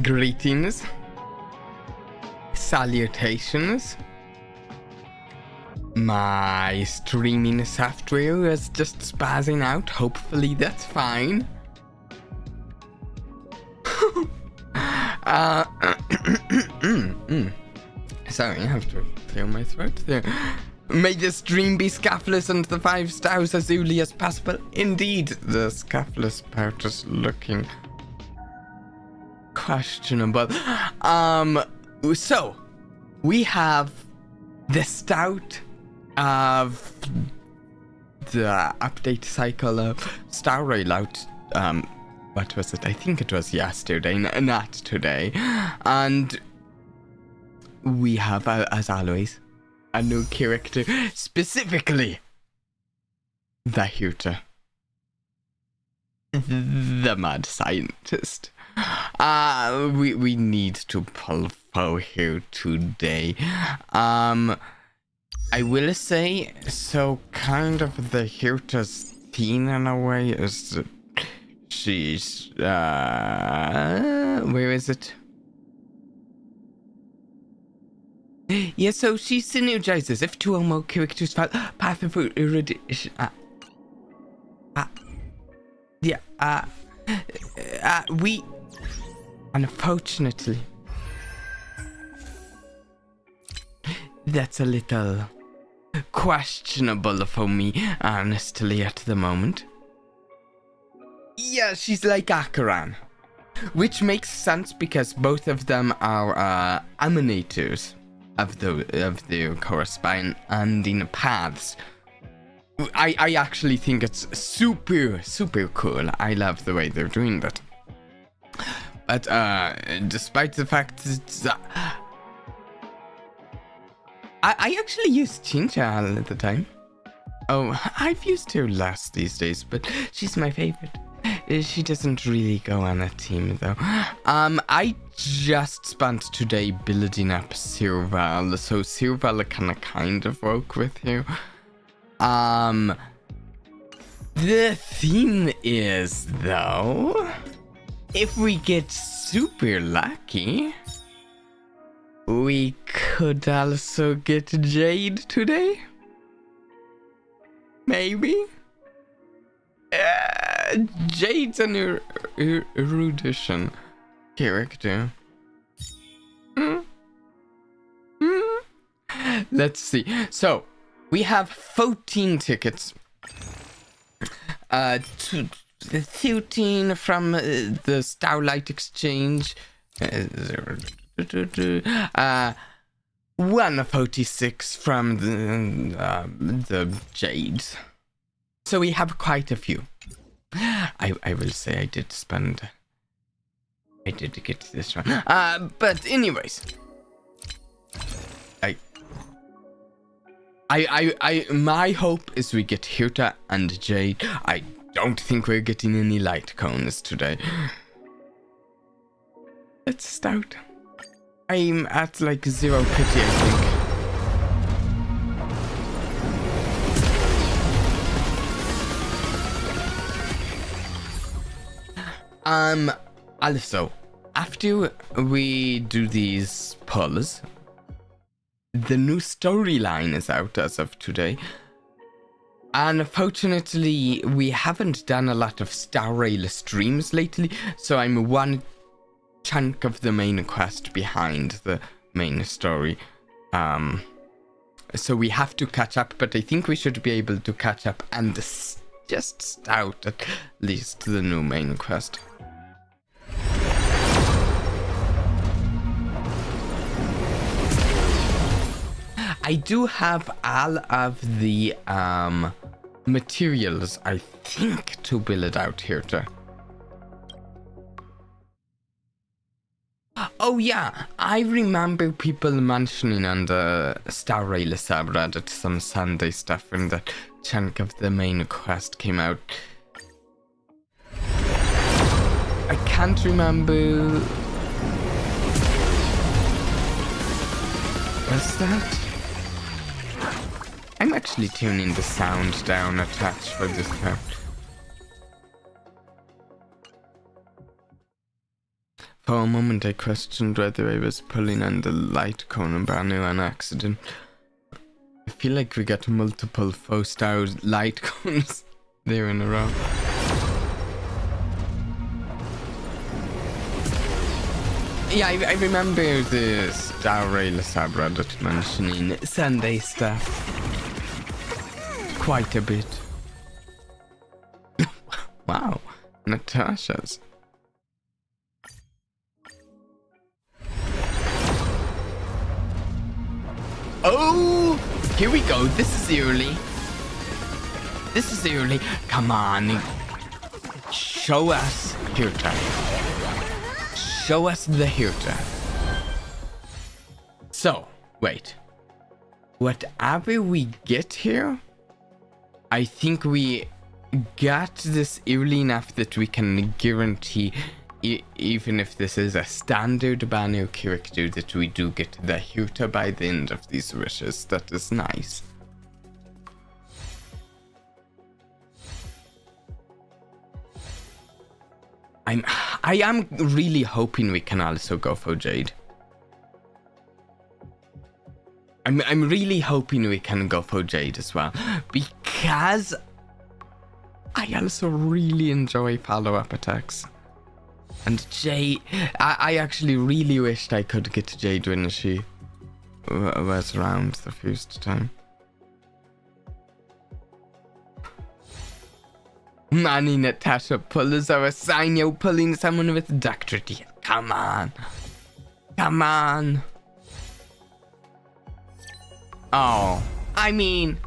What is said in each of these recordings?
Greetings. Salutations. My streaming software is just spazzing out. Hopefully that's fine. Sorry, I have to clear my throat there. May the stream be scuffless and the 5 stars as early as possible. Indeed, the scuffless part is looking questionable. So we have the start of the update cycle of Starrail out. What was it? I think it was yesterday, not today. And we have, as always, a new character, specifically the Herta, the mad scientist. We need to pull for her today. I will say, so kind of the Herta's theme in a way is that she's, where is it? Yeah, so she synergizes if 2 or more characters fall path of erudition. We unfortunately, that's a little questionable for me, honestly, at the moment. Yeah, she's like Akaran, which makes sense because both of them are emanators of the corresponding paths. I actually think it's super cool. I love the way they're doing that. But despite the fact that I actually used Chincha at the time. Oh, I've used her less these days, but she's my favorite. She doesn't really go on a team though. I just spent today building up Serval, so Serval kind of work with you. The thing is though, if we get super lucky, we could also get Jade today. Maybe. Jade's an erudition character. Let's see. So we have 14 tickets. 13 from the Starlight Exchange. 146 from the Jades. So we have quite a few. I will say I did get this one. But anyways, my hope is we get Herta and Jade. I don't think we're getting any light cones today. Let's start. I'm at like 0 pity, I think. Also, after we do these pulls, the new storyline is out as of today. Unfortunately, we haven't done a lot of Starrail streams lately, so I'm one chunk of the main quest behind the main story. So we have to catch up, but I think we should be able to catch up and just start at least the new main quest. I do have all of the materials, I think, to build out Herta. Oh yeah, I remember people mentioning on the Starrail subreddit some Sunday stuff when that chunk of the main quest came out. I can't remember. What's that? I'm actually tuning the sound down a touch for this part. For a moment I questioned whether I was pulling on the light cone and Banu on accident. I feel like we got multiple 4-star light cones there in a row. Yeah, I remember the Star Rail subreddit mentioning Sunday stuff quite a bit. Wow, Natasha's. Oh, here we go. This is early. This is early. Come on. Show us Herta. Show us the Herta. So, wait. Whatever we get here, I think we got this early enough that we can guarantee, even if this is a standard Banu character, that we do get the Herta by the end of these wishes. That is nice. I am really hoping we can also go for Jade. I'm really hoping we can go for Jade as well, because I also really enjoy follow-up attacks. And Jade, I actually really wished I could get Jade when she was around the first time. Manny Natasha pullers are a sign you're pulling someone with doctorate. Come on. Come on. Oh, I mean,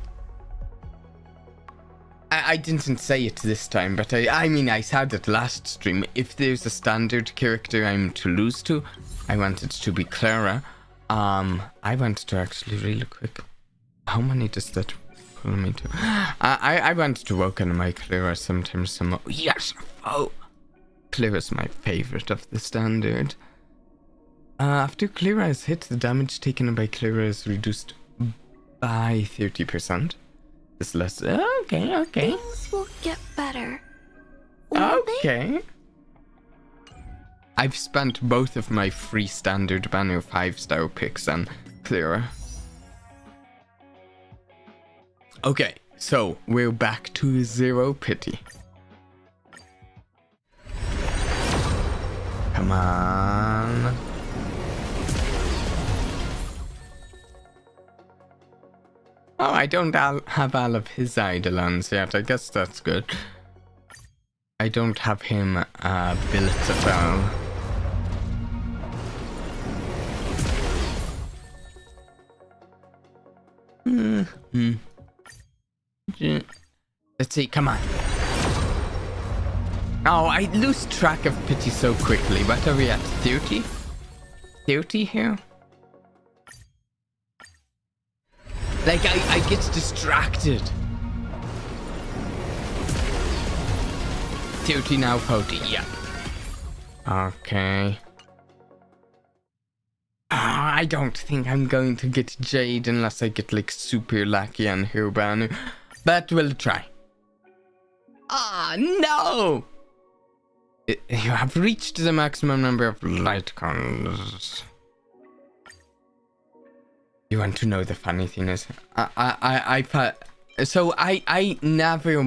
I didn't say it this time, but I mean, I said it last stream. If there's a standard character I'm to lose to, I want it to be Clara. I want to actually really quick. How many does that pull me to? I want to work on my Clara sometimes some more. Yes! Oh! Clara's my favorite of the standard. After Clara is hit, the damage taken by Clara is reduced by 30%. It's less. Okay. Things will get better. Okay. I've spent both of my free standard Banu 5-star picks on Clara. Okay, so we're back to 0 pity. Come on. Oh, I don't have all of his Eidolons yet. I guess that's good. I don't have him built at all. Let's see, come on. Oh, I lose track of pity so quickly. What are we at? 30? 30 here? Like, I get distracted. 30 now, 40, yeah. Okay. I don't think I'm going to get Jade unless I get, like, super lucky on her Banu. But we'll try. No! You have reached the maximum number of light cones. You want to know the funny thing is, I never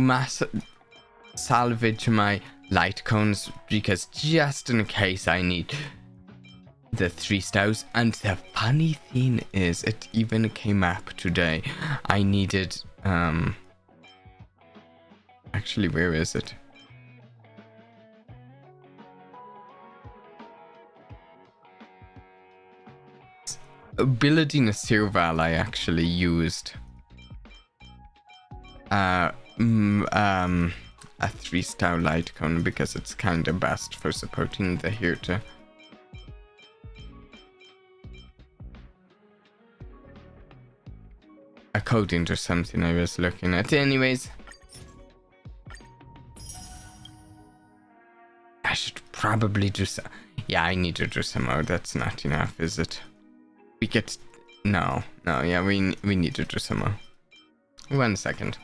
salvage my light cones because just in case I need the 3 stars. And the funny thing is, it even came up today. I needed actually, where is it? Building a serval, I actually used a 3-star light cone because it's kind of best for supporting the Herta. A coding or something I was looking at. Anyways, I should probably do some. Yeah, I need to do some more. That's not enough, is it? We get no, yeah, we need to do some more. 1 second.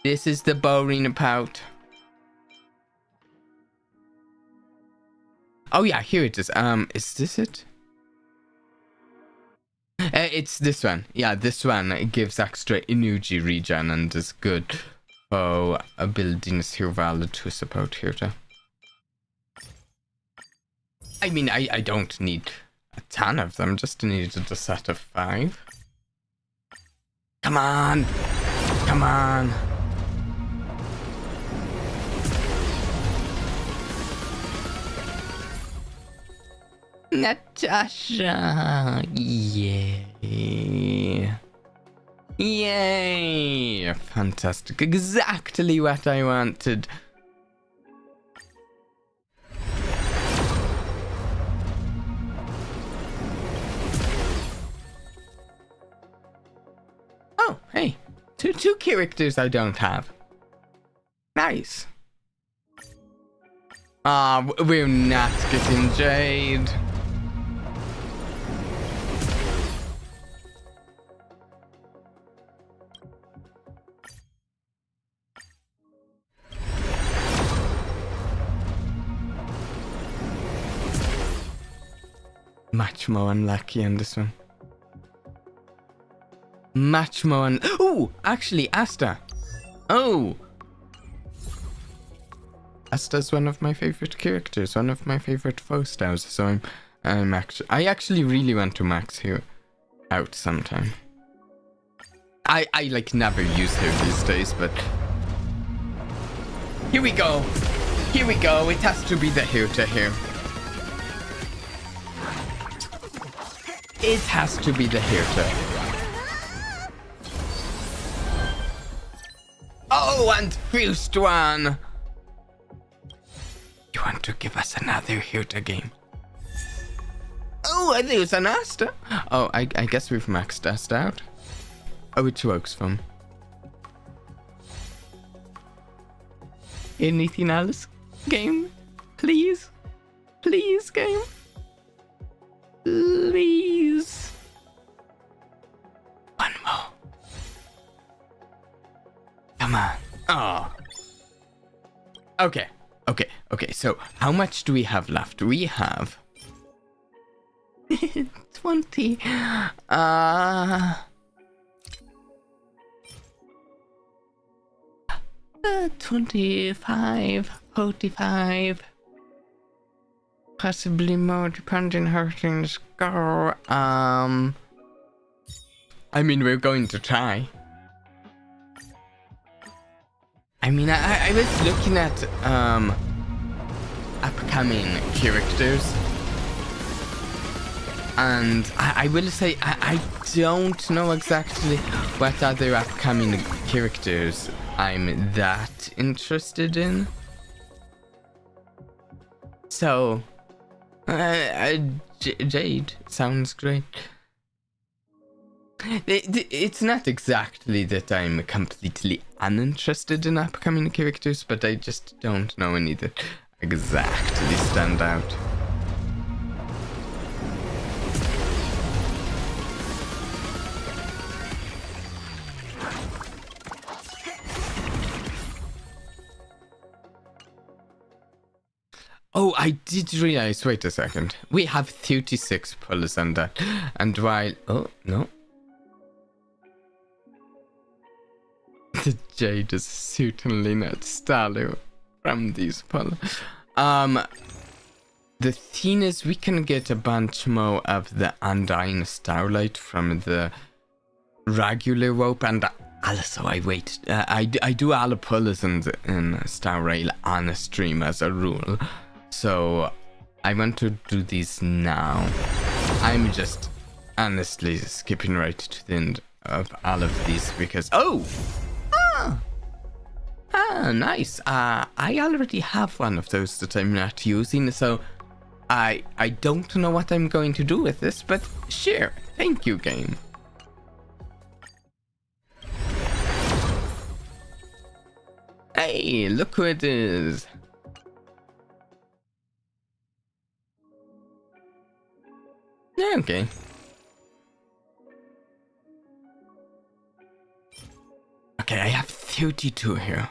This is the boring part. Oh yeah, here it is. Is this it? It's this one. Yeah, this one. It gives extra energy regen and is good for buildings here valid to support Herta. I mean, I don't need a ton of them, just needed a set of 5. Come on! Come on! Natasha! Yay! Yay! Fantastic. Exactly what I wanted. Oh, hey. Two characters I don't have. Nice. We're not getting Jade. Much more unlucky on this one. Much more Ooh, actually, Asta. Oh. Asta's one of my favorite characters, one of my favorite foe styles, so I actually really want to max her out sometime. I like never use her these days, but here we go. Here we go. It has to be the Herta here. It has to be the Herta. Oh, and first one. You want to give us another Herta game? Oh, there's an Asta. Oh, I guess we've maxed Asta out. Oh, it works from. Anything else? Game? Please? Please, game? Please. One more. Come on. Oh. Okay. So how much do we have left? We have 20. 25, 45. Possibly more, depending how things go. I mean, we're going to try. I mean, I was looking at upcoming characters, and I will say I don't know exactly what other upcoming characters I'm that interested in. So, Jade sounds great. It's not exactly that I'm completely uninterested in upcoming characters, but I just don't know any that exactly stand out. Oh, I did realize, wait a second. We have 36 pulls on that. And while, oh, no. The Jade is certainly not Starlo from these pulls. The thing is, we can get a bunch more of the Undying Starlight from the regular rope, and also I do all the pulls in Starrail on a stream as a rule. So I want to do these now. I'm just honestly skipping right to the end of all of these because nice. I already have one of those that I'm not using, so I don't know what I'm going to do with this, but sure. Thank you, game. Hey, look who it is. Okay. Okay, I have 32 here.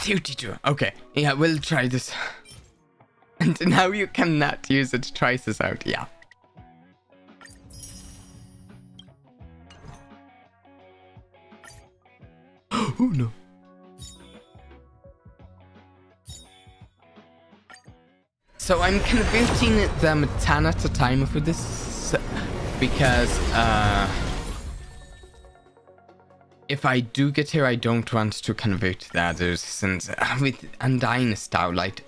32. Okay, yeah, we'll try this. And now you cannot use it. Try this out. Yeah. Oh no. So I'm converting them 10 at a time for this because if I do get here, I don't want to convert the others, since with Undying Starlight,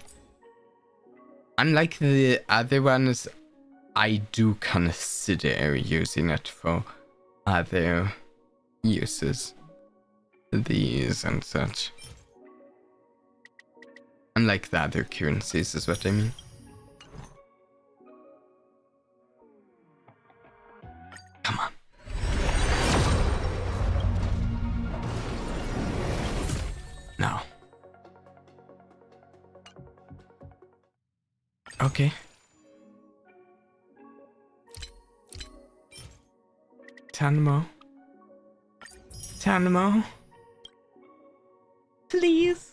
unlike the other ones, I do consider using it for other uses. These and such. Unlike the other currencies is what I mean. Come on. No. Okay. Tanmo. Tanmo. Please.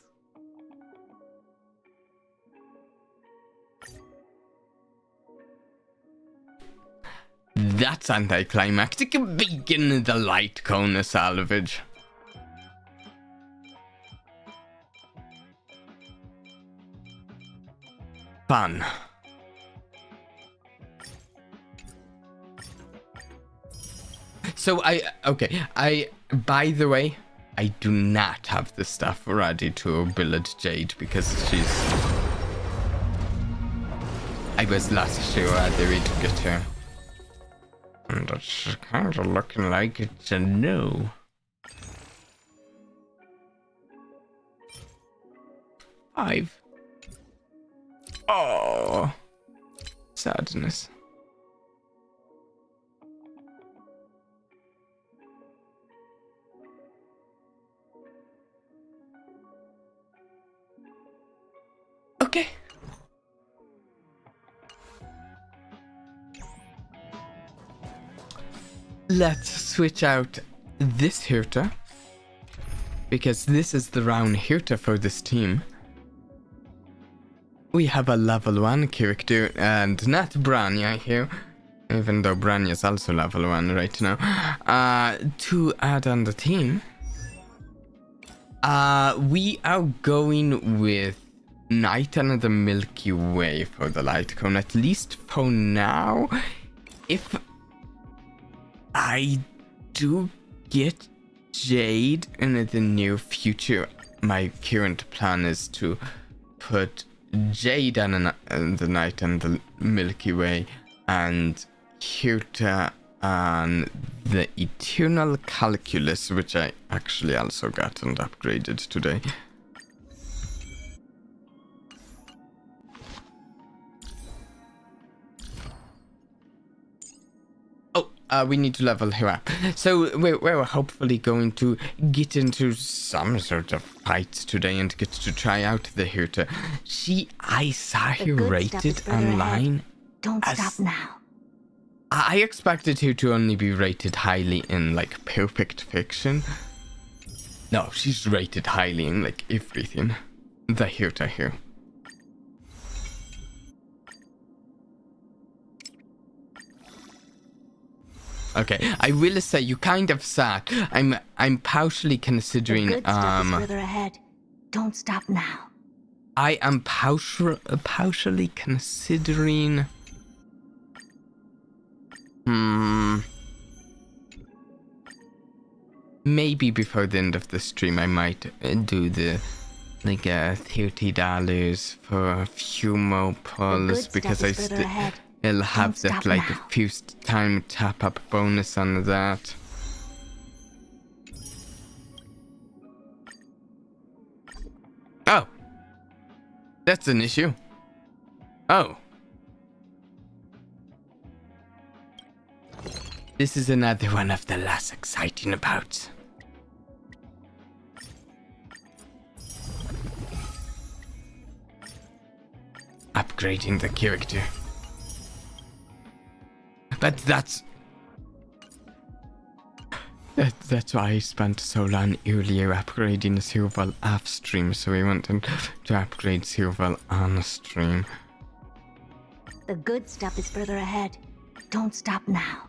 That's anticlimactic. Begin the light cone salvage. Fun. So by the way, I do not have the stuff ready to build Jade because I was last sure whether we'd get her. And it's kind of looking like it's a no. Five. Oh, sadness. Okay. Let's switch out this Herta, because this is the round Herta for this team. We have a level 1 character and not Branya here, even though Branya is also level 1 right now, to add on the team. We are going with Night and the Milky Way for the light cone, at least for now. If I do get Jade in the near future, my current plan is to put Jade on the Night and the Milky Way and Herta on the Eternal Calculus, which I actually also got and upgraded today. We need to level her up. So we're hopefully going to get into some sort of fights today and get to try out the Herta. I saw her rated online. Don't stop now. I expected her to only be rated highly in like Perfect Fiction. No, she's rated highly in like everything. The Herta here. Okay, I will say you kind of sad. I'm partially considering The good stuff is further ahead. Don't stop now. I am partially considering maybe before the end of the stream I might do the like $30 for a few more pulls, because I still I'll have that like a first time tap up bonus on that. Oh, that's an issue. Oh, this is another one of the less exciting bouts. Upgrading the character. But that's... That's why I spent so long earlier upgrading the server off stream, so we wanted to upgrade server on stream. The good stuff is further ahead. Don't stop now.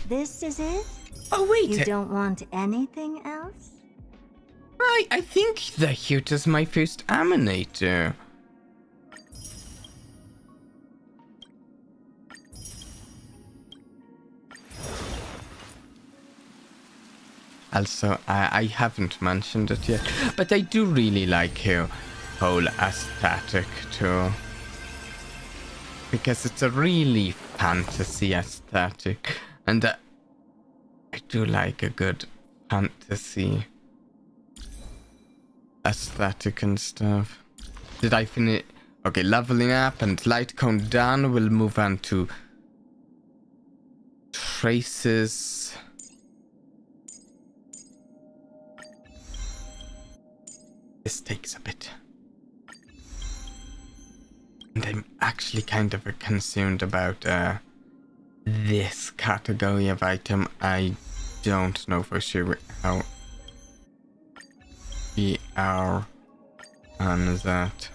This is it? Oh wait, You don't want anything else? I think the Herta's my first Aminator. Also, I haven't mentioned it yet, but I do really like her whole aesthetic too. Because it's a really fantasy aesthetic, and I do like a good fantasy aesthetic and stuff. Did I finish? Okay, leveling up and light count down. We'll move on to traces. This takes a bit. And I'm actually kind of concerned about this category of item. I don't know for sure how we are on that.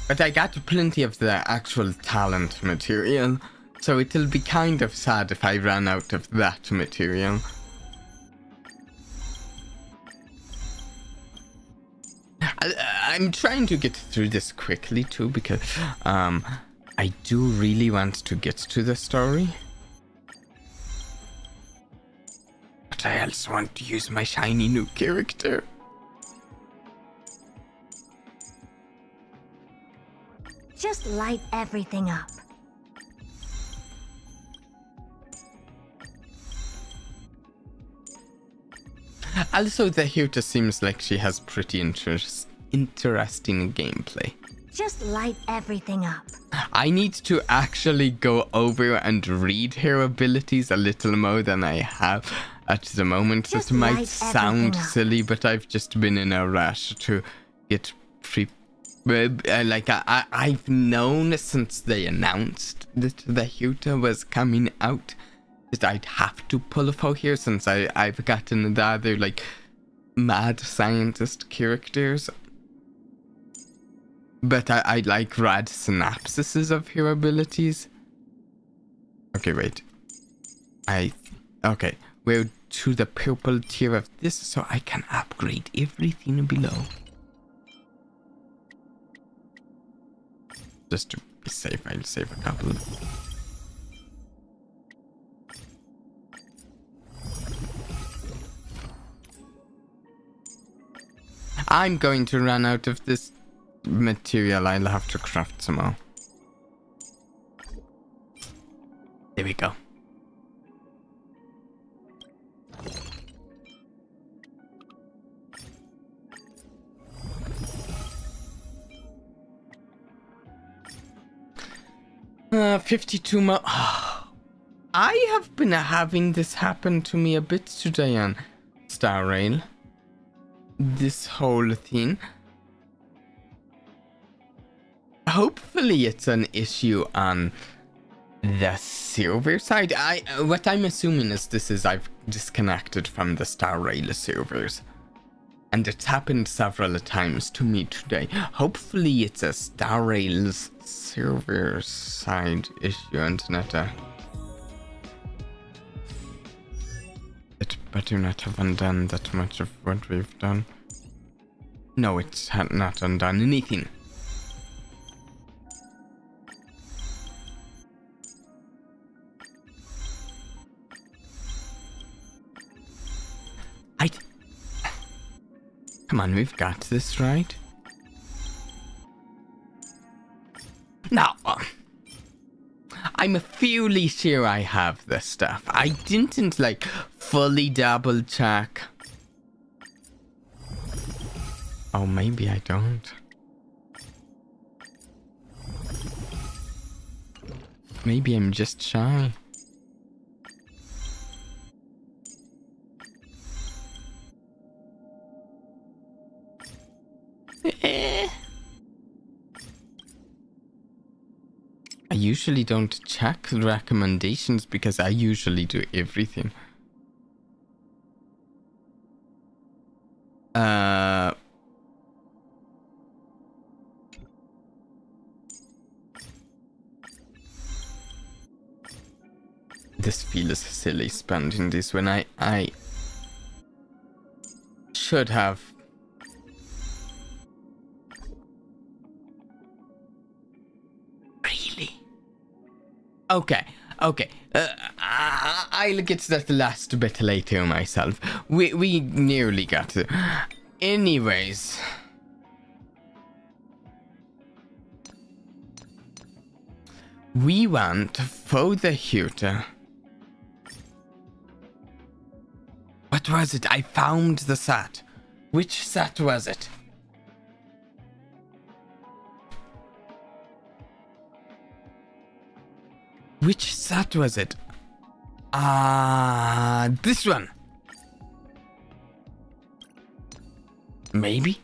But I got plenty of the actual talent material, so it'll be kind of sad if I run out of that material. I'm trying to get through this quickly too, because I do really want to get to the story. But I also want to use my shiny new character. Just light everything up. Also, the Herta seems like she has pretty interesting gameplay. Just light everything up. I need to actually go over and read her abilities a little more than I have at the moment. Just It might light sound everything up. silly, but I've just been in a rush to get I've known since they announced that the Herta was coming out that I'd have to pull for here, since I've gotten the other like mad scientist characters. But I like read synopsises of her abilities. Okay, wait. Okay, we're to the purple tier of this, so I can upgrade everything below. Just to be safe, I'll save a couple. I'm going to run out of this material. I'll have to craft some more. There we go. Uh, 52 more. I have been having this happen to me a bit today on Starrail. This whole thing. Hopefully it's an issue on the server side. What I'm assuming is I've disconnected from the Starrail servers. And it's happened several times to me today. Hopefully it's a Starrail's server side issue and not a... It better not have undone that much of what we've done. No, it's not undone anything. Come on, we've got this, right? Now, I'm fairly sure I have this stuff. I didn't, like, fully double check. Oh, maybe I don't. Maybe I'm just shy. I usually don't check recommendations because I usually do everything. This feels silly spending this when I should have. Really? Okay. I'll get to that last bit later myself. We nearly got to. Anyways. We went for the Herta. What was it? I found the set. Which set was it? Which set was it? This one. Maybe?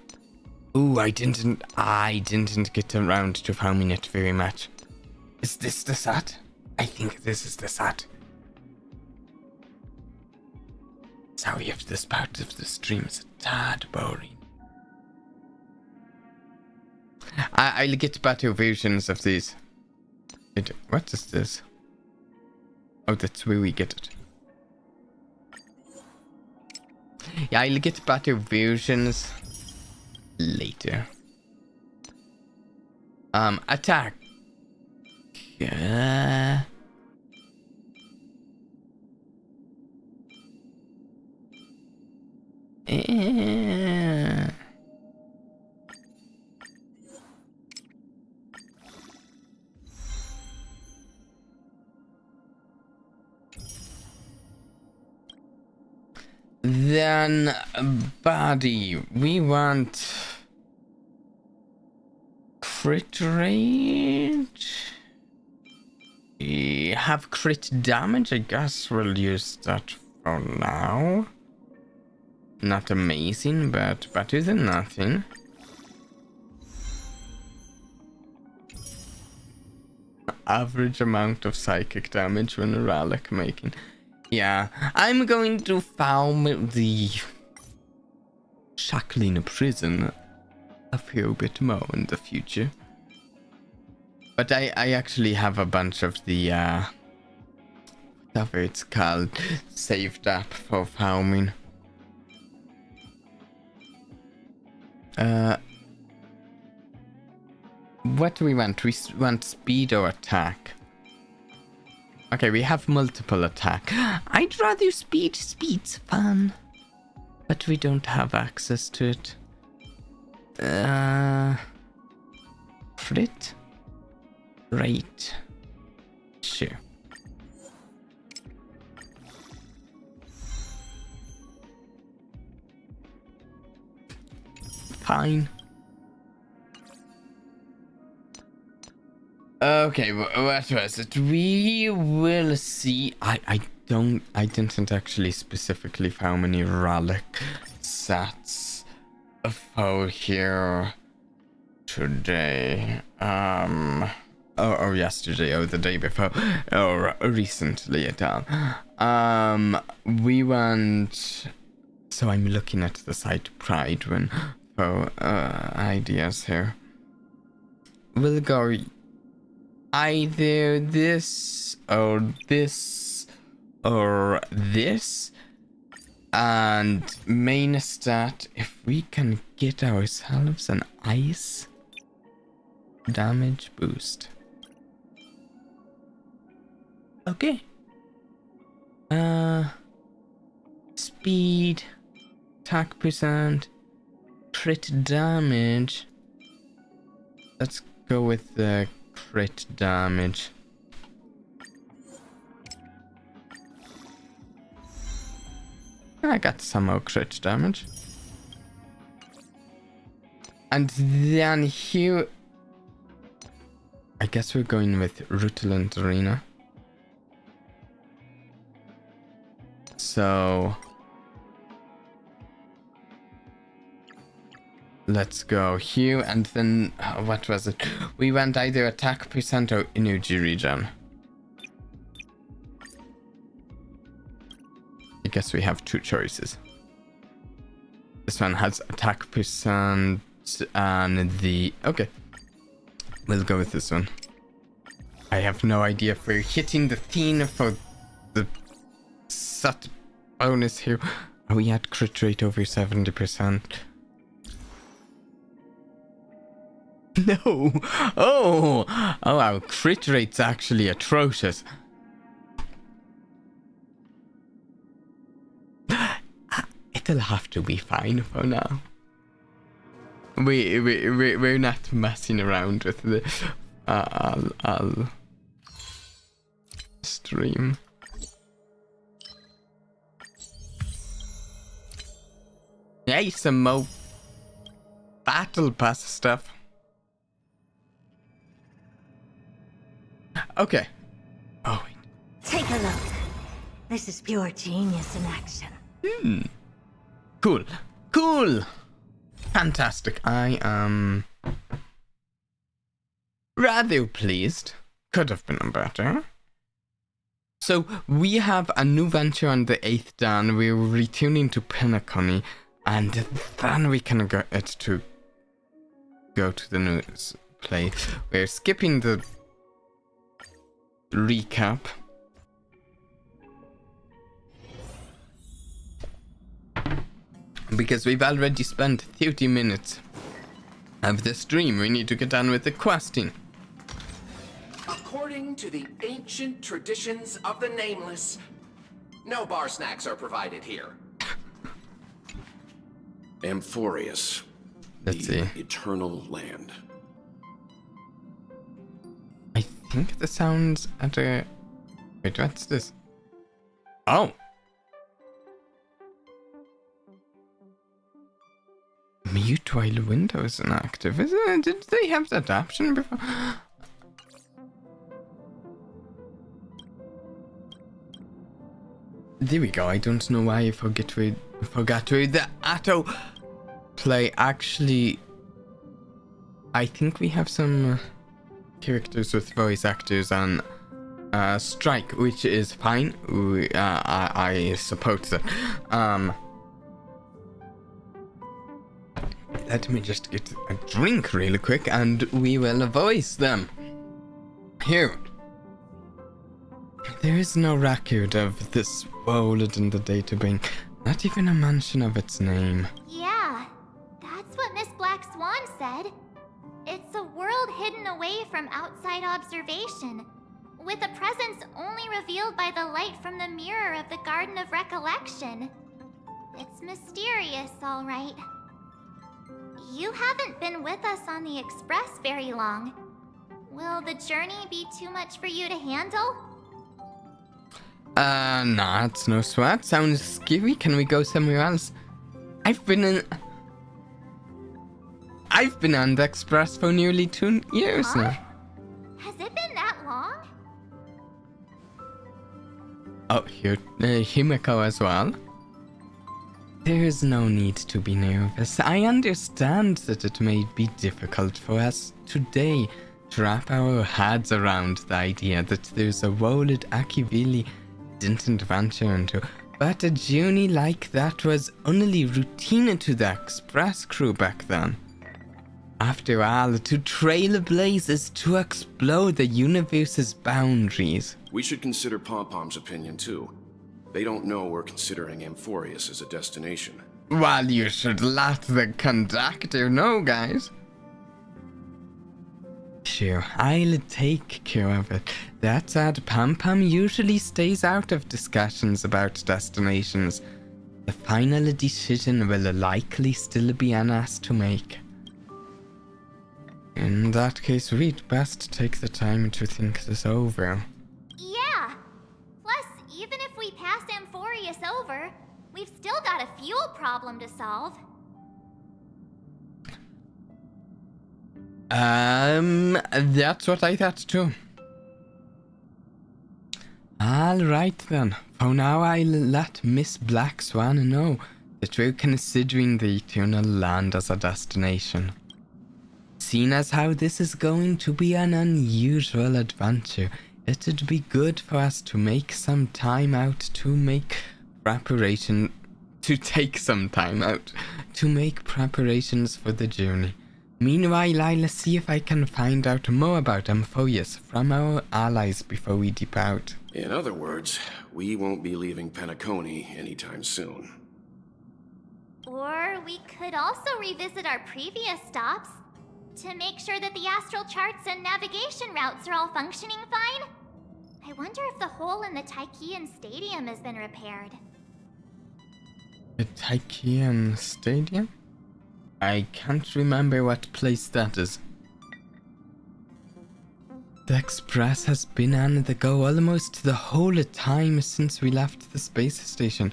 Ooh, I didn't get around to farming it very much. Is this the set? I think this is the set. Sorry if this part of the stream is a tad boring. I'll get better versions of these. What is this? Oh, that's where we get it. Yeah, I'll get better versions later. Attack. Yeah. Then, body, we want crit rate. We have crit damage. I guess we'll use that for now. Not amazing, but better than nothing. Average amount of psychic damage when a relic making. Yeah, I'm going to farm the shackling prison a fair bit more in the future. But I actually have a bunch of the whatever it's called saved up for farming. What do we want? We want speed or attack. Okay, we have multiple attack. I'd rather speed. Speed's fun. But we don't have access to it. Crit rate. Sure. Fine. Okay, what was it? We will see. I didn't actually specifically farm any relic sets for here today. Or yesterday, or the day before, or recently at all. We want. So I'm looking at the site Pride when for ideas here. We'll go either this or this or this, and main stat if we can get ourselves an ice damage boost. Okay. Speed, attack percent, crit damage. Let's go with the crit damage. I got some more crit damage. And then here, I guess we're going with Rutilant Arena. So let's go here, and then what was it? We went either attack percent or energy regen. I guess we have 2 choices. This one has attack percent and the... Okay. We'll go with this one. I have no idea if we're hitting the theme for the set bonus here. Are we at crit rate over 70%? No! Oh, our crit rate's actually atrocious. It'll have to be fine for now. We're not messing around with the... I'll stream. Yay, some more battle pass stuff. Okay. Oh, wait. Take a look. This is pure genius in action. Cool. Cool. Fantastic. I am rather pleased. Could have been better. So we have a new venture on the 8th dan. We're returning to Pinnacle, and then we can go to the news play. We're skipping the recap. Because we've already spent 30 minutes of the stream. We need to get on with the questing. According to the ancient traditions of the Nameless, no bar snacks are provided here. Amphoreus, Let's the see. eternal land. I think the sounds at a... Wait, what's this? Oh! Mute while Windows is inactive. Did they have that option before? There we go. I don't know why I forgot to the auto play. Actually, I think we have some characters with voice actors on strike, which is fine. I suppose that. Let me just get a drink really quick and we will voice them. Here. There is no record of this world in the database. Not even a mention of its name. Yeah, that's what Miss Black Swan said. It's a world hidden away from outside observation, with a presence only revealed by the light from the mirror of the Garden of Recollection. It's mysterious, all right. You haven't been with us on the Express very long. Will the journey be too much for you to handle? Nah, it's no sweat. Sounds scary. Can we go somewhere else? I've been on the Express for nearly 2 years now. Has it been that long? Oh, here, Himiko as well. There is no need to be nervous. I understand that it may be difficult for us today to wrap our heads around the idea that there's a world Aki really didn't venture into, but a journey like that was only routine to the Express crew back then. After all, to trailblaze is to explore the universe's boundaries. We should consider Pom-Pom's opinion too. They don't know we're considering Amphoreus as a destination. Well, you should let the conductor know, guys. Sure, I'll take care of it. That said, Pom-Pom usually stays out of discussions about destinations. The final decision will likely still be on us to make. In that case, we'd best take the time to think this over. Yeah. Plus, even if we pass Amphoreus over, we've still got a fuel problem to solve. That's what I thought too. Alright then. For now, I'll let Miss Black Swan know that we're considering the Eternal Land as a destination. Seeing as how this is going to be an unusual adventure, it would be good for us to make some time out to make preparations for the journey. Meanwhile, I'll see if I can find out more about Amphoreus from our allies before we depart. In other words, we won't be leaving Penacony anytime soon. Or we could also revisit our previous stops to make sure that the astral charts and navigation routes are all functioning fine. I wonder if the hole in the Tychean Stadium has been repaired. The Tychean Stadium? I can't remember what place that is. The Express has been on the go almost the whole time since we left the space station.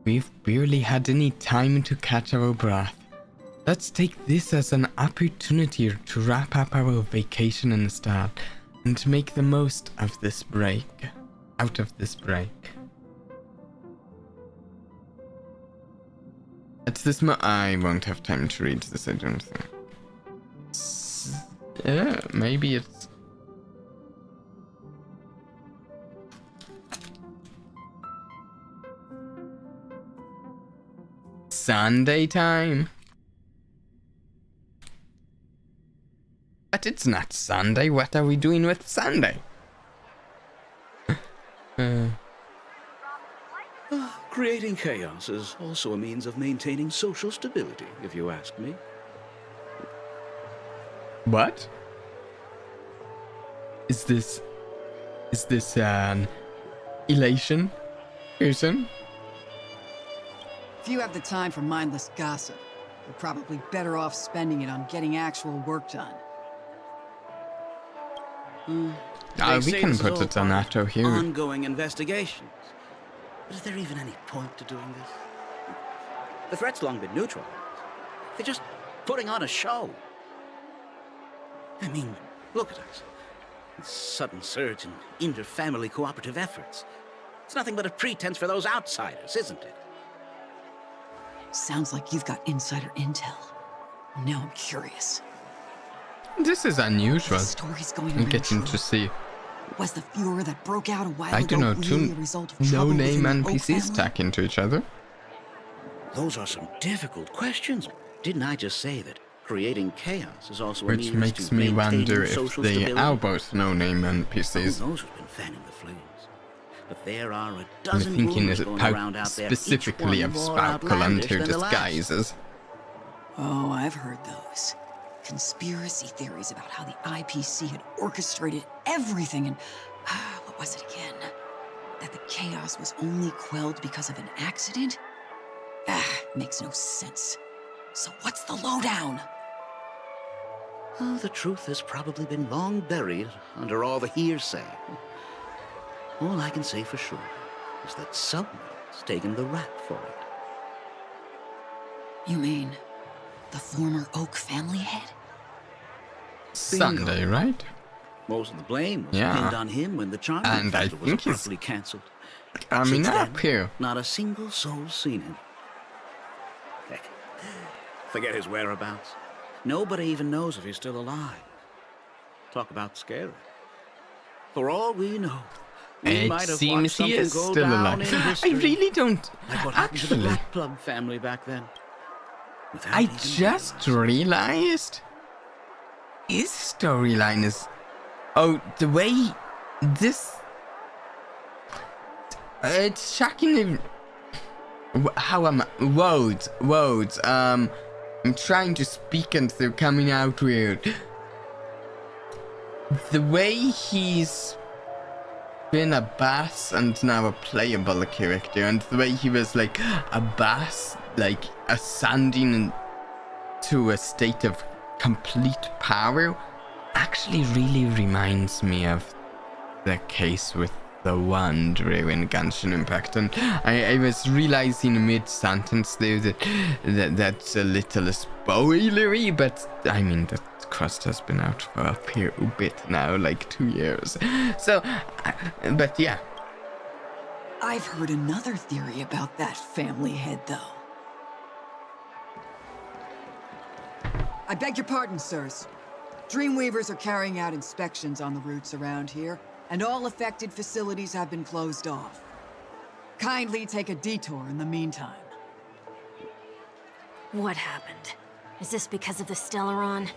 We've barely had any time to catch our breath. Let's take this as an opportunity to wrap up our vacation instead and make the most of this break. At this I won't have time to read this, I don't think. Yeah, maybe it's... Sunday time. But it's not Sunday. What are we doing with Sunday? Creating chaos is also a means of maintaining social stability, if you ask me. What? Is this an elation person? If you have the time for mindless gossip, you're probably better off spending it on getting actual work done. We can put it on Atto here. Ongoing investigations. But is there even any point to doing this? The threat's long been neutralized. They're just putting on a show. I mean, look at us. This sudden surge in inter-family cooperative efforts. It's nothing but a pretense for those outsiders, isn't it? Sounds like you've got insider intel. Now I'm curious. This is unusual. The story's going I'm to getting to see. Was the furor that broke out a while I ago don't know, really two a result of trouble no-name within the Oak NPCs family? tack into each other? Those are some difficult questions. Didn't I just say that creating chaos is also a Which means makes to me maintaining wonder if social they stability? are both no-name NPCs. Who knows who's been fanning the flames? But there are a I'm dozen thinking rumors is it going around out there, each specifically one of more Sparkle outlandish and her than the last. disguises. Oh, I've heard those. Conspiracy theories about how the IPC had orchestrated everything and... what was it again? That the chaos was only quelled because of an accident? Makes no sense. So what's the lowdown? Oh, the truth has probably been long buried under all the hearsay. All I can say for sure is that someone's taken the rap for it. You mean the former Oak family head? Sunday, right? Most of the blame was Yeah. pinned on him when the Charming And I Festival think was he's abruptly cancelled. coming Since up then, here. Not a single soul's seen him. Heck, forget his whereabouts. Nobody even knows if he's still alive. Talk about scary. For all we know, we It might have seems watched he something is go still down alive. in I history, really don't. like what happened to the Actually, Black Plum family back then. Without I even just realizing. realized his storyline is... Oh, the way this... It's shockingly... How am I... Words. I'm trying to speak and they're coming out weird. The way he's been a boss and now a playable character, and the way he was like a boss, like ascending to a state of complete power, actually really reminds me of the case with the Wanderer in Genshin Impact. And I was realizing mid-sentence there that's a little spoilery, but I mean that quest has been out for a fair bit now, like 2 years. So, but yeah. I've heard another theory about that family head, though. I beg your pardon, sirs. Dreamweavers are carrying out inspections on the routes around here, and all affected facilities have been closed off. Kindly take a detour in the meantime. What happened? Is this because of the Stellaron?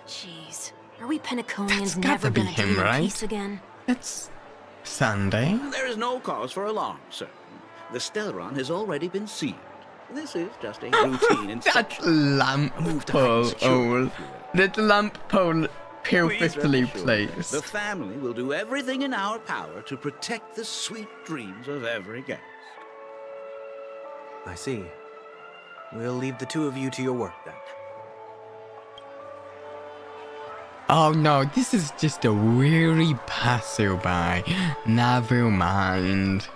Jeez. Are we Penaconians That's gotta never be gonna him, do in right? peace again? It's Sunday. There is no cause for alarm, sir. The Stellaron has already been sealed. This is just a routine That inspection. lamp Move to pole, high security, oh, that lamp pole Please rest perfectly assured, placed. the family will do everything in our power to protect the sweet dreams of every guest. I see. We'll leave the two of you to your work then. Oh no, this is just a weary passerby. Never mind.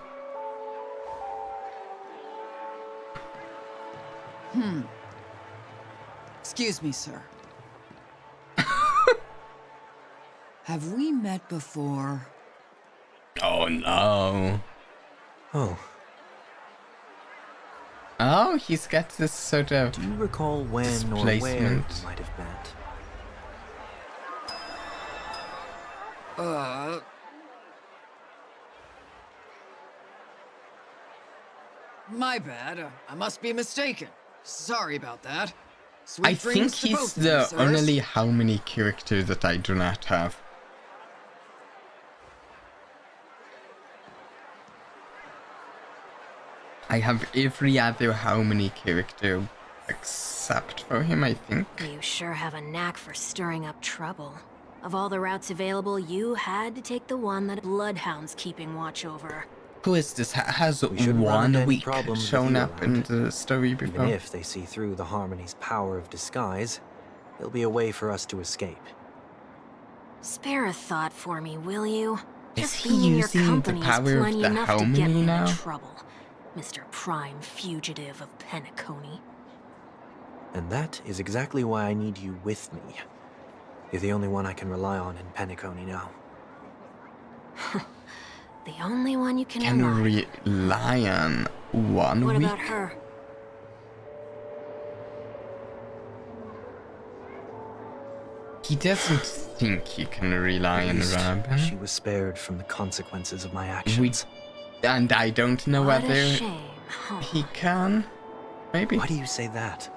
Excuse me, sir. Have we met before? Oh no. Oh, Oh, he's got this sort of... do you recall when or where Displacement. you might have met? My bad. I must be mistaken. Sorry about that. I Sweet think dreams to he's both of you, the sirs. only how many characters that I do not have. I have every other how many character except for him, I think. You sure have a knack for stirring up trouble. Of all the routes available, you had to take the one that Bloodhound's keeping watch over. Who is this? Has We shouldn't run one into any week problems with shown you up in around. the story before? Even if they see through the Harmony's power of disguise, there'll be a way for us to escape. Spare a thought for me, will you? Is Just he being in your using the company is power of plenty the enough to Harmony get me now? into trouble, Mr. Prime Fugitive of Penacony. And that is exactly why I need you with me. You're the only one I can rely on in Penacony now. The only one you can Can rely. rely on 1 What week? about her? He doesn't think he can rely At on least Robin. she was spared from the consequences of my actions. And I don't know What a whether shame, huh? he can. Maybe. Why do you say that?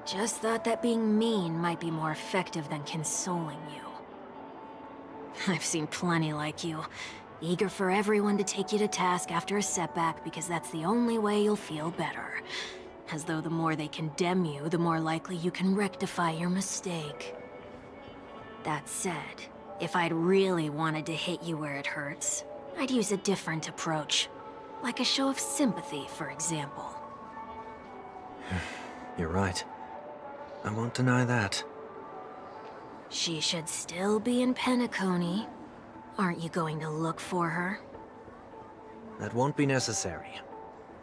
Just thought that being mean might be more effective than consoling you. I've seen plenty like you, eager for everyone to take you to task after a setback because that's the only way you'll feel better. As though the more they condemn you, the more likely you can rectify your mistake. That said, if I'd really wanted to hit you where it hurts, I'd use a different approach. Like a show of sympathy, for example. You're right. I won't deny that. She should still be in Penacony. Aren't you going to look for her? That won't be necessary.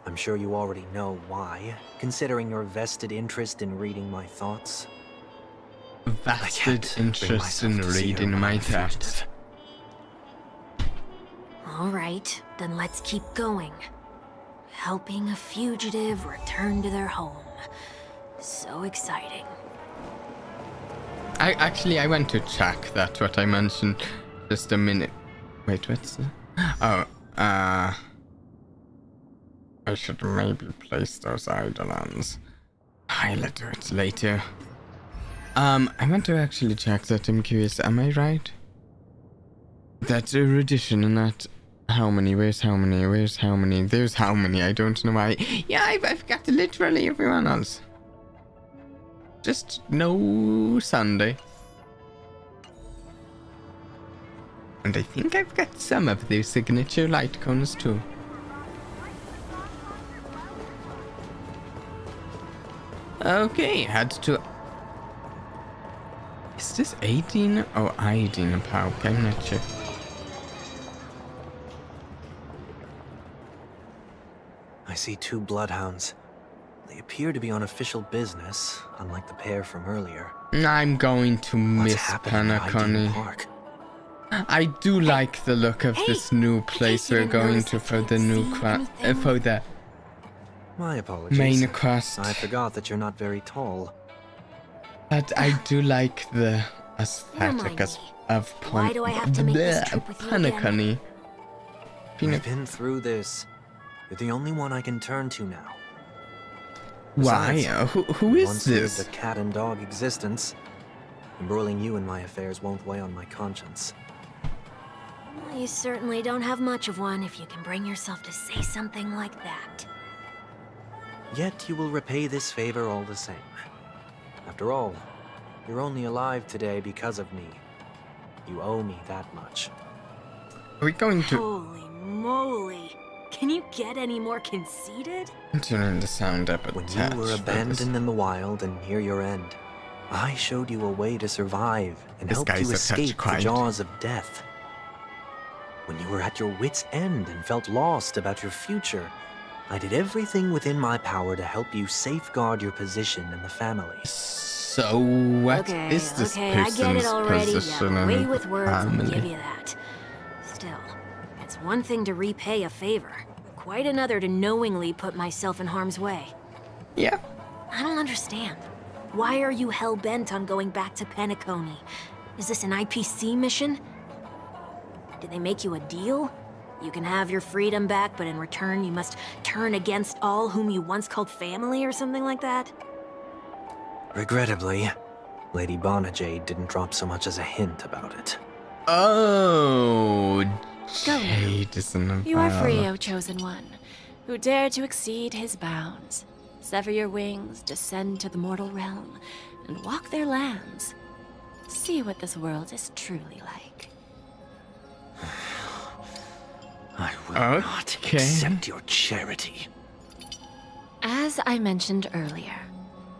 I'm sure you already know why, considering your vested interest in reading my thoughts. Vested can't bring interest in myself to see her reading while my I'm thoughts. fugitive. All right, then let's keep going. Helping a fugitive return to their home. So exciting. I went to check that what I mentioned just a minute. Wait, what's the... Oh, I should maybe place those eidolons. I'll do it later. I want to actually check that. I'm curious, am I right? That's a rendition and not how many, where's how many, where's how many, there's how many, I don't know why. Yeah, I've got literally everyone else. Just no Sunday. And I think I've got some of their signature light cones too. Okay, had to... Is this 18 or 18 Pauk? I'm not sure. I see 2 bloodhounds. They appear to be on official business, unlike the pair from earlier. I'm going to What's miss happening at Penacony. ID Park? I do like the look of this new place you we're didn't going notice, to I for can't the new see anything. for the My apologies. main quest. I forgot that you're not very tall. But I do like the aesthetic Remind as me, of why do I have to make this trip with you again? Paniconi. You've been through this. You're the only one I can turn to now. Why? Besides, Who is once this? lived a cat and dog existence. Embroiling you in my affairs won't weigh on my conscience. Well, you certainly don't have much of one if you can bring yourself to say something like that. Yet you will repay this favor all the same. After all, you're only alive today because of me. You owe me that much. Are we going to Holy moly! Can you get any more conceited? turn the sound up a When touch you were for this? abandoned in the wild and near your end, I showed you a way to survive and This helped guy's you a touch escape the quiet. jaws of death. When you were at your wit's end and felt lost about your future, I did everything within my power to help you safeguard your position in the family. So what is this okay, I get it person's already. position Yeah, in way the with words, I'll give family? you that. Still, it's one thing to repay a favor, quite another to knowingly put myself in harm's way. Yeah. I don't understand. Why are you hell-bent on going back to Paniconi? Is this an IPC mission? Did they make you a deal? You can have your freedom back, but in return you must turn against all whom you once called family or something like that? Regrettably, Lady Bonajade didn't drop so much as a hint about it. Oh, Go now. Jade is in You are free, O Chosen One, who dare to exceed his bounds. Sever your wings, descend to the mortal realm, and walk their lands. See what this world is truly like. I will not Okay. accept your charity. As I mentioned earlier,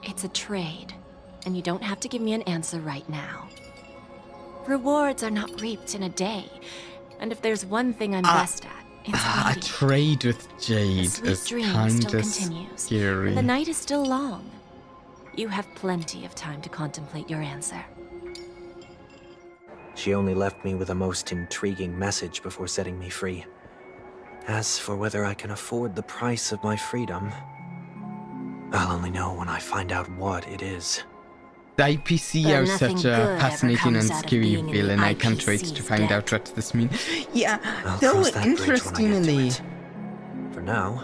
it's a trade, and you don't have to give me an answer right now. Rewards are not reaped in a day, and if there's one thing I'm best at, it's a hiding. trade with The Jade sweet is dream kind still of continues, scary. and the night is still long. You have plenty of time to contemplate your answer. She only left me with a most intriguing message before setting me free. As for whether I can afford the price of my freedom, I'll only know when I find out what it is. The IPC But are nothing such good a ever fascinating and comes out of scary being in the villain. I can't wait to IPC's find out debt. what this means. Yeah, I'll though cross that bridge when I get to interestingly, it. For now,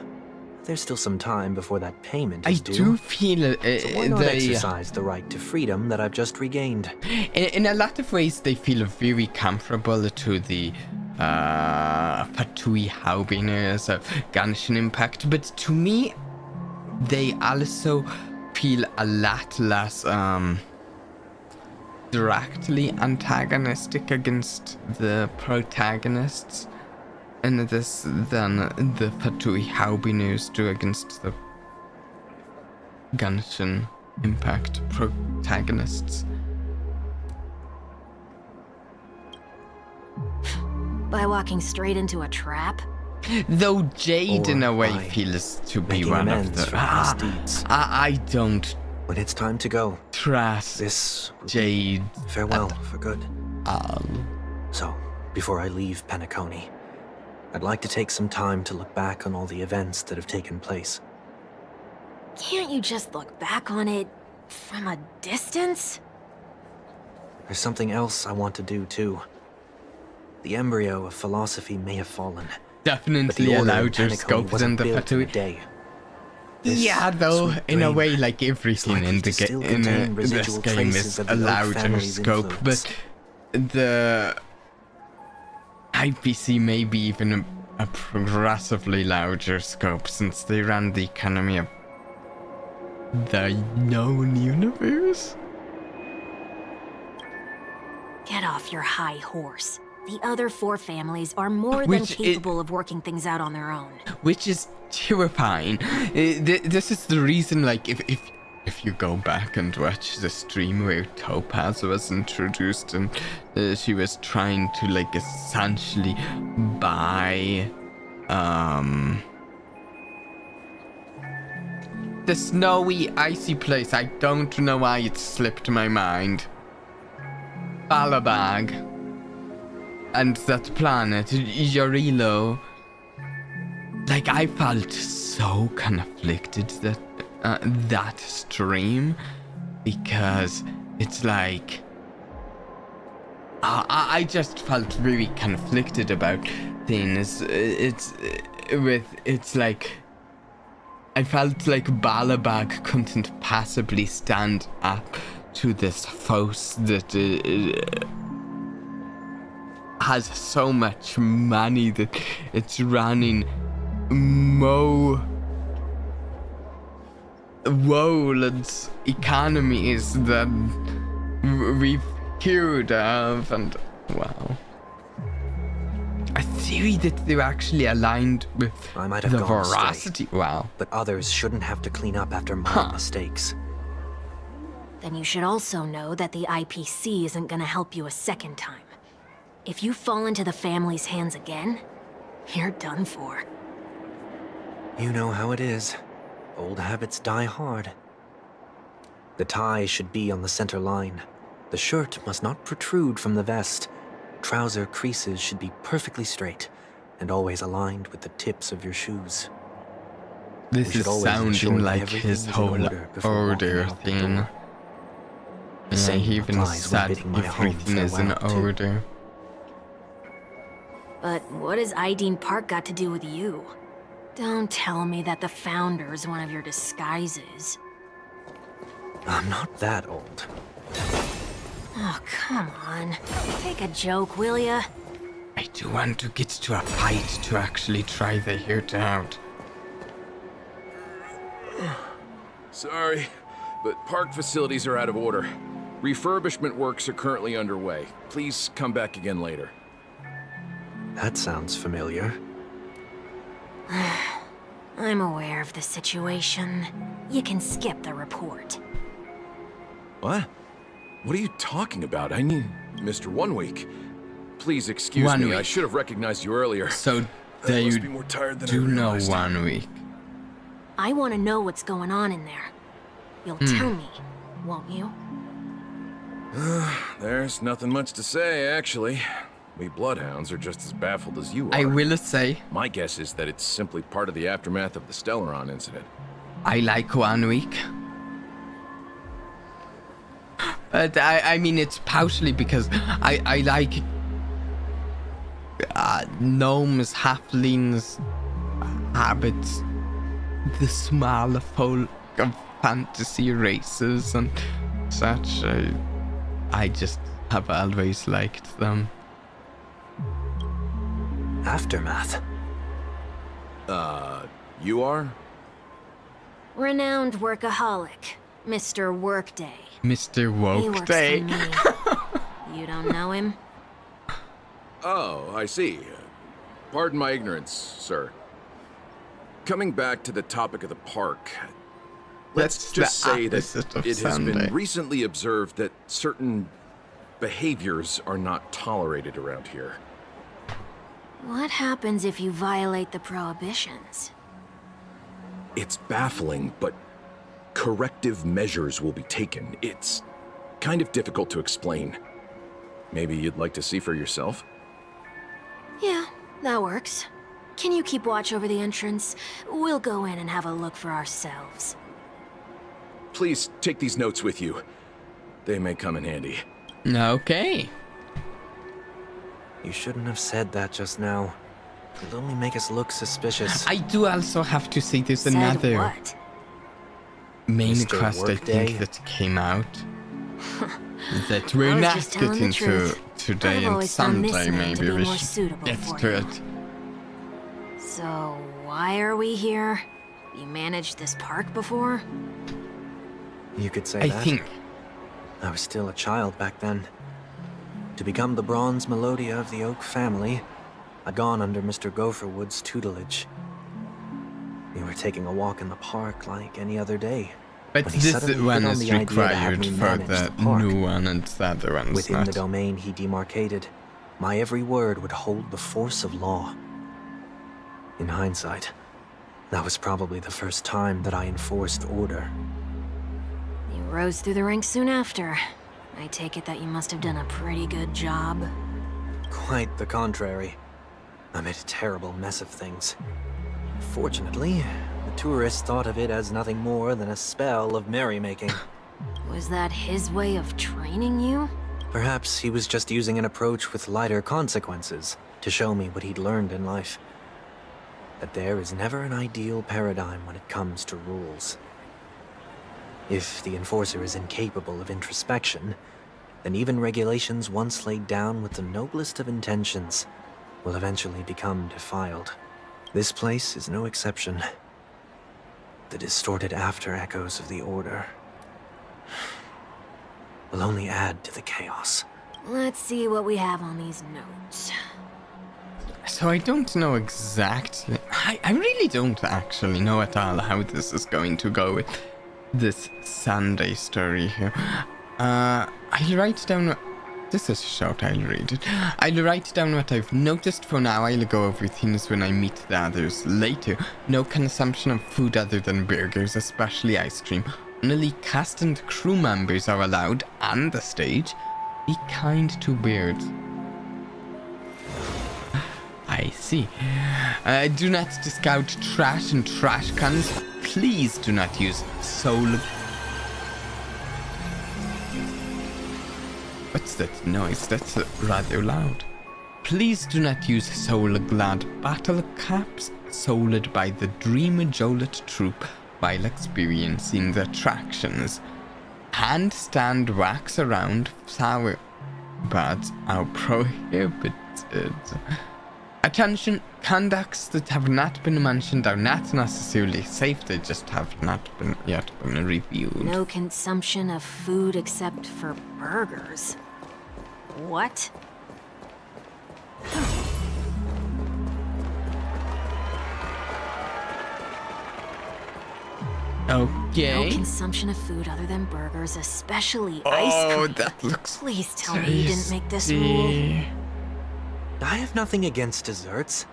there's still some time before that payment I is do feel So why not they, exercise the right to freedom that I've just regained? in a lot of ways, they feel very comparable to the Fatui Haubiners of Genshin Impact, but to me, they also feel a lot less directly antagonistic against the protagonists in this than the Fatui Haubiners do against the Genshin Impact protagonists. By walking straight into a trap? Though Jade, in a Or way, by feels to be making one of amends the. for past deeds. I don't When it's time to go, trust this will be Jade farewell for good. at all. So, before I leave Paniconi, I'd like to take some time to look back on all the events that have taken place. Can't you just look back on it from a distance? There's something else I want to do too. The embryo of philosophy may have fallen, but the Definitely a order in larger Paniconi scope than wasn't the built in a Fatui. day. This Yeah, though, sweet in a dream way, like everything likely in the to still in contain this residual game traces is of a the Oak larger family's scope, influence. but the IPC may be even a progressively larger scope since they run the economy of the known universe. Get off your high horse. The other 4 families are more than Which capable of working things out on their own. Which is terrifying. This is the reason, like, if you go back and watch the stream where Topaz was introduced and she was trying to, like, essentially buy the snowy, icy place. I don't know why it slipped my mind. Balabag. And that planet, Yorilo. Like, I felt so conflicted that that stream because it's like I just felt really conflicted about things. It's like I felt like Balabag couldn't possibly stand up to this force that has so much money that it's running more world's economies than we've heard of, and wow. A theory that they're actually aligned with I might have the gone veracity. astray, Wow. but others shouldn't have to clean up after my mistakes. Then you should also know that the IPC isn't gonna help you a second time. If you fall into the family's hands again, you're done for. You know how it is. Old habits die hard. The tie should be on the center line. The shirt must not protrude from the vest. Trouser creases should be perfectly straight and always aligned with the tips of your shoes. This is sounding like his whole order thing. Yeah, he even said everything is in order. But what has Ideen Park got to do with you? Don't tell me that the Founder's one of your disguises. I'm not that old. Oh, come on. Take a joke, will ya? I do want to get to a fight to actually try the Herta out. Sorry, but park facilities are out of order. Refurbishment works are currently underway. Please come back again later. That sounds familiar. I'm aware of the situation. You can skip the report. What? What are you talking about? I mean, Mr. 1 Week. Please excuse 1 me, week. I should have recognized you earlier. So I they must be more tired than I do know realized. 1 week. I want to know what's going on in there. You'll tell me, won't you? There's nothing much to say, actually. We Bloodhounds are just as baffled as you are. I will say, My guess is that it's simply part of the aftermath of the Stellaron incident. I like 1 week. But I mean, it's partially because I like gnomes, halflings, habits, the smaller folk of fantasy races and such. I just have always liked them. Aftermath. You are? Renowned workaholic, Mr. Workday. Mr. He works Workday. for me. You don't know him? Oh, I see. Pardon my ignorance, sir. Coming back to the topic of the park, let's That's just the say that opposite of it has Sunday. been recently observed that certain behaviors are not tolerated around here. What happens if you violate the prohibitions? It's baffling, but corrective measures will be taken. It's kind of difficult to explain. Maybe you'd like to see for yourself? Yeah, that works. Can you keep watch over the entrance? We'll go in and have a look for ourselves. Please take these notes with you. They may come in handy. Okay. You shouldn't have said that just now. It'll only make us look suspicious. I do also have to say there's Said another what? main Mr. quest I Workday. think that came out that we're I was not just telling the getting to truth. today I've and always found this Sunday. name to Maybe be we more should suitable get for to you. it. So, why are we here? You managed this park before? You could say I that. think I was still a child back then. To become the bronze Melodia of the Oak family, I'd gone under Mr. Gopherwood's tutelage. We were taking a walk in the park like any other day. but when he this suddenly one hit on is the idea to have required me for manage the park. new one and the other one's Within not. the domain he demarcated, my every word would hold the force of law. In hindsight, that was probably the first time that I enforced order. You rose through the ranks soon after. I take it that you must have done a pretty good job. Quite the contrary. I made a terrible mess of things. Fortunately, the tourists thought of it as nothing more than a spell of merrymaking. Was that his way of training you? Perhaps he was just using an approach with lighter consequences to show me what he'd learned in life. That there is never an ideal paradigm when it comes to rules. If the Enforcer is incapable of introspection, then even regulations once laid down with the noblest of intentions will eventually become defiled. This place is no exception. The distorted after-echoes of the Order will only add to the chaos. Let's see what we have on these notes. So I don't know exactly... I really don't actually know at all how this is going to go with this Sunday story here. I'll write down... This is short, I'll read it. I'll write down what I've noticed for now. I'll go over things when I meet the others later. No consumption of food other than burgers, especially ice cream. Only cast and crew members are allowed on the stage. Be kind to birds. I see. Do not discard trash in trash cans. Please do not use soul... What's that noise? That's rather loud. Please do not use soul-glad battle caps sold by the Dream Jolet troupe while experiencing the attractions. Handstand wax around sour birds are prohibited. Attention, conducts that have not been mentioned are not necessarily safe, they just have not yet been reviewed. No consumption of food except for burgers. What? Okay. No consumption of food other than burgers, especially ice cream. Oh, that looks Please tell me you didn't make this rule. I have nothing against desserts.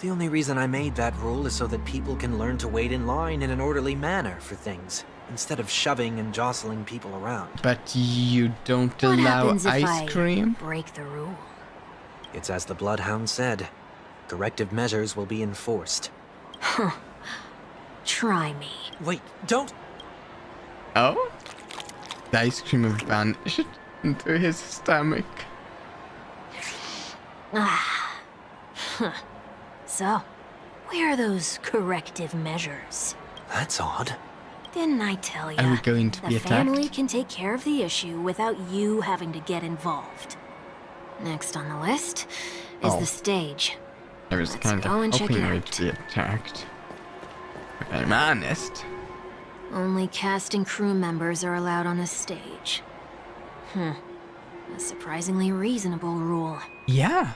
The only reason I made that rule is so that people can learn to wait in line in an orderly manner for things, instead of shoving and jostling people around. But you don't What allow happens if ice I cream? break the rule? It's as the Bloodhound said. Corrective measures will be enforced. Huh. Try me. Wait, don't... Oh? The ice cream vanished into his stomach. Ah. Huh. So, where are those corrective measures? That's odd. Didn't I tell you? Are we going to be the attacked? family can take care of the issue without you having to get involved. Next on the list is Oh. the stage. I was Let's kind go of and check hoping it we'd out. be attacked. If I'm honest. Only cast and crew members are allowed on the stage. A surprisingly reasonable rule. Yeah.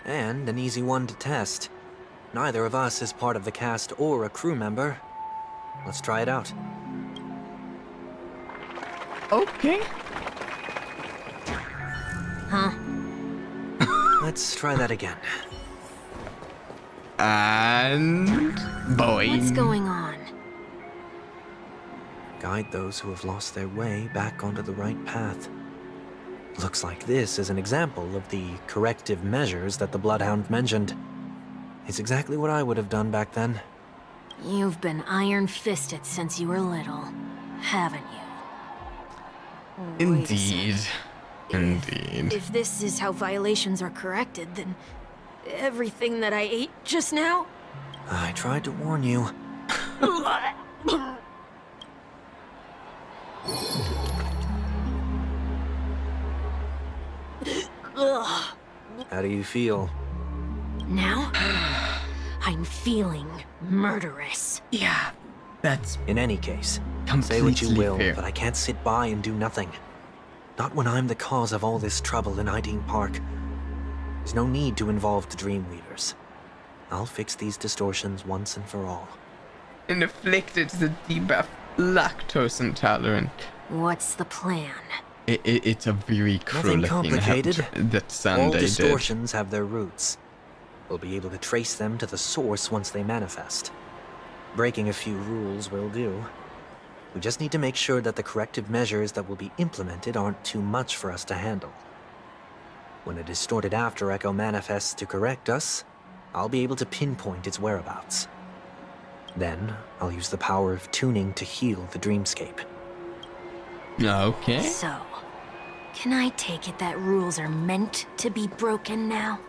And an easy one to test. Neither of us is part of the cast or a crew member. Let's try it out. Okay. Huh? Let's try that again. And... boy. What's going on? Guide those who have lost their way back onto the right path. Looks like this is an example of the corrective measures that the Bloodhound mentioned. It's exactly what I would have done back then. You've been iron-fisted since you were little, haven't you? Wait a Indeed. sec. Indeed. If this is how violations are corrected, then everything that I ate just now? I tried to warn you. Ugh. How do you feel? Now, I'm feeling murderous. Yeah. That's In any case, say completely what you will, fair. but I can't sit by and do nothing. Not when I'm the cause of all this trouble in Ideen Park. There's no need to involve the Dreamweavers. I'll fix these distortions once and for all. Inflicted the debuff lactose intolerant. What's the plan? It's a very cruel Nothing thing complicated. that All Sunday did. distortions have their roots. We'll be able to trace them to the source once they manifest. Breaking a few rules will do. We just need to make sure that the corrective measures that will be implemented aren't too much for us to handle. When a distorted after echo manifests to correct us, I'll be able to pinpoint its whereabouts. Then, I'll use the power of tuning to heal the dreamscape. Okay. So, can I take it that rules are meant to be broken now?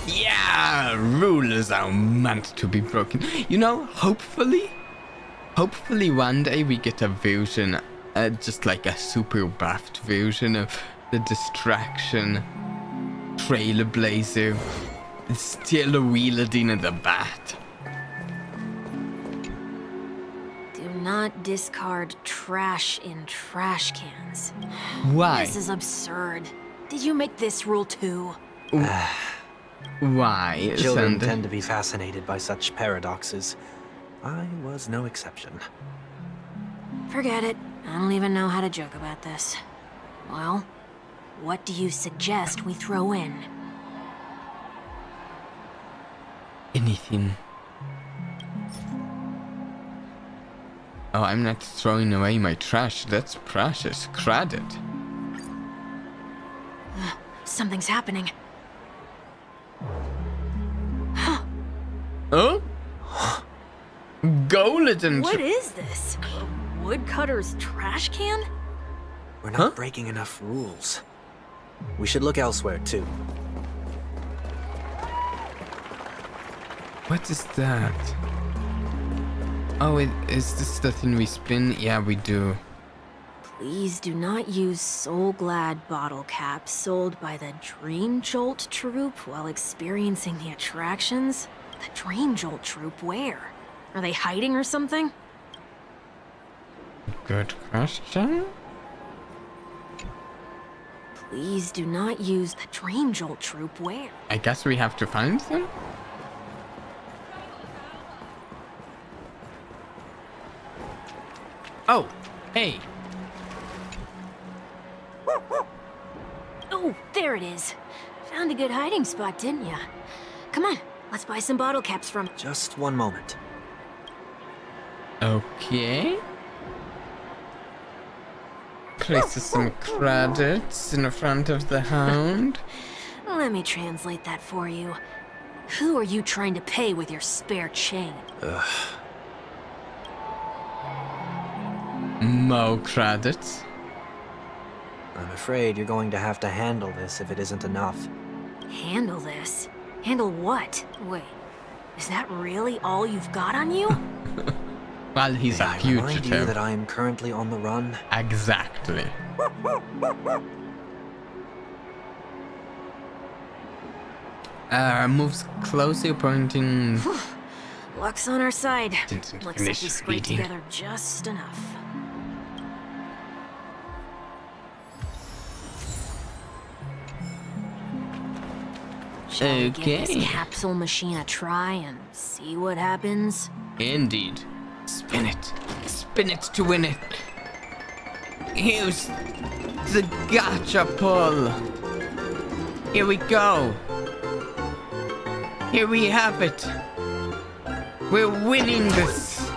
Yeah, rules are meant to be broken. You know, hopefully one day we get a version, just like a super buffed version of the distraction Trailblazer, still wielding the bat. Do not discard trash in trash cans. Why? This is absurd. Did you make this rule too? Why, Children Sander? tend to be fascinated by such paradoxes. I was no exception. Forget it. I don't even know how to joke about this. Well, what do you suggest we throw in? Anything. Oh, I'm not throwing away my trash. That's precious credit. Something's happening. Oh? Golden. What is this? A woodcutter's trash can? We're not breaking enough rules. We should look elsewhere, too. What is that? Oh, is this the thing we spin? Yeah, we do. Please do not use Soul Glad bottle caps sold by the Dream Jolt troupe while experiencing the attractions. The Dream Jolt troupe, where? Are they hiding or something? Good question. Please do not use the Dream Jolt troupe, where? I guess we have to find them? Oh, hey. Oh, there it is. Found a good hiding spot, didn't ya? Come on, let's buy some bottle caps from... Just one moment. Okay. Places some credits in front of the hound. Let me translate that for you. Who are you trying to pay with your spare chain? Mo credits. I'm afraid you're going to have to handle this if it isn't enough. Handle this? Handle what? Wait, is that really all you've got on you? Well, he's May a I remind you fugitive. that I am currently on the run? Exactly. Moves closer, pointing. Luck's on our side. Didn't Looks like finish we scraped reading. together just enough. Shall we give Okay. this capsule machine a try and see what happens? Indeed. Spin it. Spin it to win it. Here's the gotcha pull. Here we go. Here we have it. We're winning this.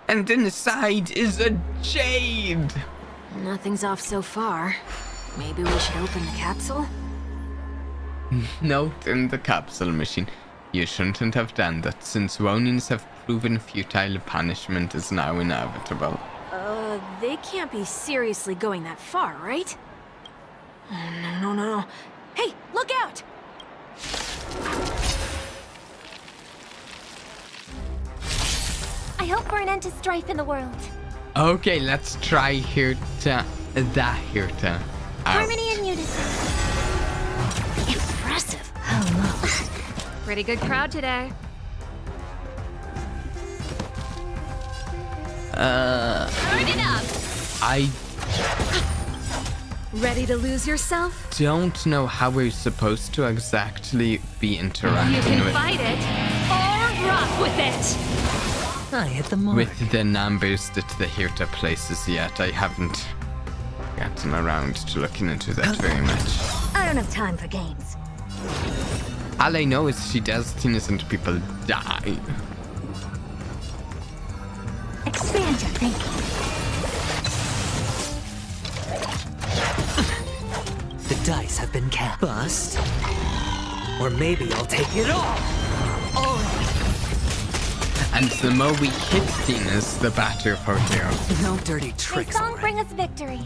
And inside is a jade. Nothing's off so far. Maybe we should open the capsule? Note in the capsule machine. You shouldn't have done that, since warnings have proven futile. Punishment is now inevitable. They can't be seriously going that far, right? Oh, no. Hey, look out! I hope for an end to strife in the world. Okay, let's try Herta. Herta. Harmony and unison. Impressive. Pretty good crowd today. Turn it up. I Ready to lose yourself? don't know how we're supposed to exactly be You interacting can with fight it or rock with it. I hit the mark. with the numbers that the Herta places yet. I haven't gotten around to looking into that very much. I don't have time for games. All I know is she does things and people die. Expand your thinking. The dice have been cast. Bust. Or maybe I'll take it all. And the more we hit things, the better for you. No dirty tricks, Song alright. bring us victory.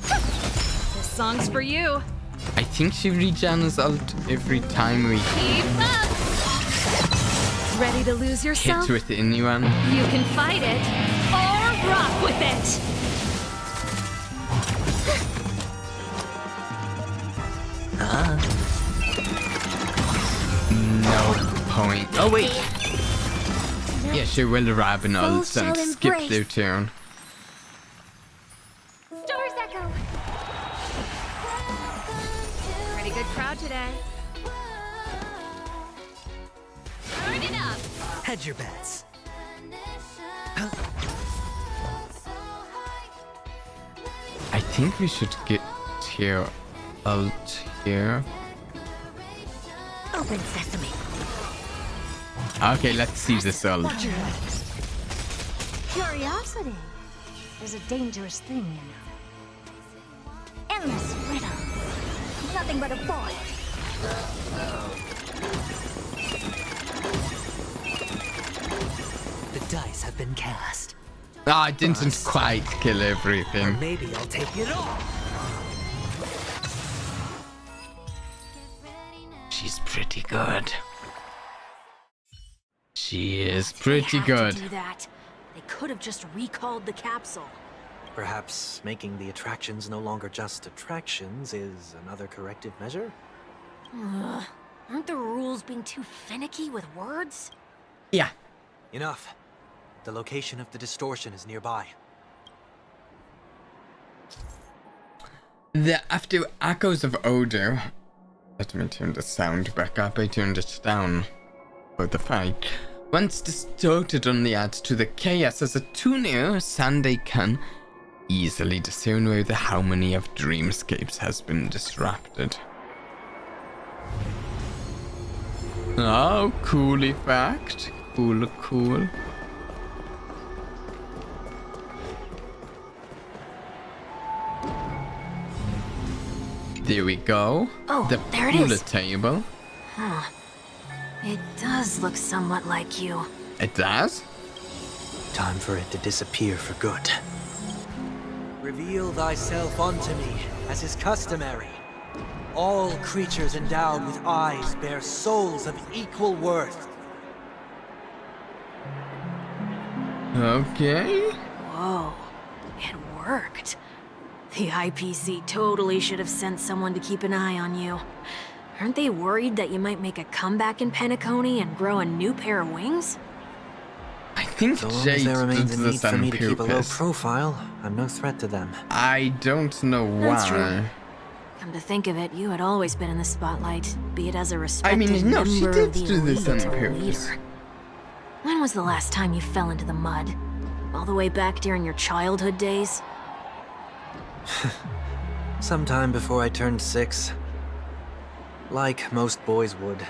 This song's for you. I think she regens ult every time we Keep up. Ready to lose yourself? hit with anyone. You can fight it or rock with it. No point. Oh wait. Yeah, she will grab an ult shall and skip embrace. their turn. Stars echo. Pretty good crowd today. Turn it up. Hedge your bets. I think we should get here ult here. Open sesame. Okay, let's see this ult. Curiosity is a dangerous thing, you know. Endless riddle. Nothing but a void. The dice have been cast. Ah, I didn't quite kill Or everything. maybe I'll take it all. She's pretty good. She is pretty good. To do that. They could have just recalled the capsule. Perhaps making the attractions no longer just attractions is another corrective measure? Ugh. Aren't the rules being too finicky with words? Yeah. Enough. The location of the distortion is nearby. After Echoes of Odor, let me turn the sound back up. I turned it down for the fight. Once distorted only adds to the chaos. As a tuner, Sunday can easily discern where the harmony of dreamscapes has been disrupted. Oh, cool effect. Cool. There we go. Oh, the there it bullet is. table. Huh. It does look somewhat like you. It does? Time for it to disappear for good. Reveal thyself unto me, as is customary. All creatures endowed with eyes bear souls of equal worth. Okay. Whoa. It worked. The IPC totally should have sent someone to keep an eye on you. Aren't they worried that you might make a comeback in Penacony and grow a new pair of wings? I think So long Jade as there remains a did need for me to keep a low purpose. profile, I'm no threat to them. I don't know That's why. true. Come to think of it, you had always been in the spotlight, be it as a respected no, she member did of the do this elite on or purpose. leader. When was the last time you fell into the mud? All the way back during your childhood days? Sometime before I turned 6. Like most boys would,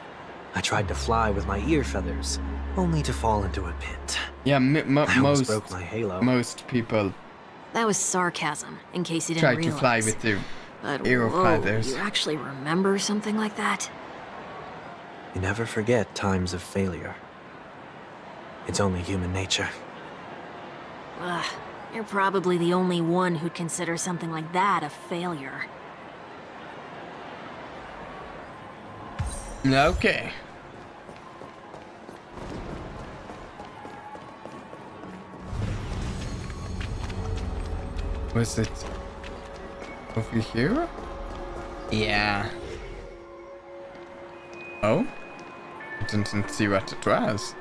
I tried to fly with my ear feathers, only to fall into a pit. Yeah, I almost most broke my halo. most people That was sarcasm, in case you didn't try realize. to fly with their But arrow whoa, feathers. you actually remember something like that? You never forget times of failure. It's only human nature. Ugh, you're probably the only one who'd consider something like that a failure. Okay. Was it over here? Yeah. Oh? I didn't see what it was.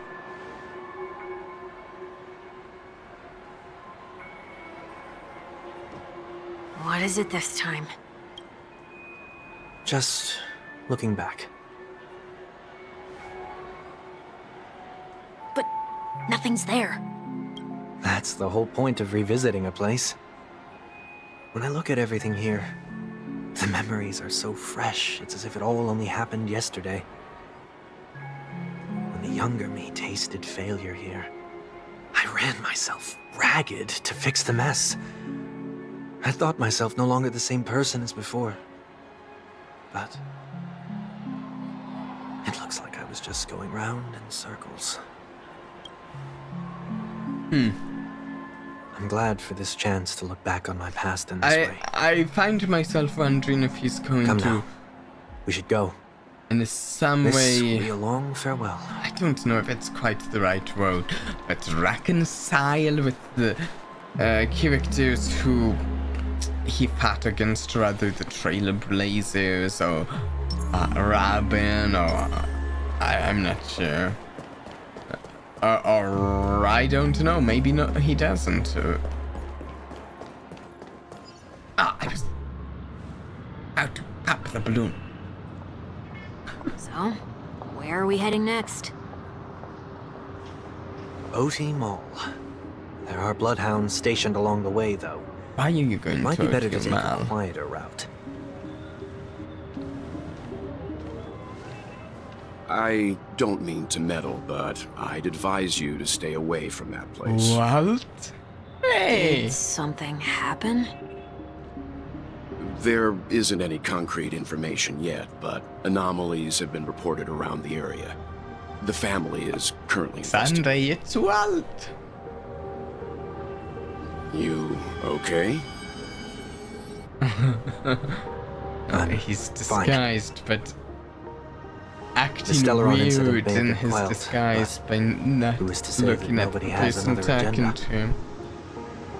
What is it this time? Just looking back. But nothing's there. That's the whole point of revisiting a place. When I look at everything here, the memories are so fresh, it's as if it all only happened yesterday. When the younger me tasted failure here, I ran myself ragged to fix the mess. I thought myself no longer the same person as before. But it looks like I was was just going round in circles. I'm glad for this chance to look back on my past in this way. I find myself wondering if he's going Come to... now. We should go. In some This way... will be a long farewell. I don't know if it's quite the right word, but reconcile with the characters who he fought against, rather the Trailblazers or Robin, or I'm not sure. Or I don't know, maybe no, he doesn't. I was about to pop the balloon. So, where are we heading next? OT Mall. There are bloodhounds stationed along the way, though. Why are you going It might to be better to the take mall? a quieter route. I don't mean to meddle, but I'd advise you to stay away from that place. What? Hey! Did something happen? There isn't any concrete information yet, but anomalies have been reported around the area. The family is currently investigating. Sunday, it's Walt! You okay? He's disguised, but acting Stellaron incident weird may in have his quelled, disguise by not who is to say that looking at the nobody has person another talking agenda? to him.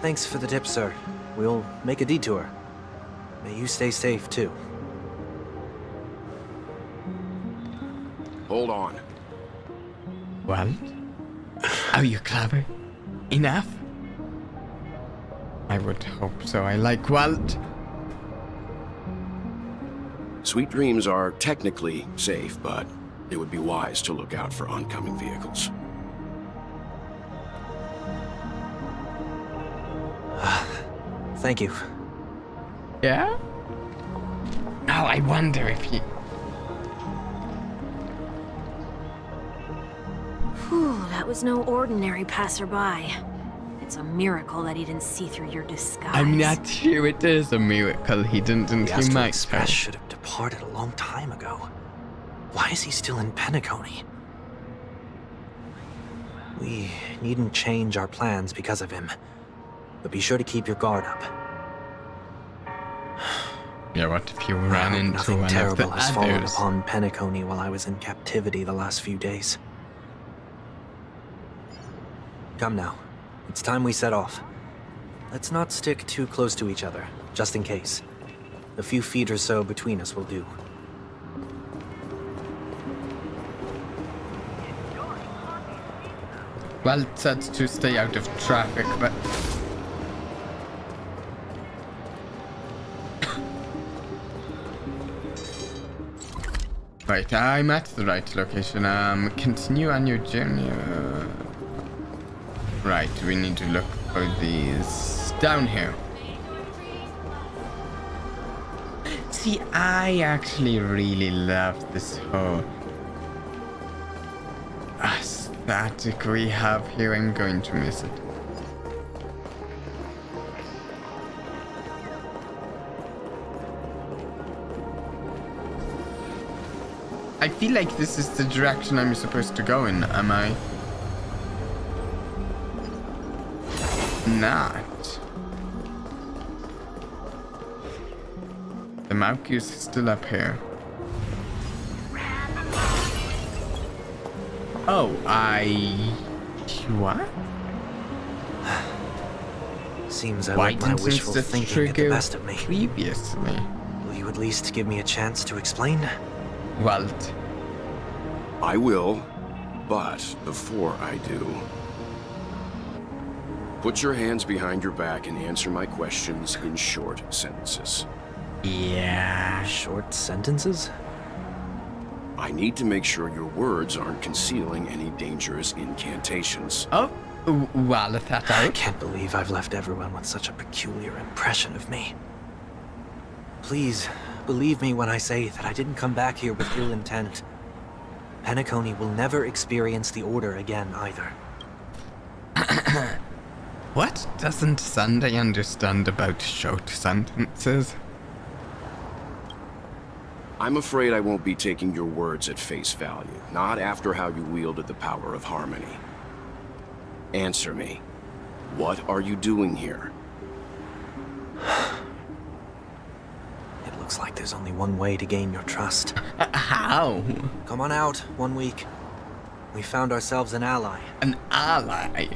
Thanks for the tip, sir. We'll make a detour. May you stay safe, too. Hold on. Walt? Are you clever enough? I would hope so. I like Walt. Sweet dreams are technically safe, but it would be wise to look out for oncoming vehicles. Thank you. Yeah? Now I wonder if he... Whew, that was no ordinary passerby. It's a miracle that he didn't see through your disguise. I'm not sure it is a miracle he didn't The he Astral might Express have. should have departed a long time ago. Why is he still in Penacony? We needn't change our plans because of him. But be sure to keep your guard up. Yeah, what if you I ran hope into nothing one of terrible the has fallen others? upon Penacony while I was in captivity the last few days. Come now. It's time we set off. Let's not stick too close to each other, just in case. A few feet or so between us will do. Well, it said to stay out of traffic, but... Right, I'm at the right location. Continue on your journey. Right, we need to look for these down here. See, I actually really love this whole aesthetic we have here. I'm going to miss it. I feel like this is the direction I'm supposed to go in, am I? Not. The Malchus is still up here. Oh, what? Seems I Why let my didn't wishful this thinking get the trigger best of me. previously? Will you at least give me a chance to explain? Walt. I will, but before I do, put your hands behind your back and answer my questions in short sentences. Yeah. Short sentences? I need to make sure your words aren't concealing any dangerous incantations. Oh, well, that I out. can't believe I've left everyone with such a peculiar impression of me. Please, believe me when I say that I didn't come back here with ill intent. Penacony will never experience the Order again, either. What doesn't Sunday understand about short sentences? I'm afraid I won't be taking your words at face value. Not after how you wielded the power of harmony. Answer me. What are you doing here? It looks like there's only one way to gain your trust. How? Come on out, 1 week. We found ourselves an ally. An ally?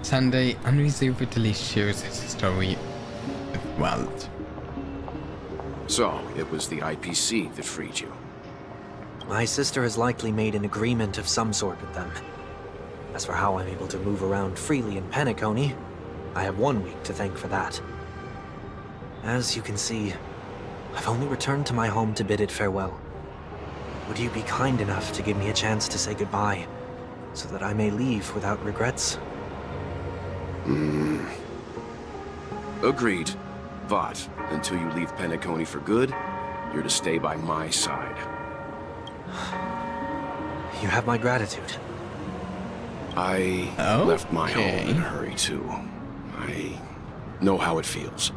Sunday unreservedly shares his story with Walt. So, it was the IPC that freed you. My sister has likely made an agreement of some sort with them. As for how I'm able to move around freely in Penacony, I have 1 week to thank for that. As you can see, I've only returned to my home to bid it farewell. Would you be kind enough to give me a chance to say goodbye, so that I may leave without regrets? Agreed. But, until you leave Penacony for good, you're to stay by my side. You have my gratitude. I left my home in a hurry, too. I know how it feels.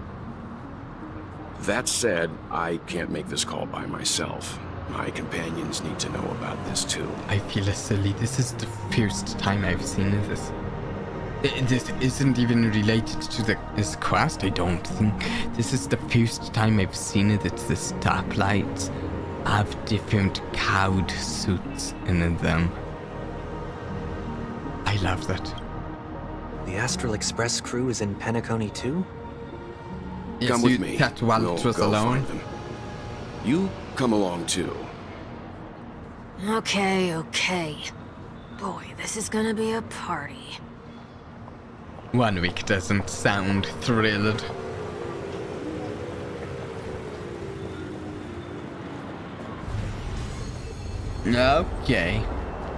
That said, I can't make this call by myself. My companions need to know about this, too. I feel silly. This is the first time I've seen this. This isn't even related to this quest, I don't think. This is the first time I've seen it. It's the stoplights have different cowed suits in them. I love that. The Astral Express crew is in Penacony too? Yes, come with me. That Walt We'll was go alone. find them. You come along too. Okay, okay. Boy, this is gonna be a party. 1 week doesn't sound thrilled. Okay.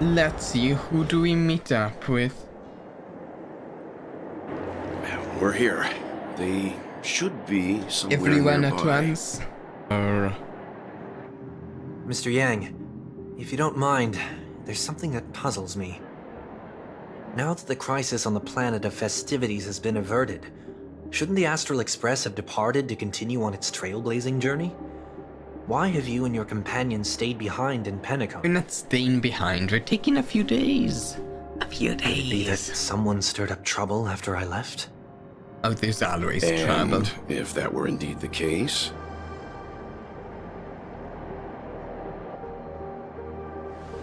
Let's see, who do we meet up with? We're here. They should be somewhere Everyone nearby. at once? Or... Mr. Yang, if you don't mind, there's something that puzzles me. Now that the crisis on the planet of festivities has been averted, shouldn't the Astral Express have departed to continue on its trailblazing journey? Why have you and your companions stayed behind in Penacony? We're not staying behind, we're taking a few days. A few Could it be that days. someone stirred up trouble after I left? Oh, there's always And trouble. if that were indeed the case,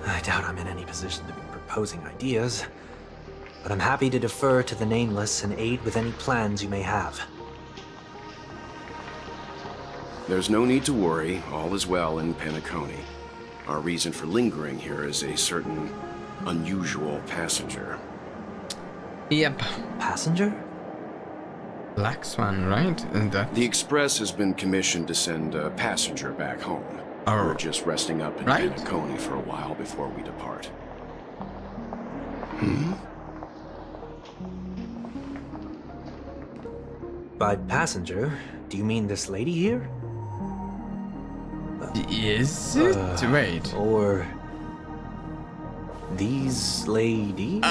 I doubt I'm in any position to be proposing ideas, but I'm happy to defer to the Nameless and aid with any plans you may have. there's no need to worry. All is well in Penacony. Our reason for lingering here is a certain unusual passenger. Yep. Passenger? Black Swan, right? The Express has been commissioned to send a passenger back home. We're just resting up in Right. Penacony for a while before we depart. By passenger, do you mean this lady here? Is it? Wait. Or these ladies?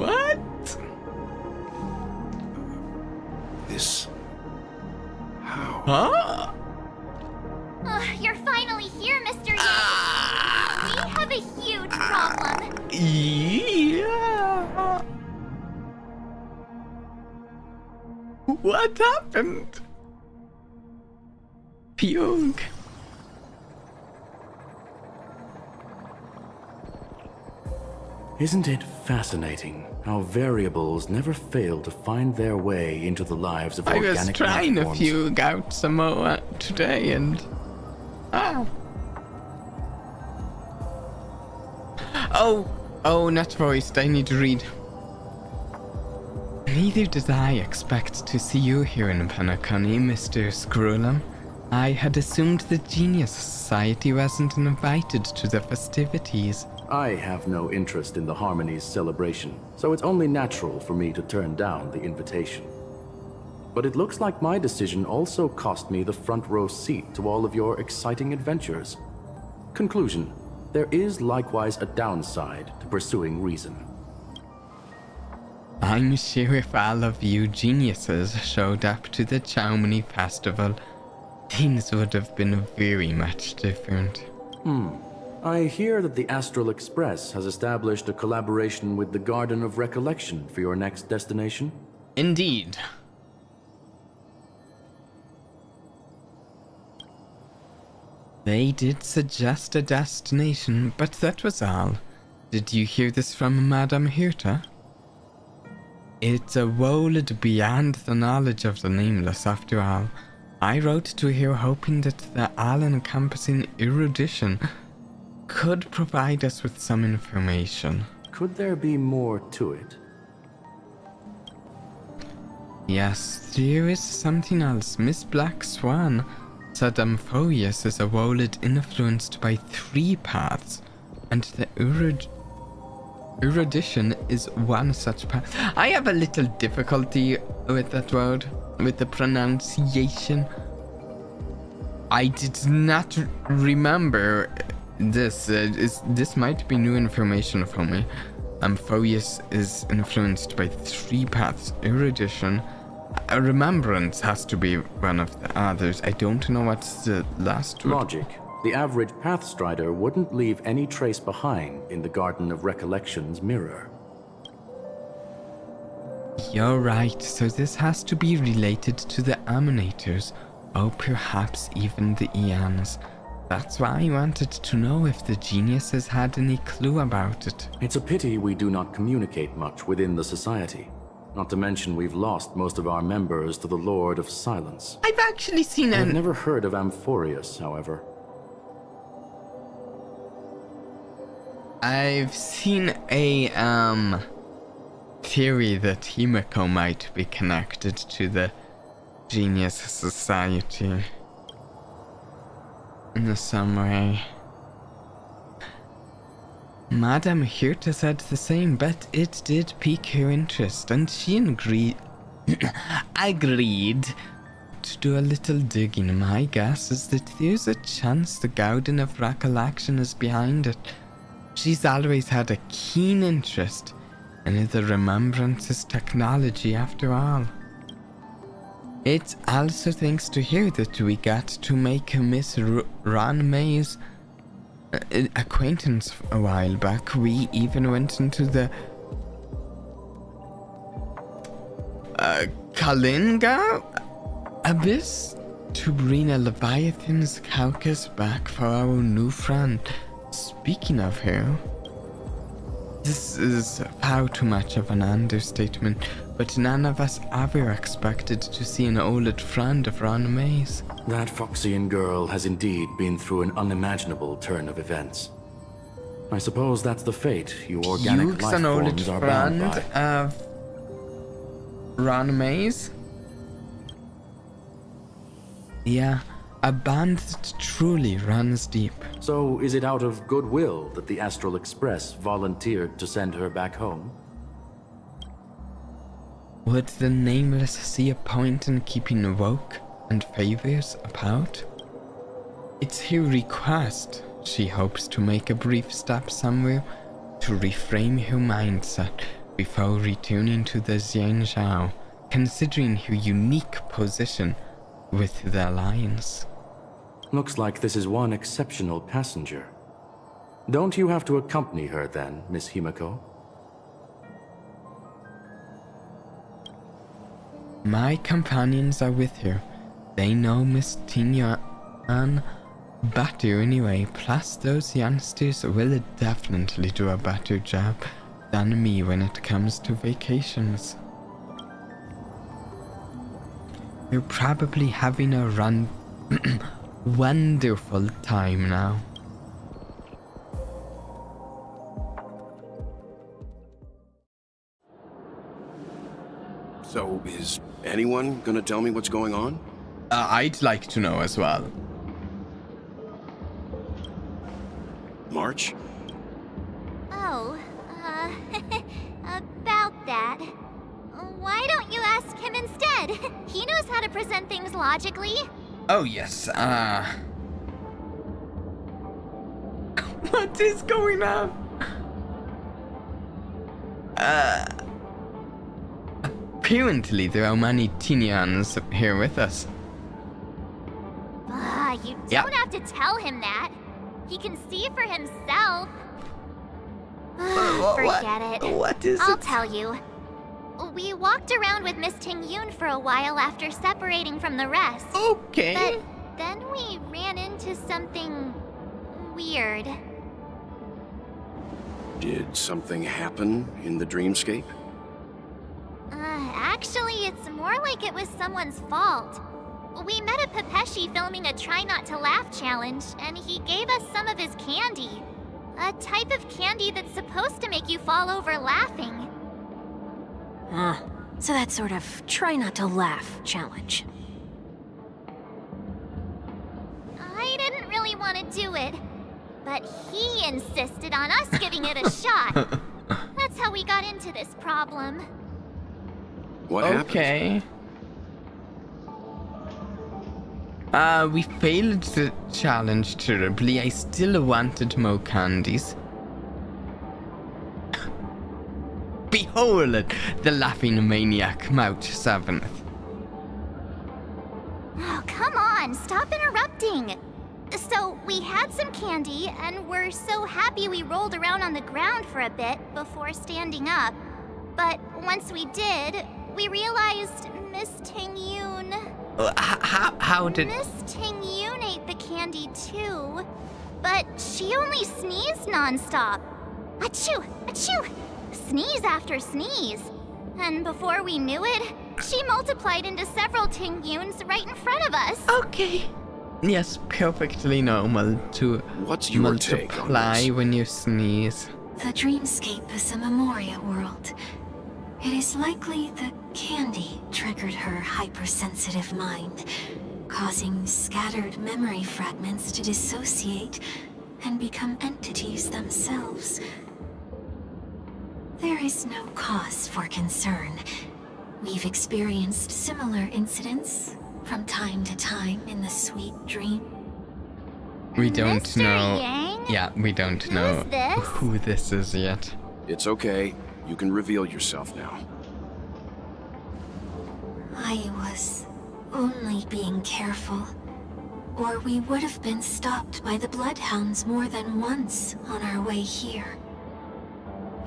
What? This... how? Huh? You're finally here, Mr. Yang. We have a huge problem. Yeah. What happened? Pug. Isn't it fascinating how variables never fail to find their way into the lives of I organic was trying to life forms? fugue out some more today and... Oh, not voiced. I need to read. Neither did I expect to see you here in Penacony, Mr. Scrollum. I had assumed the Genius Society wasn't invited to the festivities. I have no interest in the Harmony's celebration, so it's only natural for me to turn down the invitation. But it looks like my decision also cost me the front row seat to all of your exciting adventures. Conclusion: there is likewise a downside to pursuing reason. I'm sure if all of you geniuses showed up to the Chamonix Festival, things would have been very much different. I hear that the Astral Express has established a collaboration with the Garden of Recollection for your next destination. Indeed. They did suggest a destination, but that was all. Did you hear this from Madame Herta? It's a world beyond the knowledge of the Nameless, after all. I wrote to her hoping that the all-encompassing erudition could provide us with some information. Could there be more to it? Yes, there is something else. Miss Black Swan said Amphoreus is a world influenced by 3 paths, and the erudition is one such path. I have a little difficulty with that word, with the pronunciation. I did not remember this. This might be new information for me. Amphoreus is influenced by 3 paths. Erudition. A remembrance has to be one of the others. I don't know what's the last word. Logic. The average Pathstrider wouldn't leave any trace behind in the Garden of Recollection's mirror. You're right, so this has to be related to the Aminators, or perhaps even the Eons. That's why I wanted to know if the geniuses had any clue about it. It's a pity we do not communicate much within the society. Not to mention we've lost most of our members to the Lord of Silence. I've actually seen I've never heard of Amphoreus, however. I've seen a theory that Himiko might be connected to the Genius Society in some way. Madame Herta said the same, but it did pique her interest, and she agreed to do a little digging. My guess is that there's a chance the Garden of Recollection is behind it. She's always had a keen interest in the Remembrance's technology, after all. It's also thanks to her that we got to make Miss Ron May's acquaintance a while back. We even went into the Kalinga Abyss to bring a Leviathan's carcass back for our new friend. Speaking of her, this is far too much of an understatement, but none of us ever expected to see an old friend of Ron May's. That Foxian girl has indeed been through an unimaginable turn of events. I suppose that's the fate you organic life forms are bound by. Of Ron May's? Yeah, a band that truly runs deep. So is it out of goodwill that the Astral Express volunteered to send her back home? Would the Nameless see a point in keeping Woke and Favors apart? It's her request. She hopes to make a brief stop somewhere to reframe her mindset before returning to the Xianzhao, considering her unique position with the Alliance. Looks like this is one exceptional passenger. Don't you have to accompany her then, Miss Himiko? My companions are with her. They know Miss Tinyan better anyway, plus those youngsters will definitely do a better job than me when it comes to vacations. They're probably having a wonderful time now. So, is anyone gonna tell me what's going on? I'd like to know as well. March? Oh, about that. Why don't you ask him instead? He knows how to present things logically. Oh yes, what is going on? Currently, there are many Tinians here with us. You don't have to tell him that. He can see for himself. Forget it. What is I'll it? tell you. We walked around with Miss Ting-Yun for a while after separating from the rest. Okay. But then we ran into something weird. Did something happen in the dreamscape? Actually, it's more like it was someone's fault. We met a Pepeshi filming a Try Not to Laugh challenge, and he gave us some of his candy. A type of candy that's supposed to make you fall over laughing. So that sort of try not to laugh challenge. I didn't really want to do it, but he insisted on us giving it a shot. That's how we got into this problem. What happened? Okay. We failed the challenge terribly. I still wanted more candies. Behold, the laughing maniac, Mount 7th. Oh, come on, stop interrupting. So, we had some candy, and we're so happy we rolled around on the ground for a bit before standing up. But once we did, we realized Miss Ting-Yun... How did... Miss Ting-Yun ate the candy too, but she only sneezed nonstop. Achoo! Achoo! Sneeze after sneeze. And before we knew it, she multiplied into several Ting-Yuns right in front of us. Okay. Yes, perfectly normal to What's your take on multiply this? when you sneeze. The dreamscape is a Memoria world. It is likely the candy triggered her hypersensitive mind, causing scattered memory fragments to dissociate and become entities themselves. There is no cause for concern. We've experienced similar incidents from time to time in the sweet dream. We don't Mr. know. Yang? Yeah, we don't know this? who this is yet. It's okay. You can reveal yourself now. I was only being careful, or we would have been stopped by the Bloodhounds more than once on our way here.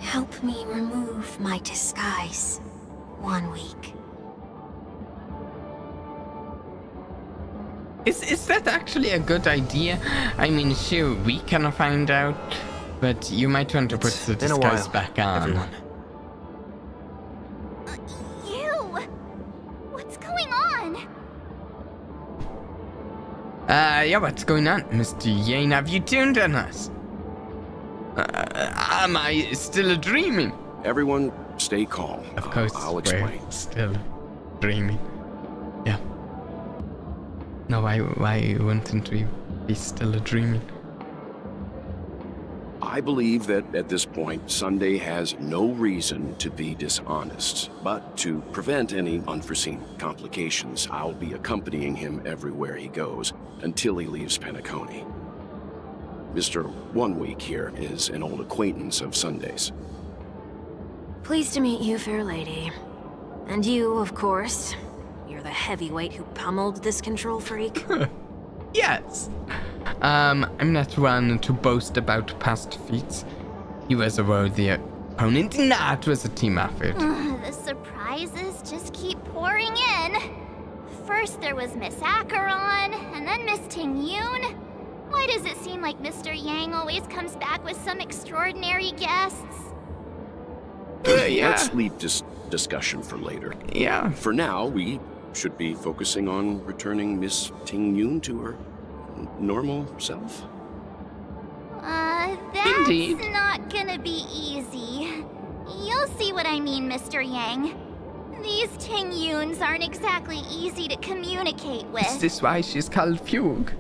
Help me remove my disguise 1 week. Is that actually a good idea? I mean, sure, we can find out, but you might want to put the been a disguise while, back on. everyone. You! What's going on? Yeah, what's going on, Mr. Yang? Have you turned on us? Am I still dreaming? Everyone, stay calm. Of course, I'll we're explain. still dreaming. Yeah. No, why wouldn't we be still dreaming? I believe that at this point, Sunday has no reason to be dishonest. But to prevent any unforeseen complications, I'll be accompanying him everywhere he goes until he leaves Penacony. Mr. 1 Week here is an old acquaintance of Sunday's. Pleased to meet you, fair lady. And you, of course. You're the heavyweight who pummeled this control freak. Yes. I'm not one to boast about past feats. He was a worthy opponent. Nah, it was a team effort. The surprises just keep pouring in. First there was Miss Acheron, and then Miss Ting-Yun. Why does it seem like Mr. Yang always comes back with some extraordinary guests? Yeah. Let's leave this discussion for later. Yeah. For now, we should be focusing on returning Miss Ting-Yun to her normal self. That's Indeed. not gonna be easy. You'll see what I mean, Mr. Yang. These Ting-Yuns aren't exactly easy to communicate with. Is this why she's called Fugue?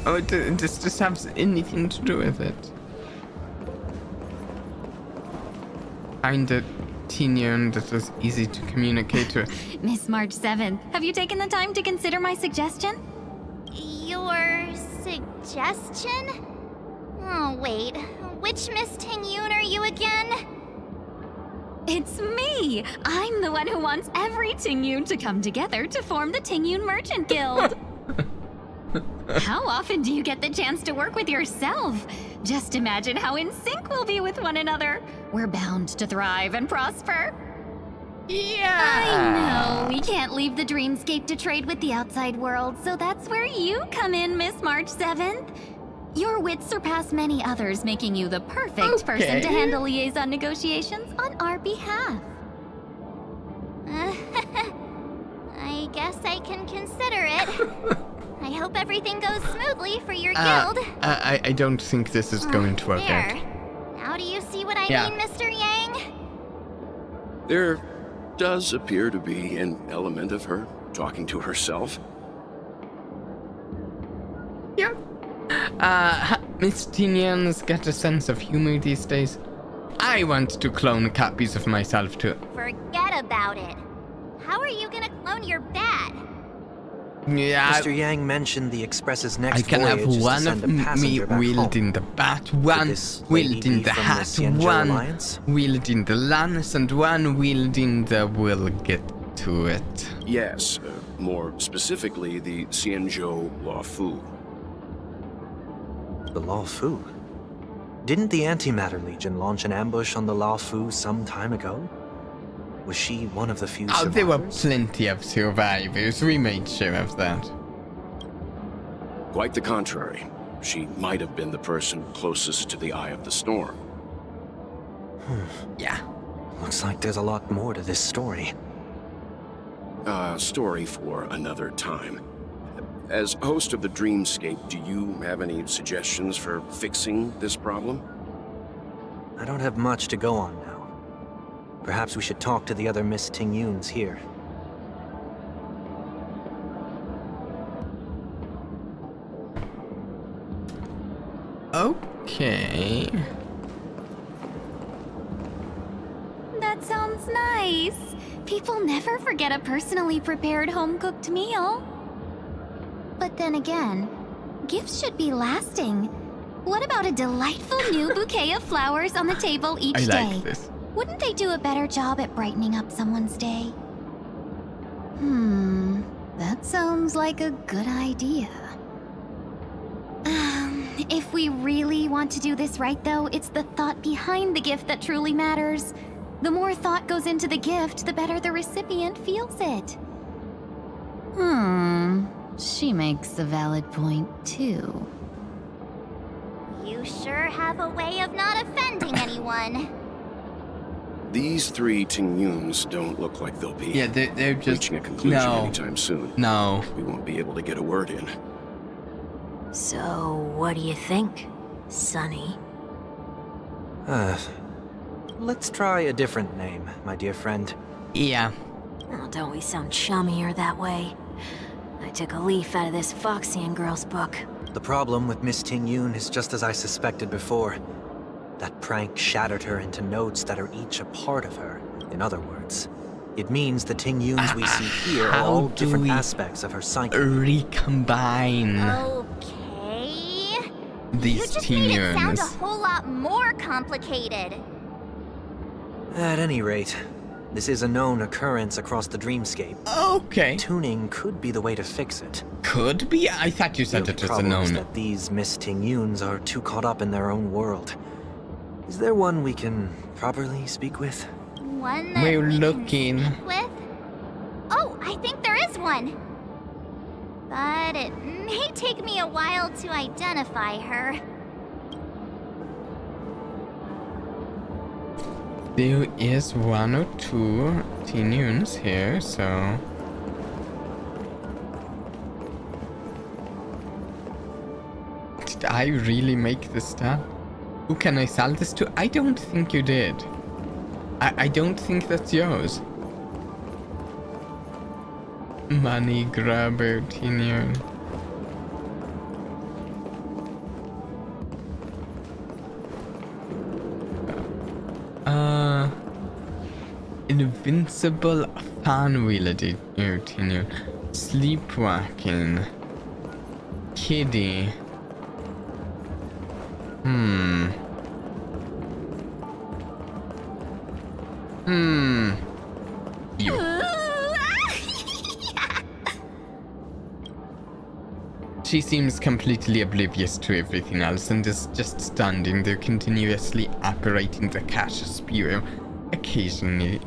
Oh, does this have anything to do with it? Find a Ting-Yun that is easy to communicate with. Miss March 7th, have you taken the time to consider my suggestion? Your suggestion? Oh, wait. Which Miss Ting-Yoon are you again? It's me! I'm the one who wants every Ting-Yoon to come together to form the Ting-Yoon Merchant Guild. How often do you get the chance to work with yourself? Just imagine how in sync we'll be with one another. We're bound to thrive and prosper. Yeah. I know, we can't leave the dreamscape to trade with the outside world, so that's where you come in, Miss March 7th. Your wits surpass many others, making you the perfect person to handle liaison negotiations on our behalf. I guess I can consider it. I hope everything goes smoothly for your guild. I don't think this is going to work out. Now do you see what I mean, Mr. Yang? There does appear to be an element of her talking to herself. Yeah. Miss Ting-Yoon's got a sense of humor these days. I want to clone copies of myself too. Forget about it. How are you gonna clone your bat? Yeah, Mr. Yang mentioned the Express's next I can voyage have is to one send of a me passenger back wielding home. the bat, one this lady wielding be the from the hat, Xianzhou one Alliance? wielding the lance, and one wielding the we'll get to it. Yes, more specifically, the Xianzhou Luofu. The Luofu? Didn't the Antimatter Legion launch an ambush on the Luofu some time ago? Was she one of the few survivors? There were plenty of survivors. We made sure of that. Quite the contrary. She might have been the person closest to the eye of the storm. Yeah. Looks like there's a lot more to this story. Story for another time. As host of the Dreamscape, do you have any suggestions for fixing this problem? I don't have much to go on now. Perhaps we should talk to the other Miss Ting-Yoons here. Okay. That sounds nice. People never forget a personally prepared home-cooked meal. But then again, gifts should be lasting. What about a delightful new bouquet of flowers on the table each day? I like this. Wouldn't they do a better job at brightening up someone's day? That sounds like a good idea. If we really want to do this right, though, it's the thought behind the gift that truly matters. The more thought goes into the gift, the better the recipient feels it. She makes a valid point, too. You sure have a way of not offending anyone. These three Ting-Yoons don't look like they'll be they're just reaching a conclusion anytime soon. No. We won't be able to get a word in. So, what do you think, Sonny? Let's try a different name, my dear friend. Yeah. Oh, don't we sound chummier that way? I took a leaf out of this Foxian girl's book. The problem with Miss Ting-Yoon is just as I suspected before. That prank shattered her into notes that are each a part of her. In other words, it means the Ting-Yoons we see here are all different aspects of her psyche. Recombine Okay. these You just made it sound Ting-Yoons. a whole lot more complicated. At any rate, this is a known occurrence across the dreamscape. Okay. Tuning could be the way to fix it. Could be? I thought you said The it was a problem is known. that these Miss Ting-Yoons are too caught up in their own world. Is there one we can properly speak with? One that We're we looking. can speak with? Oh, I think there is one. But it may take me a while to identify her. There is one or two Ting-Yoons here, so... Did I really make this stuff? Who can I sell this to? I don't think you did. I don't think that's yours. Money grabber Ting-Yoon. Invincible fan-wheeler Ting-Yoon. Sleepwalking. Kitty. You. She seems completely oblivious to everything else and is just standing there continuously operating the cash spear, occasionally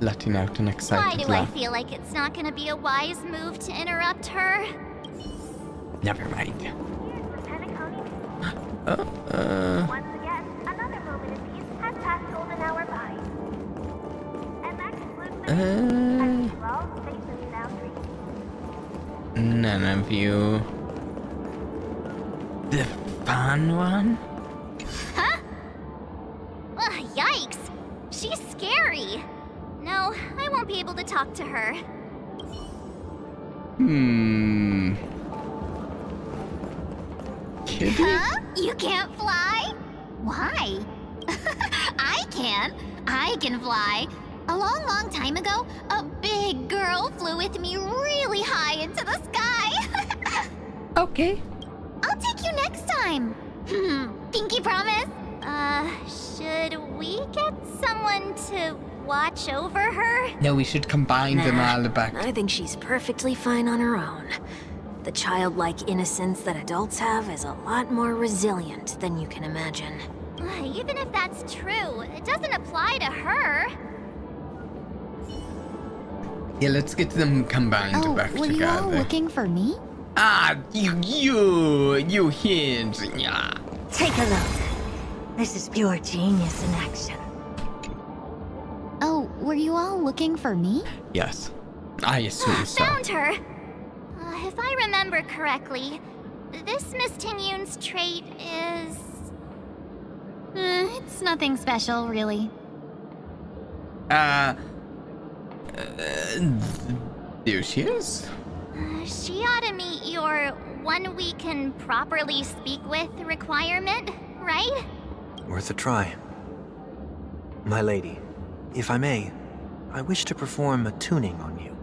letting out an excited Why do laugh. I feel like it's not gonna be a wise move to interrupt her? Never mind. Once again, another moment of peace has passed golden hour by. And that concludes the news. You all safely now free. None of you. The fun one? Huh? Ugh, yikes! She's scary. No, I won't be able to talk to her. Kitty? Huh? You can't fly? Why? I can. I can fly. A long, long time ago, a big girl flew with me really high into the sky. Okay. I'll take you next time. Pinky promise? Should we get someone to watch over her? No, we should combine them all back. I think she's perfectly fine on her own. The childlike innocence that adults have is a lot more resilient than you can imagine. Even if that's true, it doesn't apply to her. Yeah, let's get them combined back were together. you all looking for me? Ah, you hid. Yeah. Take a look. This is pure genius in action. Oh, were you all looking for me? Yes, I assume so. Found her! If I remember correctly, this Miss Tingyun's trait is... it's nothing special, really. There she is. She ought to meet your one we can properly speak with requirement, right? Worth a try. My lady, if I may, I wish to perform a tuning on you.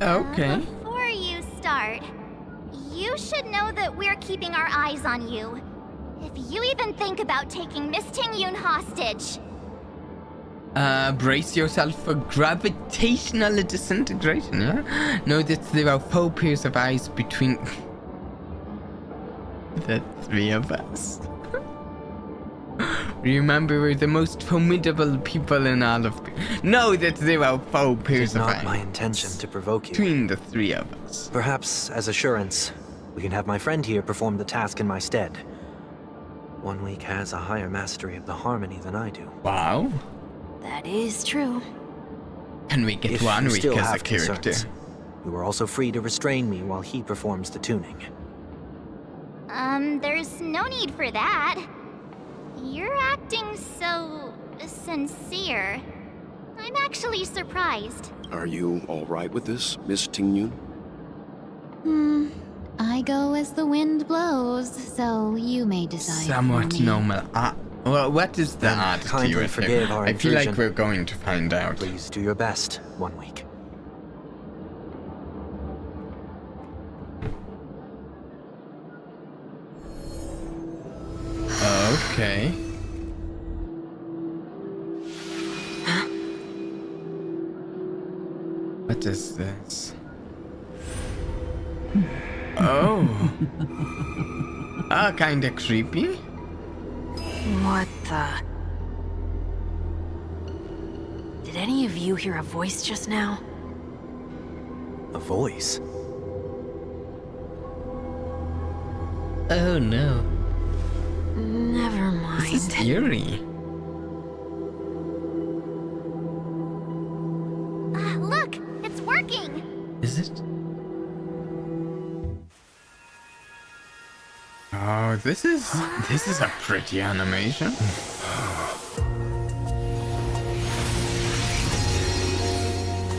Okay. Before you start, you should know that we're keeping our eyes on you. If you even think about taking Miss Tingyun hostage... Brace yourself for gravitational disintegration, yeah? Know that there are 4 pairs of eyes between the 3 of us. Remember, we're the most formidable people in all of... Know that there are 4 pairs of eyes. It is not my intention to provoke you. Between the 3 of us. Perhaps, as assurance, we can have my friend here perform the task in my stead. 1 week has a higher mastery of the harmony than I do. Wow. That is true. Can we get If 1 you week still as a have character? concerns, you are also free to restrain me while he performs the tuning. There's no need for that. You're acting so... sincere. I'm actually surprised. Are you all right with this, Miss Tingyun? I go as the wind blows, so you may decide. Somewhat normal. Well, what is the attitude kindly with forgive him? our I feel like intrusion. we're going to find out. Please do your best 1 week. Okay. What is this? Oh. Kinda creepy. What the... Did any of you hear a voice just now? A voice? Oh no. Never mind. This is eerie. Look! It's working! Is it? Oh, this is a pretty animation.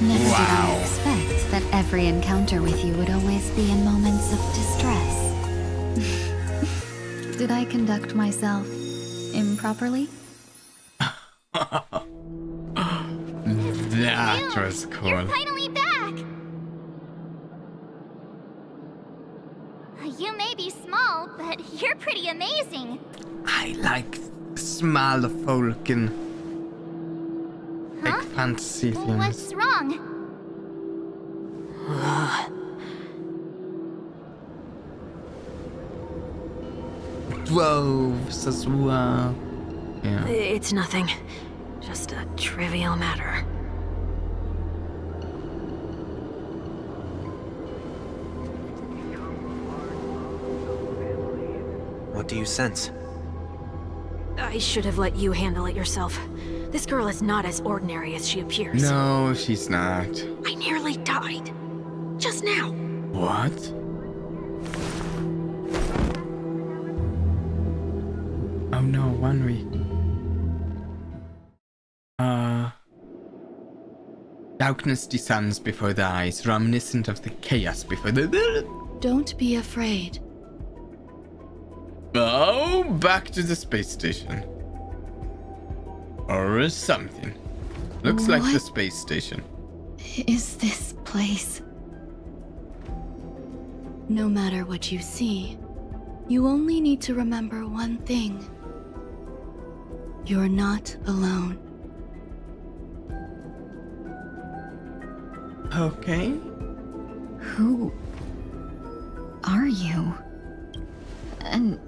Never did Wow. I expect that every encounter with you would always be in moments of distress. Did I conduct myself improperly? That was cool. You're finally back! You may be small, but you're pretty amazing. I like small folk and can't see things. What's wrong? Dwarves as well. Yeah. It's nothing. Just a trivial matter. What do you sense? I should have let you handle it yourself. This girl is not as ordinary as she appears. No, she's not. I nearly died. Just now. What? Oh no, one week. Darkness descends before the eyes, reminiscent of the chaos before the... Don't be afraid. Oh, back to the space station. Or something. Looks like the space station. Is this place? No matter what you see, you only need to remember one thing. You're not alone. Okay. Who are you? And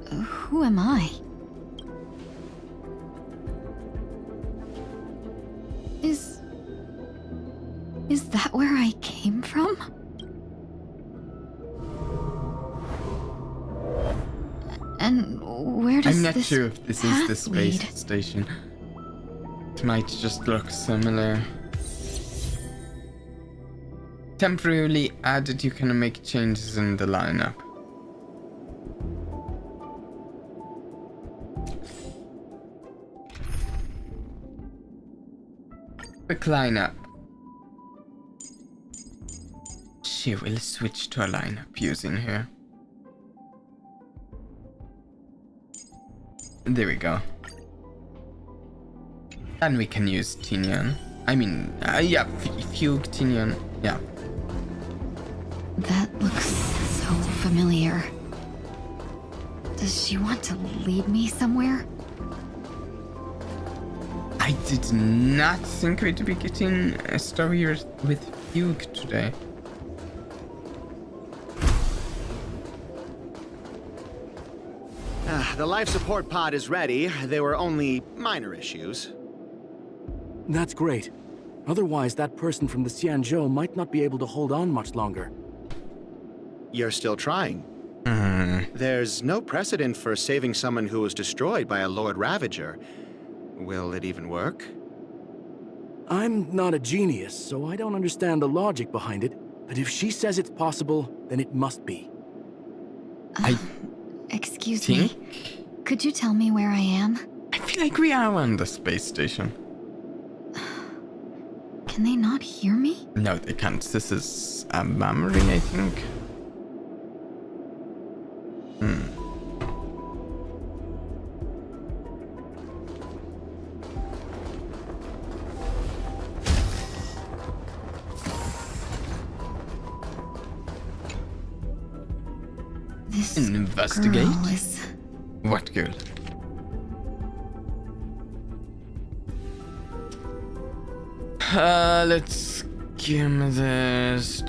who am I? Is that where I came from? And where does I'm not this sure if this is the path space lead? station. It might just look similar. Temporarily added, you can make changes in the lineup. Quick lineup. She will switch to a lineup using her. There we go. And we can use Tinian. I mean, yeah, Fugue, Tinian, yeah. That looks so familiar. Does she want to lead me somewhere? I did not think we'd be getting a story with Fugue today. The life support pod is ready. There were only minor issues. That's great. Otherwise, that person from the Xianzhou might not be able to hold on much longer. You're still trying. There's no precedent for saving someone who was destroyed by a Lord Ravager. Will it even work? I'm not a genius, so I don't understand the logic behind it. But if she says it's possible, then it must be. Excuse me. Could you tell me where I am? I feel like we are on the space station. Can they not hear me? No, they can't. This is a memory, I think. This Investigate? girl is... What girl? Let's skim this.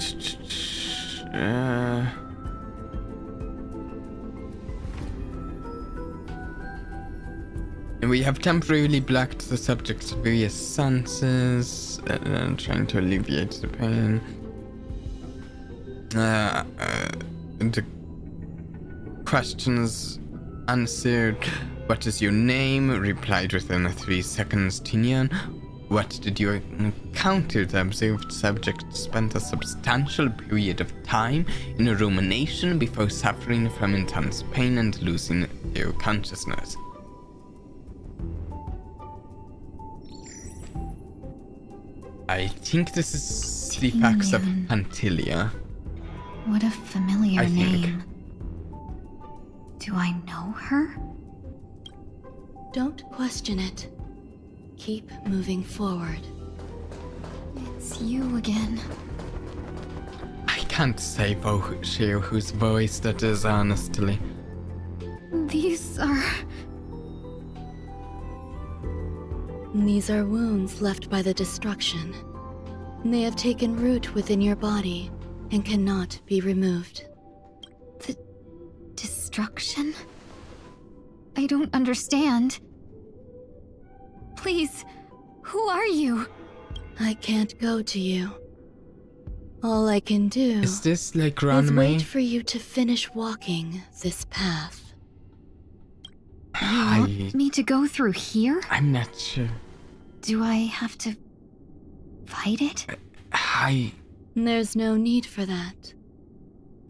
We have temporarily blocked the subject's various senses, trying to alleviate the pain. The questions answered. What is your name? Replied within 3 seconds, Tinian. What did you encounter? The observed subject spent a substantial period of time in rumination before suffering from intense pain and losing their consciousness. I think this is the facts of Pantilia. What a familiar I think. name. Do I know her? Don't question it. Keep moving forward. It's you again. I can't say for sure whose voice that is, honestly. These are... These are wounds left by the destruction. They have taken root within your body and cannot be removed. The destruction? I don't understand. Please, who are you? I can't go to you. All I can do Is this like is Ranmei? wait for you to finish walking this path. You want me to go through here? I'm not sure. Do I have to fight it? There's no need for that.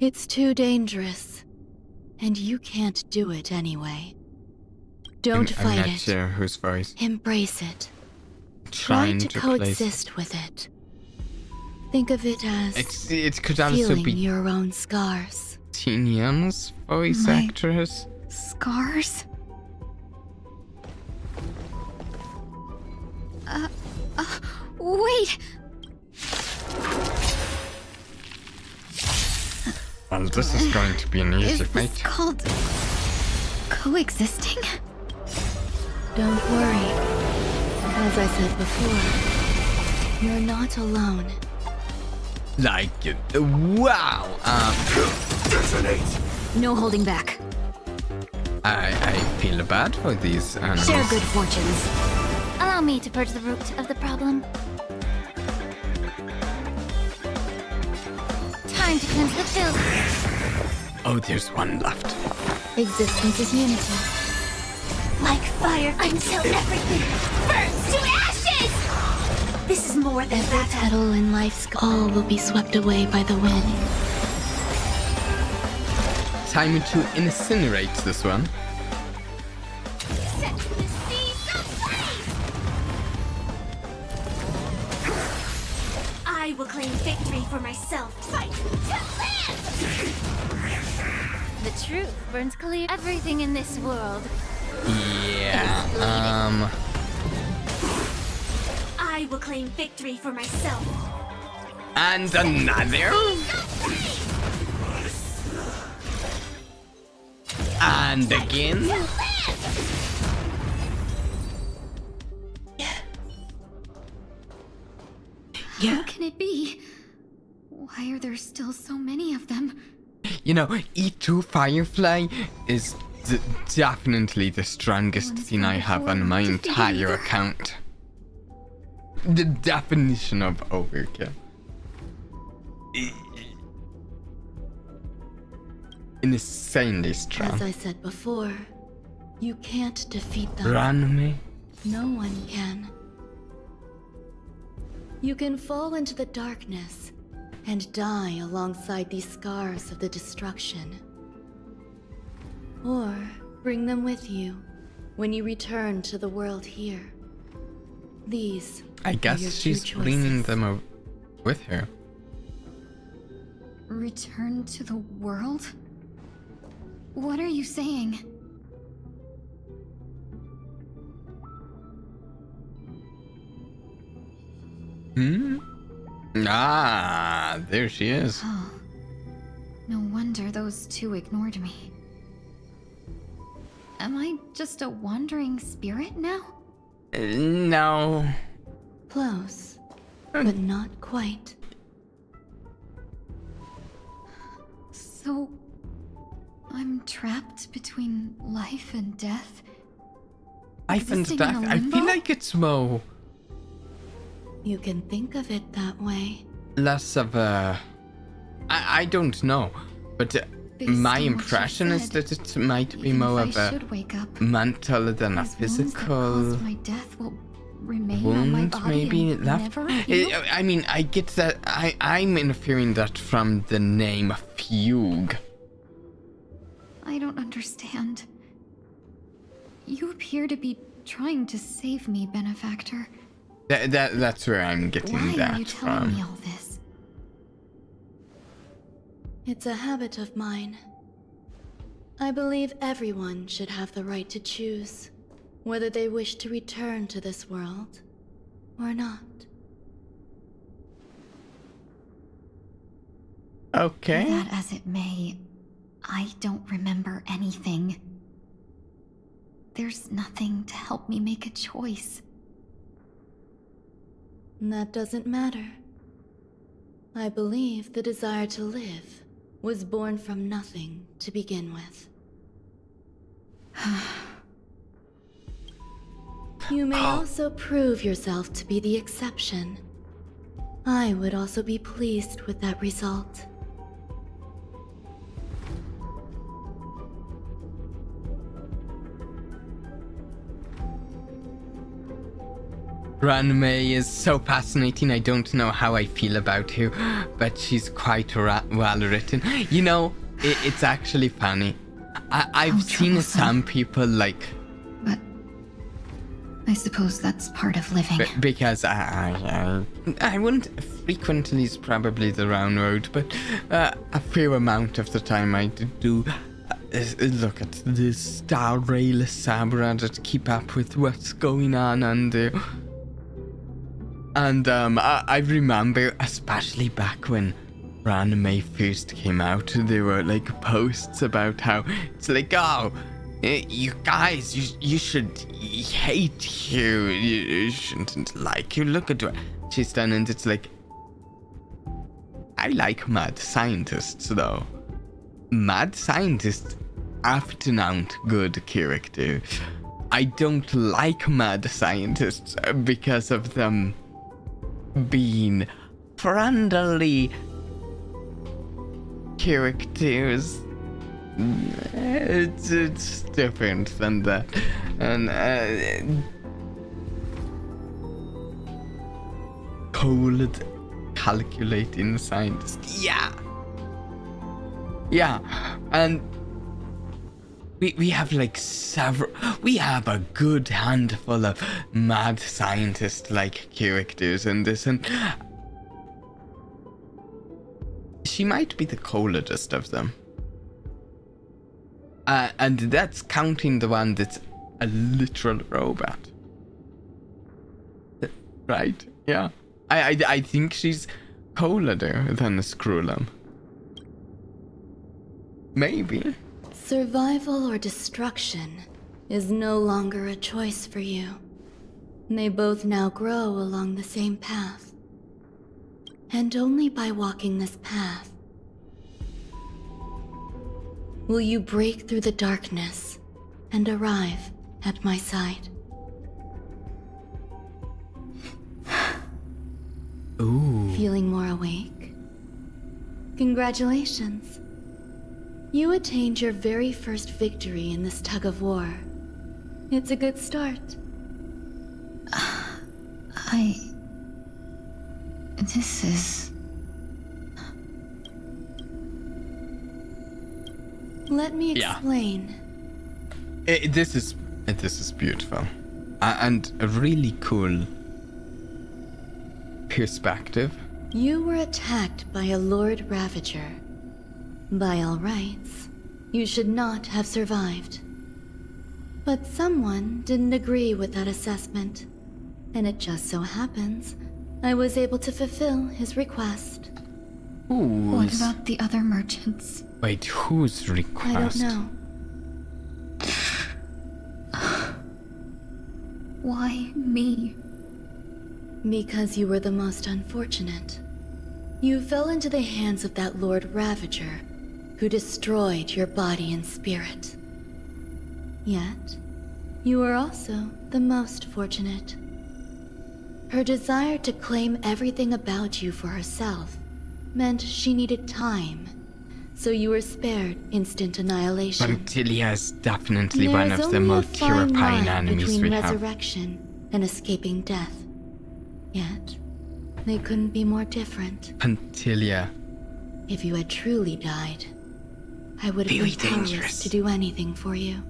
It's too dangerous, and you can't do it anyway. Don't I'm fight not it. sure whose voice. Embrace it. Trying Try to place. coexist with it. Think of it as It could also feeling be your own scars. Teen Young's voice My actress. Scars? Wait! Well, this is going to be an easy Is this fight. called coexisting? Don't worry. As I said before, you're not alone. Like, wow. No holding back. I feel bad for these animals. Share good fortunes. Allow me to purge the root of the problem. Time to cleanse the filth. Oh, there's one left. Existence is unity. Like fire until everything burns to ashes! This is more than Every battle. petal in life's all will be swept away by the wind. Time to incinerate this one. Set the seas ablaze! I will claim victory for myself. Fight to live! The truth burns clear. Everything in this world. Yeah, I will claim victory for myself. and another. And again. How can it be? Why are there still so many of them? You know, E2 Firefly is definitely the strongest thing I have on my entire account. The definition of overkill. Insanely strong. As I said before, you can't defeat them. Run me. No one can. You can fall into the darkness and die alongside these scars of the destruction. Or bring them with you when you return to the world here. These I are your guess two she's choices. bringing them with her. Return to the world? What are you saying? Ah, there she is. Oh. No wonder those two ignored me. Am I just a wandering spirit now? No. Close, but not quite. So, I'm trapped between life and death? Life and Existing in death. a I feel limbo? like it's more You can think of it that way. less of a. I don't know, but Based my on what you impression is said, that it might be even more if of I a should wake up, mental than a these wounds that physical caused my death will remain on my wound, body maybe and left. never heal? I mean, I get that. I'm inferring that from the name Fugue. I don't understand. You appear to be trying to save me, benefactor. That's where I'm getting Why that are you telling from. me all this? It's a habit of mine. I believe everyone should have the right to choose whether they wish to return to this world or not. Okay. Be that as it may, I don't remember anything. There's nothing to help me make a choice. That doesn't matter. I believe the desire to live was born from nothing to begin with. You may also prove yourself to be the exception. I would also be pleased with that result. Ranmei is so fascinating. I don't know how I feel about her, but she's quite well written. You know, it's actually funny. I've seen some people like... But I suppose that's part of living. Because I wouldn't... Frequently is probably the wrong word, but a fair amount of the time I do look at the Star Rail Sabra to keep up with what's going on there. And I remember, especially back when Ranmei first came out, there were like posts about how it's like, oh, you guys, you should hate her, you shouldn't like her, look at what she's done. And it's like, I like mad scientists though. Mad scientists often aren't good characters. I don't like mad scientists because of them being friendly characters. It's different than that. And cold, calculating scientist. Yeah, and we have like several. We have a good handful of mad scientist-like characters in this, and she might be the coldest of them. And that's counting the one that's a literal robot. Right? Yeah. I think she's colder than a Screwlum. Maybe. Survival or destruction is no longer a choice for you. They both now grow along the same path. And only by walking this path will you break through the darkness and arrive at my side. Ooh. Feeling more awake? Congratulations. You attained your very first victory in this tug of war. It's a good start. This is... Let me explain. This is beautiful. And a really cool perspective. You were attacked by a Lord Ravager. By all rights, you should not have survived. But someone didn't agree with that assessment, and it just so happens I was able to fulfill his request. What about the other merchants? Wait, whose request? I don't know. Why me? Because you were the most unfortunate. You fell into the hands of that Lord Ravager, who destroyed your body and spirit. Yet, you were also the most fortunate. Her desire to claim everything about you for herself meant she needed time, so you were spared instant annihilation. Pantilia is definitely one of the most terrifying enemies we have. Between resurrection and escaping death. Yet, they couldn't be more different. Pantilia. If you had truly died, I would have been powerless to do anything for you.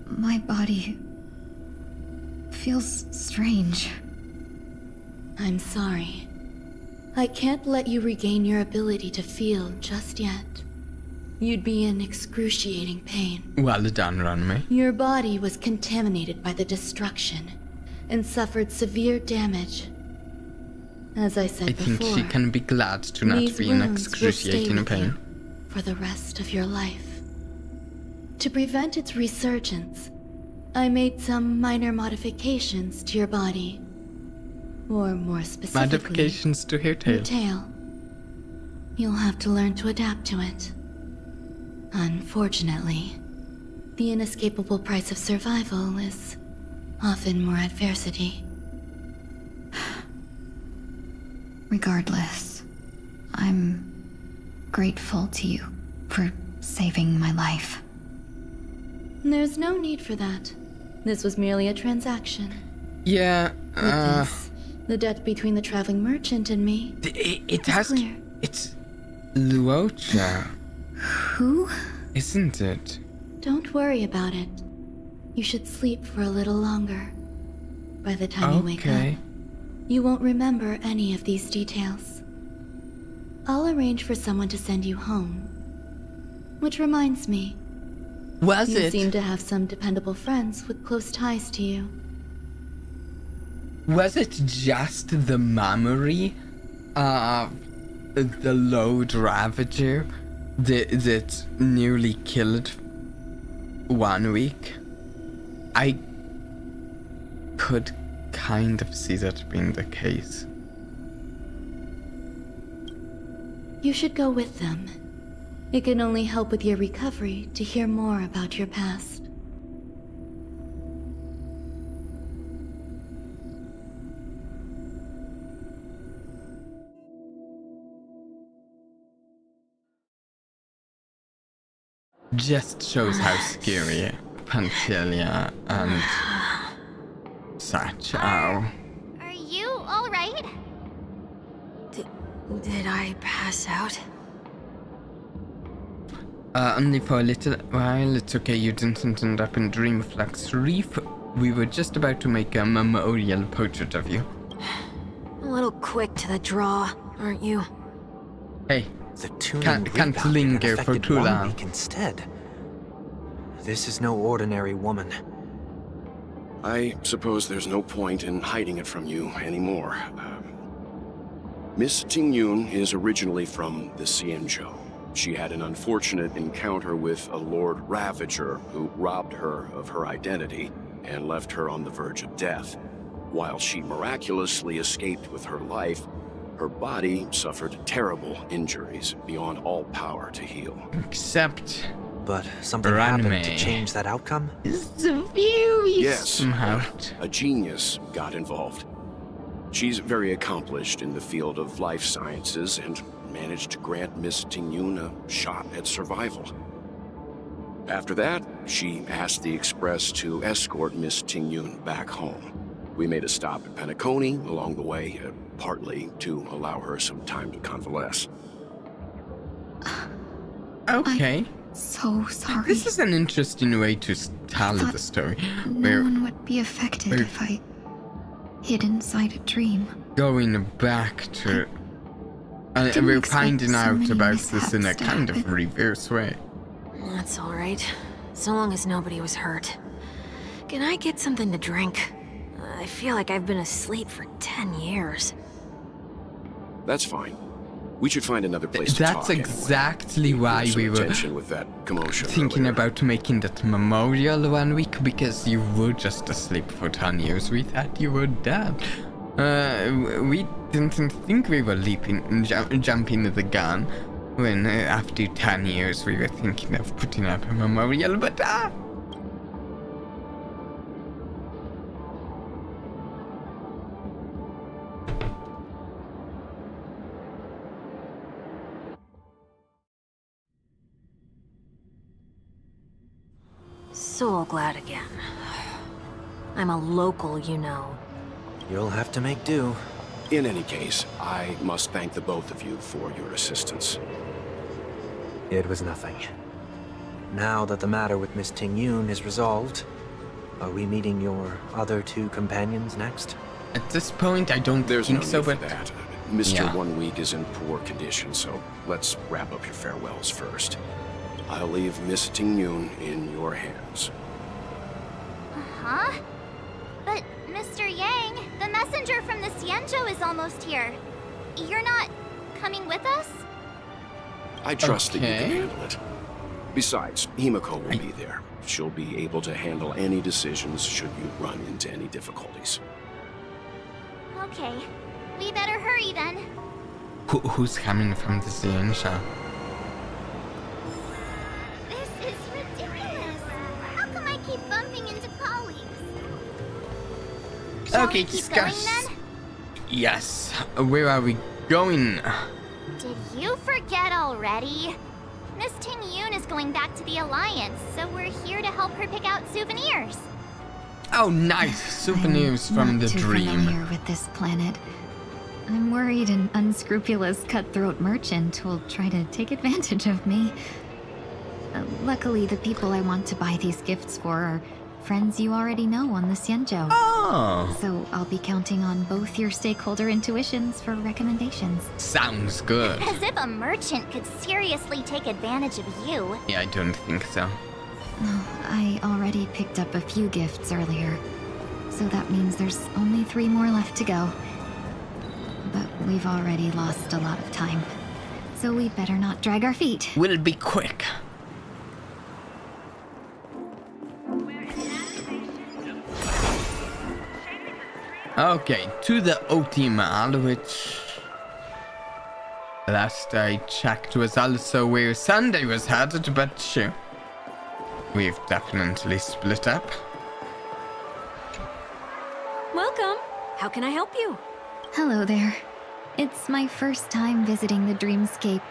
My body feels strange. I'm sorry. I can't let you regain your ability to feel just yet. You'd be in excruciating pain. Well done, Ranmei. Your body was contaminated by the destruction and suffered severe damage. As I said before, I think she can be glad to not be in excruciating pain for the rest of your life. To prevent its resurgence, I made some minor modifications to your body. Or more specifically, Modifications to her your tail. tail. You'll have to learn to adapt to it. Unfortunately, the inescapable price of survival is often more adversity. Regardless, I'm grateful to you for saving my life. There's no need for that. This was merely a transaction. Yeah, With this, the debt between the traveling merchant and me it is has clear. It's Luocha, Who? isn't it? Don't worry about it. You should sleep for a little longer. By the time you wake Okay. up, you won't remember any of these details. I'll arrange for someone to send you home. Which reminds me, Was you it? seem to have some dependable friends with close ties to you. Was it just the memory of the Lord Ravager that nearly killed 1 week? I could kind of see that being the case. You should go with them. It can only help with your recovery to hear more about your past. Just shows how scary Pantelia and such are. Are you alright? Did I pass out? Only for a little while. It's okay, you didn't end up in Dreamflux Reef. We were just about to make a memorial portrait of you. A little quick to the draw, aren't you? Hey, The tuning can't rebounded and linger for affected too 1 long. week instead. This is no ordinary woman. I suppose there's no point in hiding it from you anymore. Miss Tingyun is originally from the Xianzhou. She had an unfortunate encounter with a Lord Ravager who robbed her of her identity and left her on the verge of death. While she miraculously escaped with her life, her body suffered terrible injuries beyond all power to heal. Except... But something happened Ranmei. to change that outcome? Yes, somehow. a genius got involved. She's very accomplished in the field of life sciences and managed to grant Miss Tingyun a shot at survival. After that, she asked the Express to escort Miss Tingyun back home. We made a stop at Penacony along the way, partly to allow her some time to convalesce. Okay. So sorry. This is an interesting way to tell the story. No one would be affected we're- if I hid inside a dream. Going back to... Didn't we're expect finding so out many about this in a mishaps to kind of happen. reverse way. That's alright. So long as nobody was hurt. Can I get something to drink? I feel like I've been asleep for 10 years. That's fine. We should find another place to talk That's anyway. exactly why Some we were attention with that commotion thinking earlier. about making that memorial 1 week, because you were just asleep for 10 years. We thought you were dead. We didn't think we were jumping the gun when after 10 years we were thinking of putting up a memorial, but So glad again. I'm a local, you know. You'll have to make do. In any case, I must thank the both of you for your assistance. It was nothing. Now that the matter with Miss Tingyun is resolved, are we meeting your other 2 companions next? at this point I don't There's think no so, need for but that. Mr. yeah. 1 week is in poor condition, so let's wrap up your farewells first. I'll leave Miss Tingyun in your hands. Huh? But, Mr. Yang, the messenger from the Xianzhou is almost here. You're not coming with us? I trust that you can Okay. handle it. Besides, Himiko will be there. She'll be able to handle any decisions should you run into any difficulties. Okay, we better hurry then. Who's coming from the Xiansha? This is ridiculous. How come I keep bumping into colleagues? Shall Okay, we keep discuss. going then? Yes. Where are we going? Did you forget already? Miss Ting Yun is going back to the Alliance, so we're here to help her pick out souvenirs. Oh, nice souvenirs from the Too dream. familiar with this planet. I'm worried an unscrupulous cutthroat merchant will try to take advantage of me. Luckily, the people I want to buy these gifts for are friends you already know on the Xianzhou. Oh. So I'll be counting on both your stakeholder intuitions for recommendations. Sounds good. As if a merchant could seriously take advantage of you. Yeah, I don't think so. I already picked up a few gifts earlier, so that means there's only 3 more left to go. But we've already lost a lot of time, so we better not drag our feet. We'll be quick. Okay, to the OT Mall, which last I checked was also where Sunday was headed, but sure. We've definitely split up. Welcome. How can I help you? Hello there. It's my first time visiting the Dreamscape,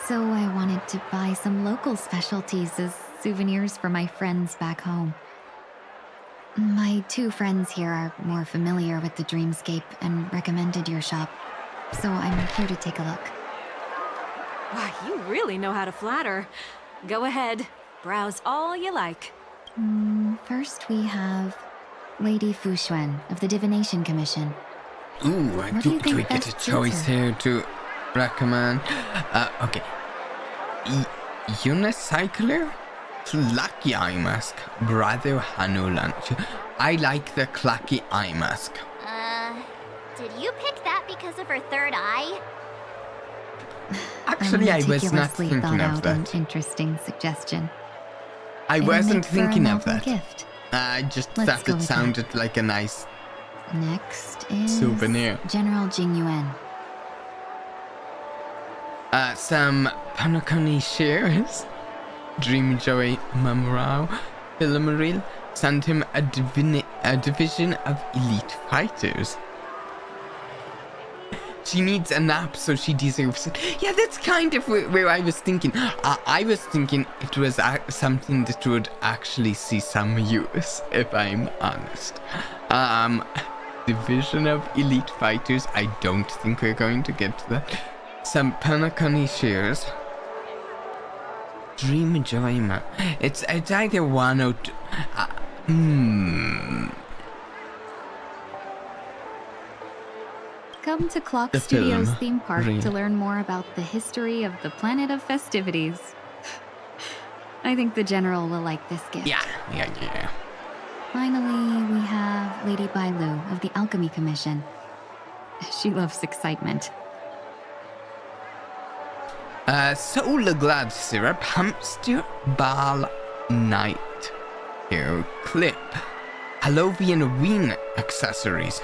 so I wanted to buy some local specialties as souvenirs for my friends back home. My 2 friends here are more familiar with the Dreamscape and recommended your shop, so I'm here to take a look. Wow, you really know how to flatter. Go ahead. Browse all you like. First we have Lady Fu Xuan of the Divination Commission. Ooh, What do you do we think get a best choice suits her? here to recommend? Okay. Unicycler? Clucky Eye Mask. Brother Hanu Lunch. I like the Clucky Eye Mask. Did you pick that because of her third eye? Actually, I was not meticulously thinking thought of out that. An interesting suggestion. I It'll wasn't make for a thinking of novel that. gift. I just Let's thought go it with sounded like a nice Next is souvenir. General Jing Yuan. Some Panaconi shares. Dream Joey Mamrao Filmaril sent him a division of elite fighters. She needs a nap, so she deserves it. Yeah, that's kind of where I was thinking. I was thinking it was something that would actually see some use, if I'm honest. Division of elite fighters. I don't think we're going to get to that. Some Panaconi shares. Dream enjoyment. It's either one or two. Come to Clock The Studios film. theme park Really? to learn more about the history of the planet of festivities. I think the General will like this gift. Yeah. Finally, we have Lady Bailu of the Alchemy Commission. She loves excitement. Solar Glad Syrup, Hamster Ball Night. Hair Clip. Halloween Ween Accessories.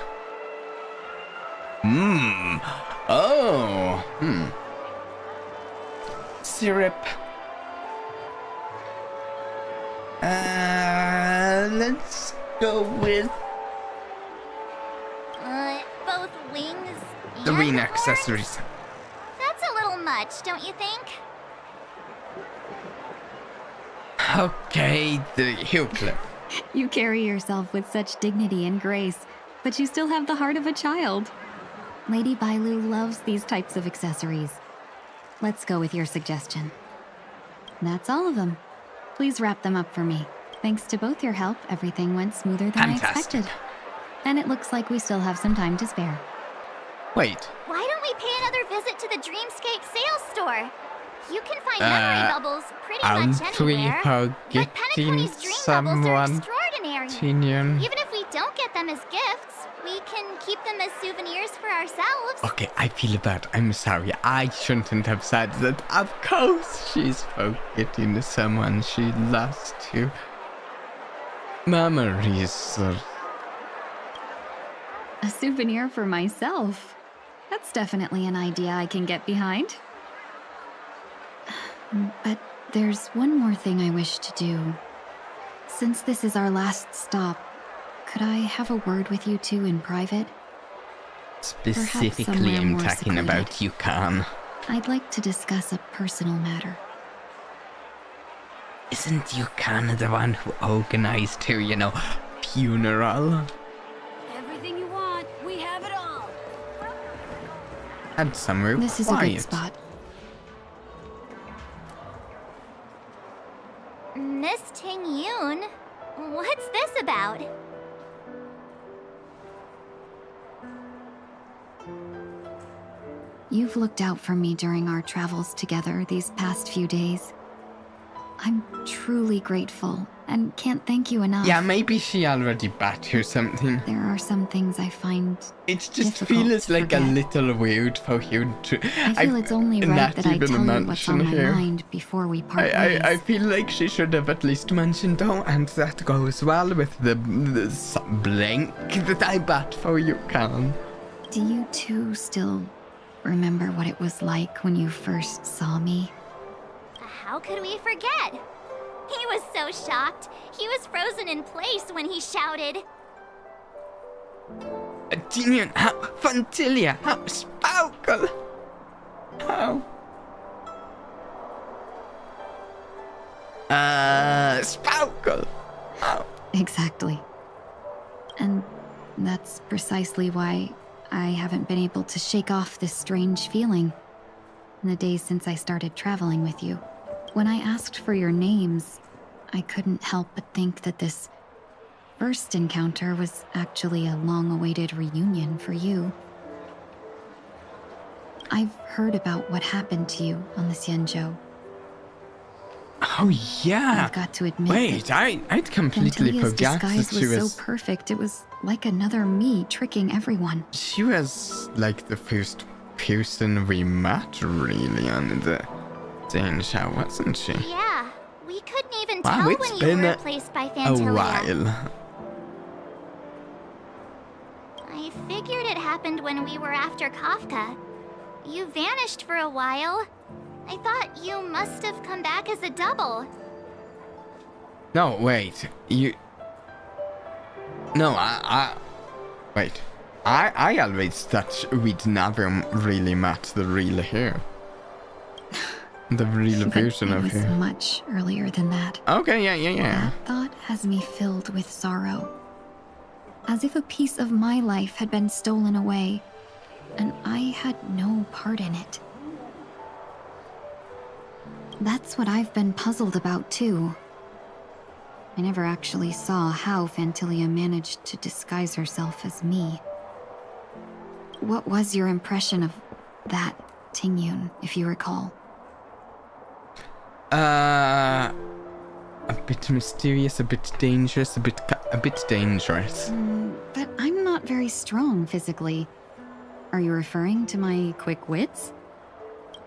Syrup. Let's go with Both wings the and ween horns? accessories. That's a little much, don't you think? Okay, the heel clip. You carry yourself with such dignity and grace, but you still have the heart of a child. Lady Bailu loves these types of accessories. Let's go with your suggestion. That's all of them. Please wrap them up for me. Thanks to both your help, everything went smoother than I expected. And it looks like we still have some time to spare. Wait. Why don't we pay another visit to the Dreamscape sales store? You can find memory bubbles pretty much Aren't we anywhere. forgetting Dream bubbles are someone? extraordinary. Tinian. Even if we don't get them as gifts, we We can keep them as souvenirs for ourselves. Okay, I feel bad. I'm sorry. I shouldn't have said that. Of course, she's forgetting someone she lost to. Memories. A souvenir for myself. That's definitely an idea I can get behind. But there's one more thing I wish to do. Since this is our last stop, could I have a word with you two in private? Specifically, I'm talking about Yukon. I'd like to discuss a personal matter. Isn't Yukon the one who organized her, funeral? Everything you want, we have it all. And somewhere This is quiet. a good spot. Miss Ting Yoon, what's this about? You've looked out for me during our travels together these past few days. I'm truly grateful and can't thank you enough. Yeah, maybe she already bat or something. There are some things I find It just feels like a little weird for you to... I feel it's only right that I tell you what's on my mind before we part ways. I feel like she should have at least mentioned, oh, and that goes well with the blank that I bat for Yukon. Do you two still remember what it was like when you first saw me? How could we forget? He was so shocked. He was frozen in place when he shouted. Dinion, how Fantilia, how Sparkle, how... Sparkle, how... Exactly. And that's precisely why I haven't been able to shake off this strange feeling in the days since I started traveling with you. When I asked for your names, I couldn't help but think that this first encounter was actually a long-awaited reunion for you. I've heard about what happened to you on the Xianzhou. Oh yeah. I've got to admit. Wait, I'd completely Antilia's forgot that disguise she was was... so perfect. It was like another me tricking everyone. She was like the first person we met really on the Xianzhou, wasn't she? Yeah, we couldn't even Wow, tell it's when you been were replaced by a Fantalia. while. I figured it happened when we were after Kafka. You vanished for a while. I thought you must have come back as a double. No, wait, you... No, Wait, I always thought we'd never really met the real her. The real version of It was her. much earlier than that. Okay, yeah. That thought has me filled with sorrow. As if a piece of my life had been stolen away, and I had no part in it. That's what I've been puzzled about, too. I never actually saw how Fantilia managed to disguise herself as me. What was your impression of that Tingyun, if you recall? A bit mysterious, a bit dangerous, a bit dangerous. But I'm not very strong physically. Are you referring to my quick wits?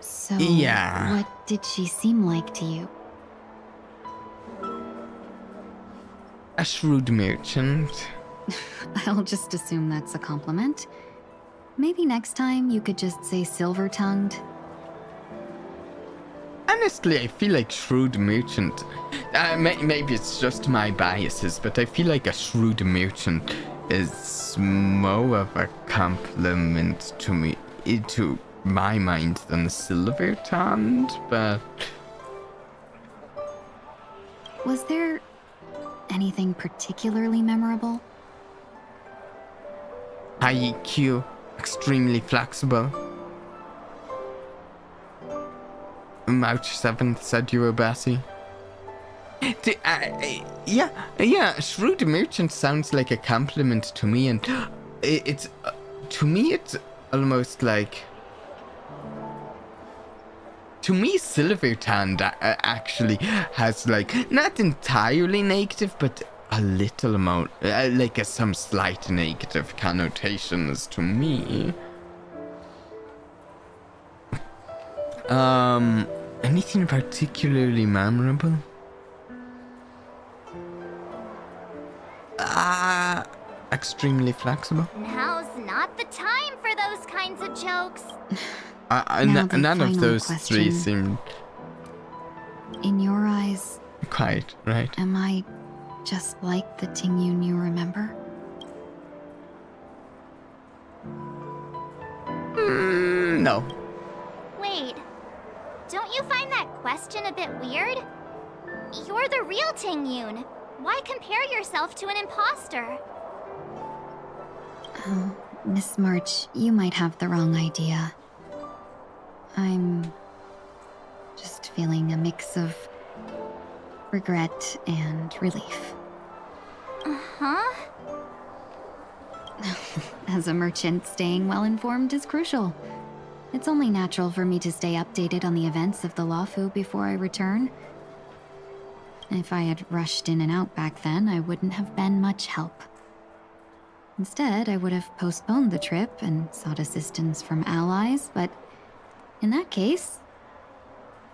So, yeah. What did she seem like to you? A shrewd merchant. I'll just assume that's a compliment. Maybe next time you could just say silver-tongued. Honestly, I feel like shrewd merchant. Maybe it's just my biases, but I feel like a shrewd merchant is more of a compliment to me, to my mind, than silver-tongued, but... Was there anything particularly memorable? High EQ, extremely flexible. March 7th said you were Bessie. Yeah, shrewd merchant sounds like a compliment to me, and it's to me it's almost like... To me, Silvertand actually has like, not entirely negative, but a little amount, like some slight negative connotations to me. Anything particularly memorable? Extremely flexible. Now's not the time for those kinds of jokes. None of those three question. seemed In your eyes, quite right. am I just like the Tingyun you remember? No. Wait, don't you find that question a bit weird? You're the real Tingyun. Why compare yourself to an imposter? Oh, Miss March, you might have the wrong idea. I'm just feeling a mix of regret and relief. Uh-huh. As a merchant, staying well-informed is crucial. It's only natural for me to stay updated on the events of the Lawfu before I return. If I had rushed in and out back then, I wouldn't have been much help. Instead, I would have postponed the trip and sought assistance from allies, but in that case...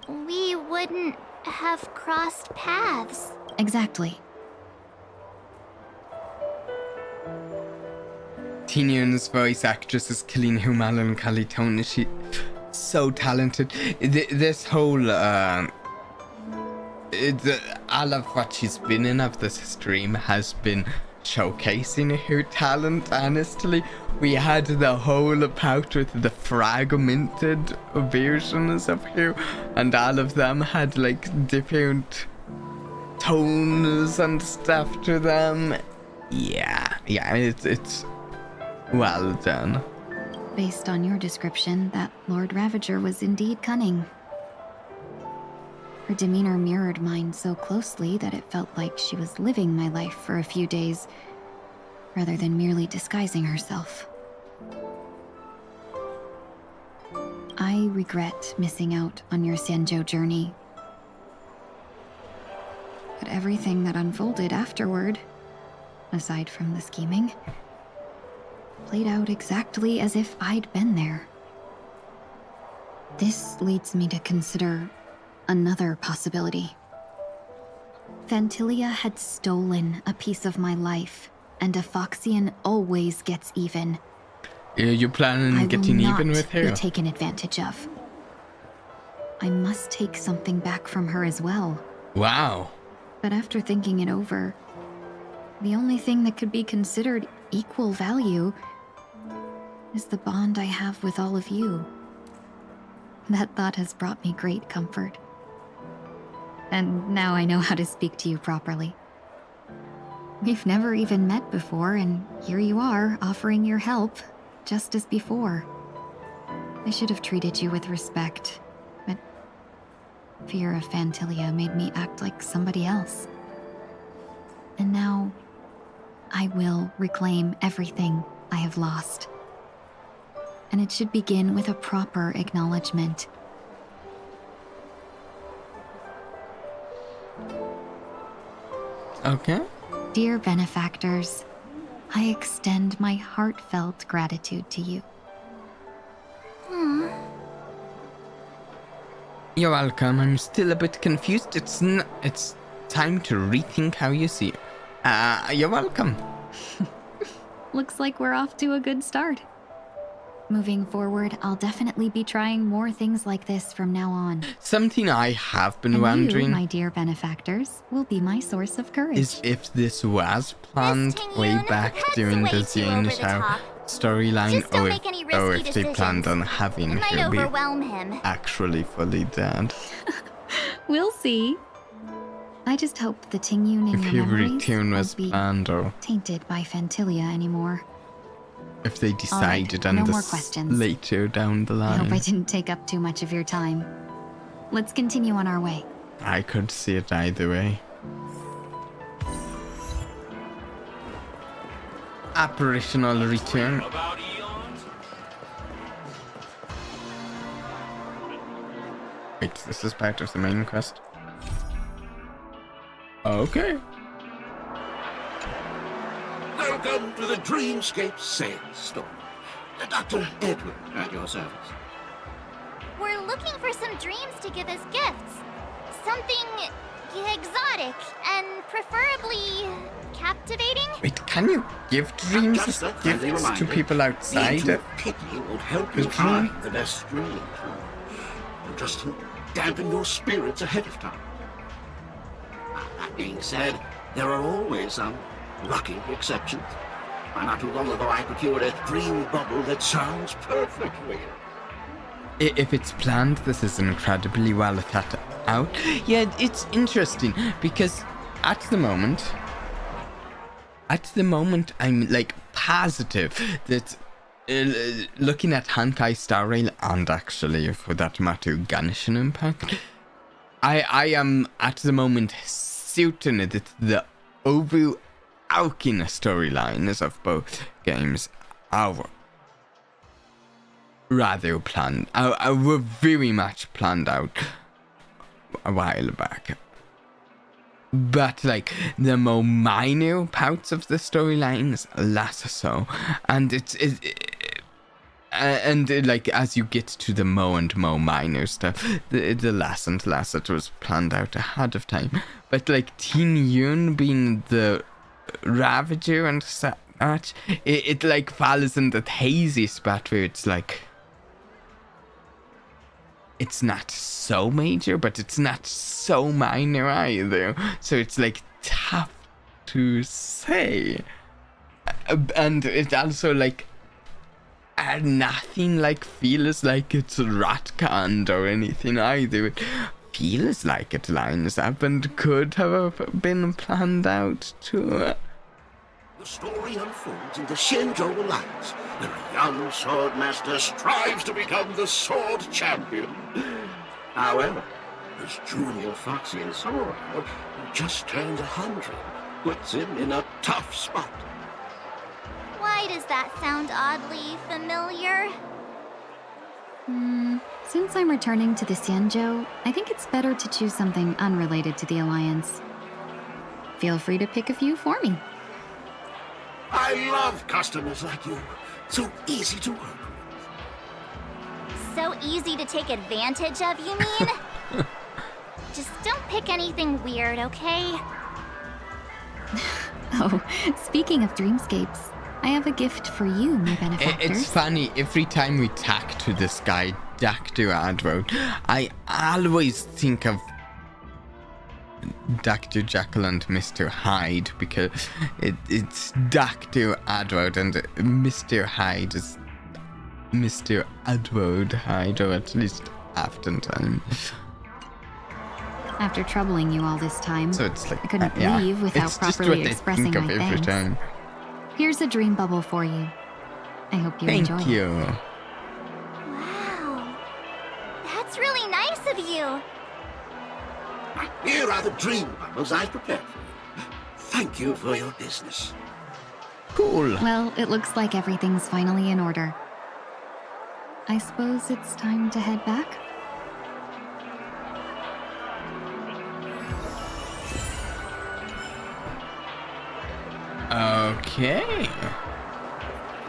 We wouldn't have crossed paths. Exactly. Tingyun's voice actress is killing her melancholy tone. She's so talented. This whole all of what she's been in of this stream has been showcasing her talent. Honestly, we had the whole part with the fragmented versions of her, and all of them had like different tones and stuff to them. Yeah, it's well done. Based on your description, that Lord Ravager was indeed cunning. Her demeanor mirrored mine so closely that it felt like she was living my life for a few days, rather than merely disguising herself. I regret missing out on your Sanjo journey. But everything that unfolded afterward, aside from the scheming, played out exactly as if I'd been there. This leads me to consider another possibility. Phantilia had stolen a piece of my life, and a Foxian always gets even. You planning on getting even with her? I will not be taken advantage of. I must take something back from her as well. Wow. But after thinking it over, the only thing that could be considered equal value is the bond I have with all of you. That thought has brought me great comfort. And now I know how to speak to you properly. We've never even met before, and here you are, offering your help, just as before. I should have treated you with respect, but fear of Phantilia made me act like somebody else. And now, I will reclaim everything I have lost. And it should begin with a proper acknowledgement. Okay. Dear benefactors, I extend my heartfelt gratitude to you. You're welcome. I'm still a bit confused. It's time to rethink how you see it. You're welcome. Looks like we're off to a good start. Moving forward, I'll definitely be trying more things like this from now on. Something I have been And wondering, you, my dear benefactors, will be my source of courage. is if this was planned way back during the Xianzhao storyline, Just don't make any risky or if they planned on decisions. having It might her be overwhelm him. actually fully dead. We'll see. I just hope the Tingyun in If your her memories return was won't be planned, or tainted by Phantilia anymore. if they decided on no more this questions. later down the I hope I line. didn't take up too much of your time. Let's continue on our way. I could see it either way. Apparitional return. Wait, this is part of the main quest. Okay. Welcome to the Dreamscape sales store. Dr. Edward at your service. We're looking for some dreams to give as gifts. Something exotic and preferably captivating. Wait, can you give dreams as gifts to people outside? Pity would help you find the best dream. Just to dampen your spirits ahead of time. That being said, there are always some lucky exceptions. Not too long ago, I procured a dream bubble that sounds perfectly. If it's planned, this is incredibly well thought out. Yeah, it's interesting because at the moment, I'm like positive that looking at honkaistarrail and actually for that matter Genshin Impact, I am at the moment certain that the overarching storylines of both games are rather planned. Were very much planned out a while back. But like the more minor parts of the storylines, less so. And like as you get to the more and more minor stuff, the less and less it was planned out ahead of time. But like Teen Yun being the Ravager and such, it like falls in that hazy spot where it's like it's not so major, but it's not so minor either. So it's like tough to say. And it also like nothing like feels like it's retconned or anything either. It feels like it lines up and could have been planned out too. The story unfolds in the Shenzhou Alliance, where a young swordmaster strives to become the sword champion. However, his junior Foxian sword, who just turned 100, puts him in a tough spot. Why does that sound oddly familiar? Since I'm returning to the Xianzhou, I think it's better to choose something unrelated to the Alliance. Feel free to pick a few for me. I love customers like you. So easy to work with. So easy to take advantage of, you mean? Just don't pick anything weird, okay? Oh, speaking of dreamscapes, I have a gift for you, my benefactors. It's funny, every time we talk to this guy, Dr. Adroad, I always think of Dr. Jekyll and Mr. Hyde, because it's Dr. Adroad and Mr. Hyde is Mr. Edward Hyde, or at least oftentimes. After troubling you all this time, So it's like, I couldn't yeah, leave without it's just properly what I expressing think my of every thanks. time. Here's a dream bubble for you. I hope you Thank enjoy you. it. Wow. That's really nice of you. Here are the dream bubbles I prepared for you. Thank you for your business. Cool. Well, it looks like everything's finally in order. I suppose it's time to head back? Okay.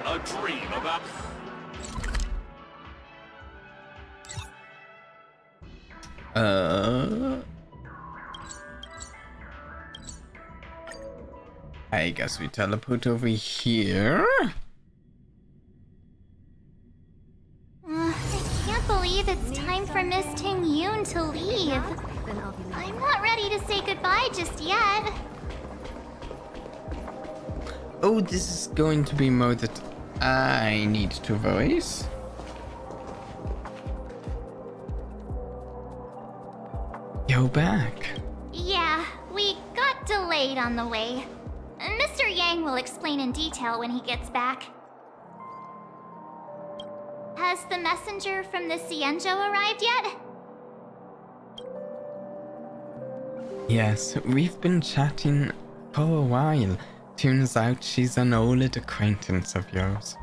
A dream about... I guess we teleport over here. I can't believe it's time for Miss Ting Yun to leave. I'm not ready to say goodbye just yet. Oh, this is going to be mode that I need to voice. Go back. Yeah, we got delayed on the way. Mr. Yang will explain in detail when he gets back. Has the messenger from the Xianzhou arrived yet? Yes, we've been chatting for a while. Turns out she's an old acquaintance of yours.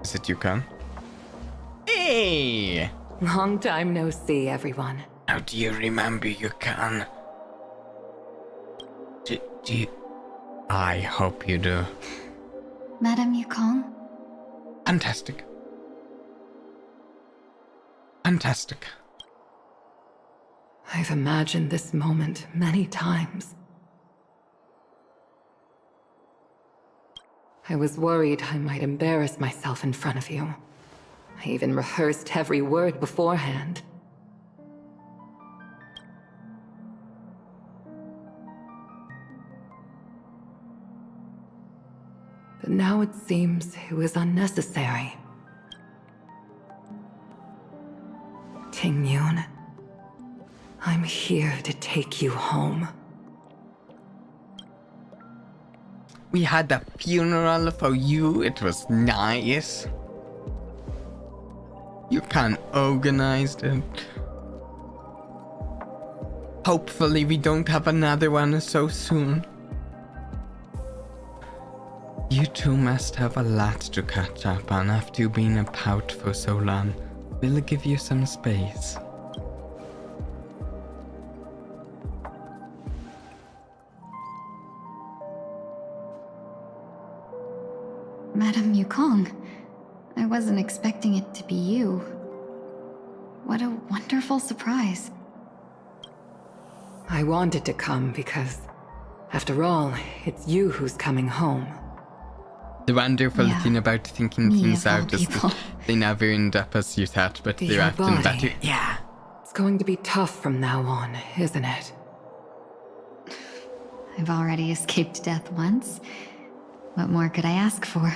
Is it Yukon? Hey! Long time no see, everyone. How do you remember Yukon? I hope you do. Madame Yukong? Fantastic. Fantastic. I've imagined this moment many times. I was worried I might embarrass myself in front of you. I even rehearsed every word beforehand. But now it seems it was unnecessary. Ting-Yun, I'm here to take you home. We had a funeral for you. It was nice. You can organize it. Hopefully we don't have another one so soon. You two must have a lot to catch up on after you've been apart for so long. We'll give you some space. Madame Yukong, I wasn't expecting it to be you. What a wonderful surprise. I wanted to come because, after all, it's you who's coming home. The wonderful thing about thinking things out is that they never end up as you thought, but they're Your often body. better. Yeah. It's going to be tough from now on, isn't it? I've already escaped death once. What more could I ask for?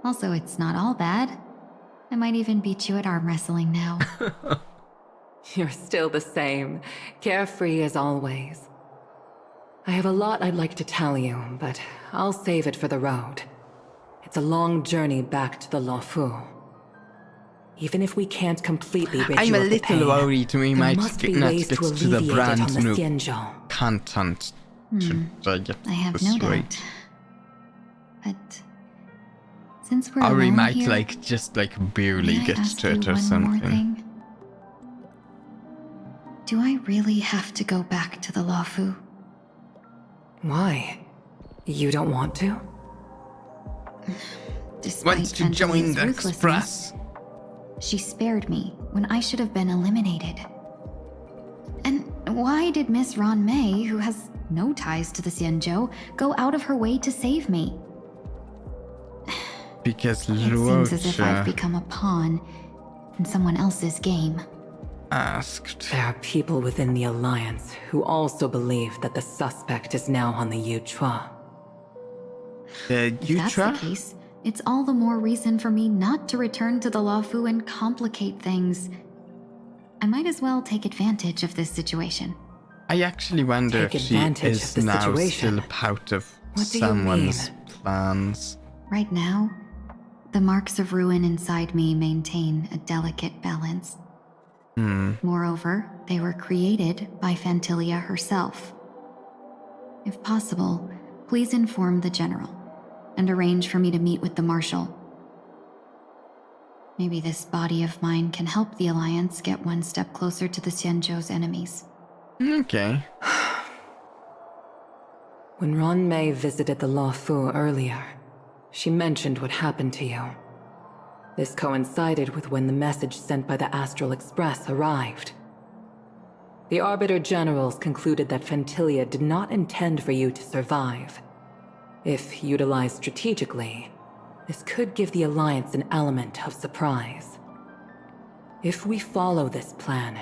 Also, it's not all bad. I might even beat you at arm wrestling now. You're still the same, carefree as always. I have a lot I'd like to tell you, but I'll save it for the road. It's a long journey back to the Luofu. Even if we can't completely rid I'm you a of the little pain, worried we there might must be not ways get to to the alleviate it on brand the new Xianzhou. content. Should I get I have this no right? doubt. But since we're Or we alone might here, just barely may I get ask to it you or one more something. thing? Do I really have to go back to the Luofu? Why? You don't want to? Despite Want to join Fantolia's the ruthlessness, Express? she spared me when I should have been eliminated. And why did Miss Ron May, who has no ties to the Xianzhou, go out of her way to save me? Because It seems as if I've Luocha become a pawn in someone else's game. asked. There are people within the Alliance who also believe that the suspect is now on the Yuchua. The If that's the Yutra? case, it's all the more reason for me not to return to the Luofu and complicate things. I might as well take advantage of this situation. I actually wonder Take if she advantage is of the now situation? still part of What do you someone's plans. Right now, the marks of ruin inside me maintain a delicate balance. Moreover, they were created by Phantilia herself. If possible, please inform the General and arrange for me to meet with the Marshal. Maybe this body of mine can help the Alliance get one step closer to the Xianzhou's enemies. Okay. When Ron May visited the Luofu earlier, she mentioned what happened to you. This coincided with when the message sent by the Astral Express arrived. The Arbiter Generals concluded that Phantilia did not intend for you to survive. If utilized strategically, this could give the Alliance an element of surprise. If we follow this plan,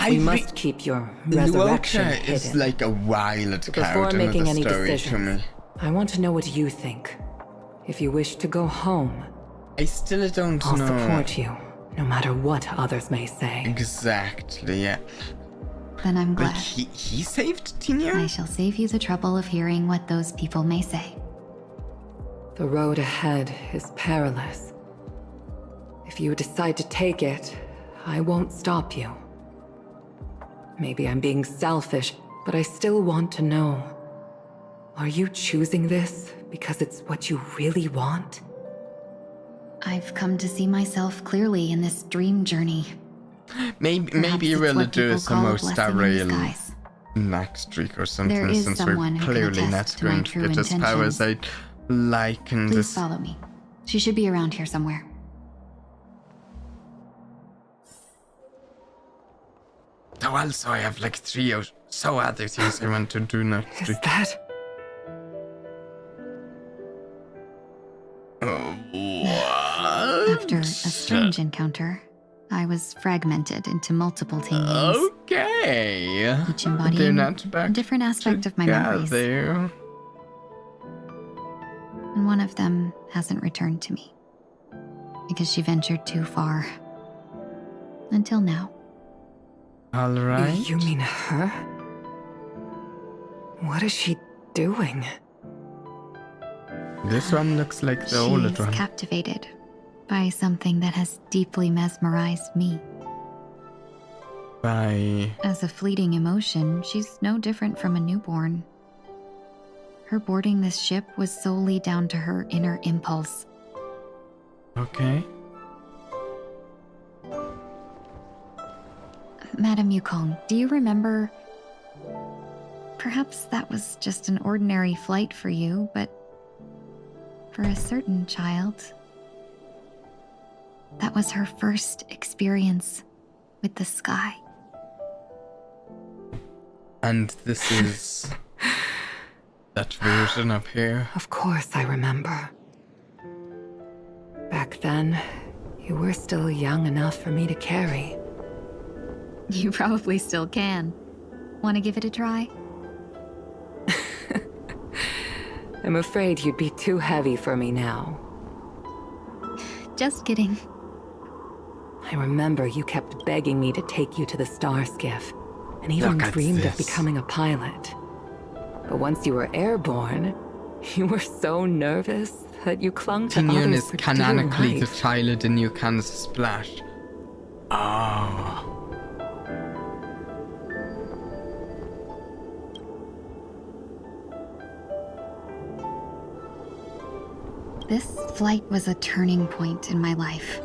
we must keep your resurrection Luocha hidden. is like a wild Before card in making the any story to decisions, me. I want to know what you think. If you wish to go home, I still don't I'll know. support you, no matter what others may say. Exactly, yeah. Then I'm glad. He saved Tinyo? I shall save you the trouble of hearing what those people may say. The road ahead is perilous. If you decide to take it, I won't stop you. Maybe I'm being selfish, but I still want to know. Are you choosing this because it's what you really want? I've come to see myself clearly in this dream journey. Maybe Perhaps you it's will what do people some call more a blessing in star rail disguise. black streak or something, There is since someone we're who can clearly not attest to my going to true get as powers intentions. I'd like in Please this. follow me. She should be around here somewhere. Oh, also, I have like 3 or so other things I want to do next week. What? After a strange encounter, I was fragmented into multiple Tingyins. Okay. Each embodying They're not back a different aspect of my memories. together. And one of them hasn't returned to me. Because she ventured too far. Until now. All right. You mean her? What is she doing? This one looks like the old She's one. captivated by something that has deeply mesmerized me. By... As a fleeting emotion, she's no different from a newborn. Her boarding this ship was solely down to her inner impulse. Okay. Madam Yukong, do you remember? Perhaps that was just an ordinary flight for you, but for a certain child, that was her first experience with the sky. And this is that version up here. Of course I remember. Back then, you were still young enough for me to carry. You probably still can. Want to give it a try? I'm afraid you'd be too heavy for me now. Just kidding. I remember you kept begging me to take you to the star skiff, and even Look at dreamed of this. becoming a pilot. But once you were airborne, you were so nervous that you clung to Tingyun others is for dear canonically the life. child in New Kansas Splash. Oh. This flight was a turning point in my life.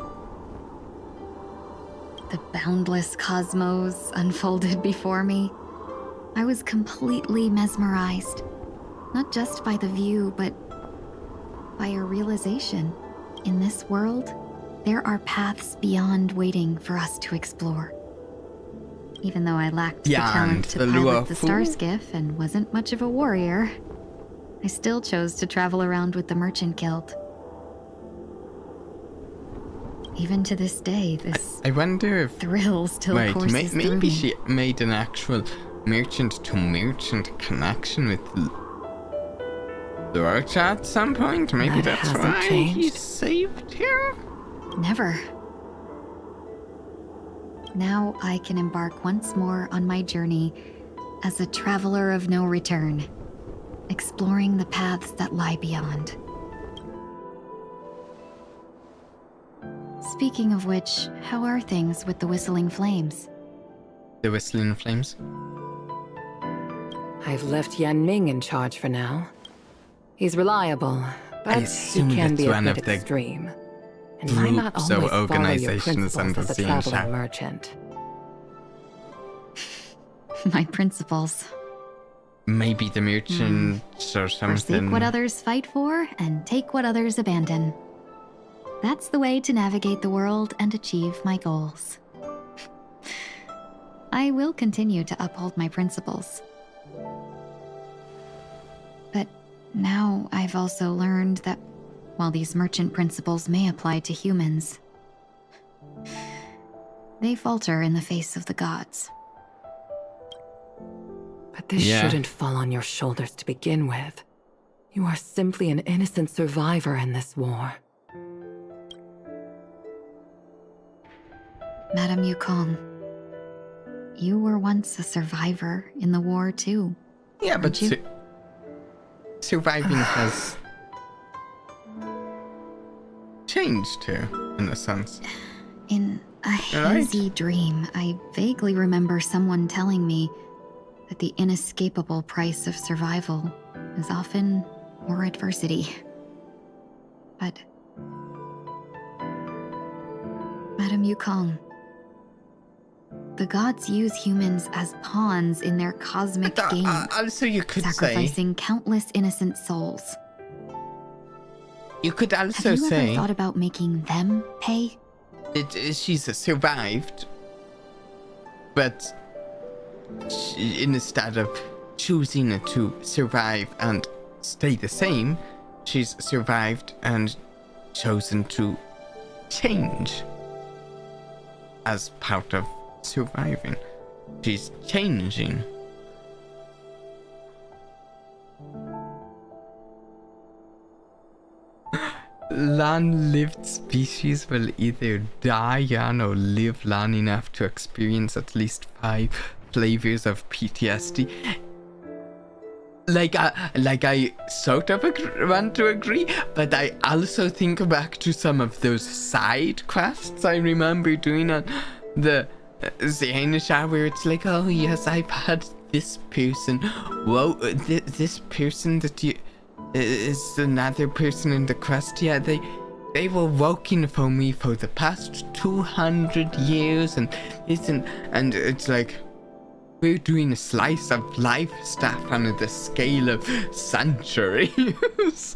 The boundless cosmos unfolded before me. I was completely mesmerized, not just by the view, but by a realization. In this world, there are paths beyond waiting for us to explore. Even though I lacked the talent to pilot the star skiff and wasn't much of a warrior, I still chose to travel around with the Merchant Guild. Even to this day, this I wonder if thrill still wait, courses through maybe me. she made an actual merchant-to-merchant connection with Lorcha at some point. Maybe That that's hasn't why he changed. saved her. Never. Now I can embark once more on my journey as a traveler of no return, exploring the paths that lie beyond. Speaking of which, how are things with the Whistling Flames? The Whistling Flames? I've left Yan Ming in charge for now. He's reliable, but he assume can it's be a one bit of the extreme. And might not groups always or follow your organizations principles under as a the traveling shadow. merchant. My principles. Maybe the merchants or Forsake something. what others fight for and take what others abandon. That's the way to navigate the world and achieve my goals. I will continue to uphold my principles. But now I've also learned that while these merchant principles may apply to humans, they falter in the face of the gods. But this shouldn't fall on your shoulders to begin with. You are simply an innocent survivor in this war. Madam Yukong, you were once a survivor in the war too. Yeah, but weren't you? surviving has changed too, in a sense. In a hazy dream, I vaguely remember someone telling me that the inescapable price of survival is often more adversity. But Madam Yukong, The gods use humans as pawns in their cosmic game, Also, you could sacrificing countless innocent souls. You could also Have you say ever thought about making them pay? She's survived, but instead of choosing to survive and stay the same, she's survived and chosen to change as part of surviving. She's changing. Long-lived species will either die young or live long enough to experience at least 5 flavors of PTSD. Like I sort of want to agree, but I also think back to some of those side quests I remember doing on the Xenosha, where it's like, oh yes, I've had this person. Whoa, this person that you... is another person in the quest. Yeah, they were working for me for the past 200 years, and it's like we're doing a slice of life stuff on the scale of centuries.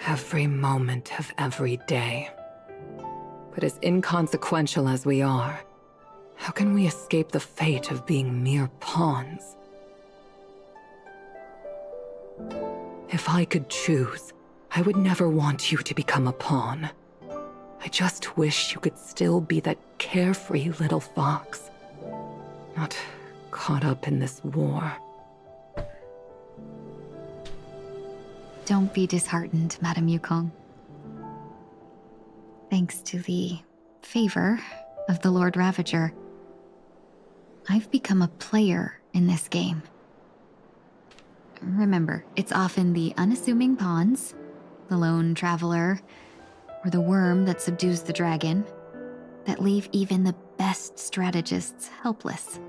Every moment of every day. But as inconsequential as we are, how can we escape the fate of being mere pawns? If I could choose, I would never want you to become a pawn. I just wish you could still be that carefree little fox, not caught up in this war. Don't be disheartened, Madame Yukong. Thanks to the favor of the Lord Ravager, I've become a player in this game. Remember, it's often the unassuming pawns, the lone traveler, or the worm that subdues the dragon, that leave even the best strategists helpless.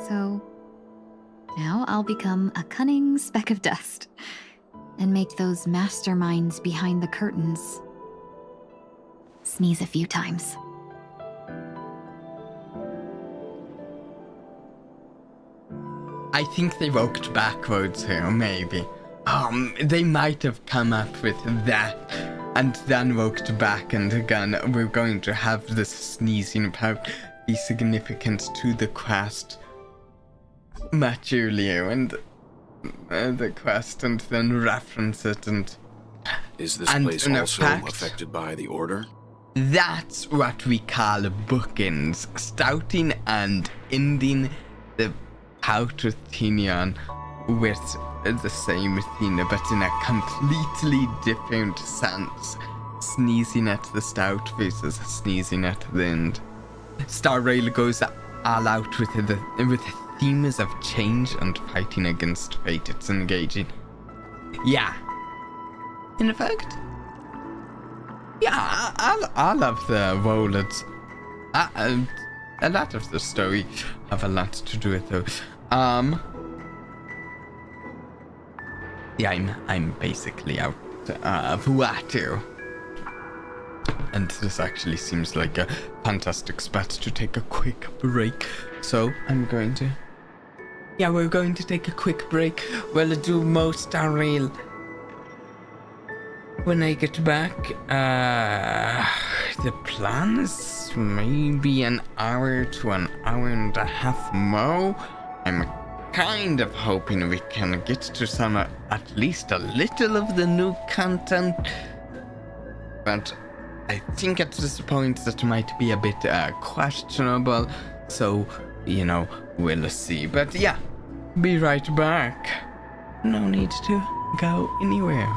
So, now I'll become a cunning speck of dust, and make those masterminds behind the curtains sneeze a few times. I think they worked backwards here, maybe. They might have come up with that and then worked back and again. We're going to have this sneezing part be significant to the quest much earlier, and the quest, and then reference it, and... Is this place also affected by the Order? That's what we call bookends, starting and ending the bout with Tinian with the same thing, but in a completely different sense. Sneezing at the start versus sneezing at the end. Starrail goes all out with themes of change and fighting against fate. It's engaging. Yeah. In fact, yeah, I love the worlds. A lot of the story have a lot to do with those. Yeah, I'm basically out of water. And this actually seems like a fantastic spot to take a quick break. So I'm going to... Yeah, we're going to take a quick break. We'll do more Starrail when I get back. The plan is maybe an hour to an hour and a half more. I'm kind of hoping we can get to some, at least a little of the new content. But I think at this point that might be a bit questionable. So, you know, we'll see. But yeah, be right back. No need to go anywhere.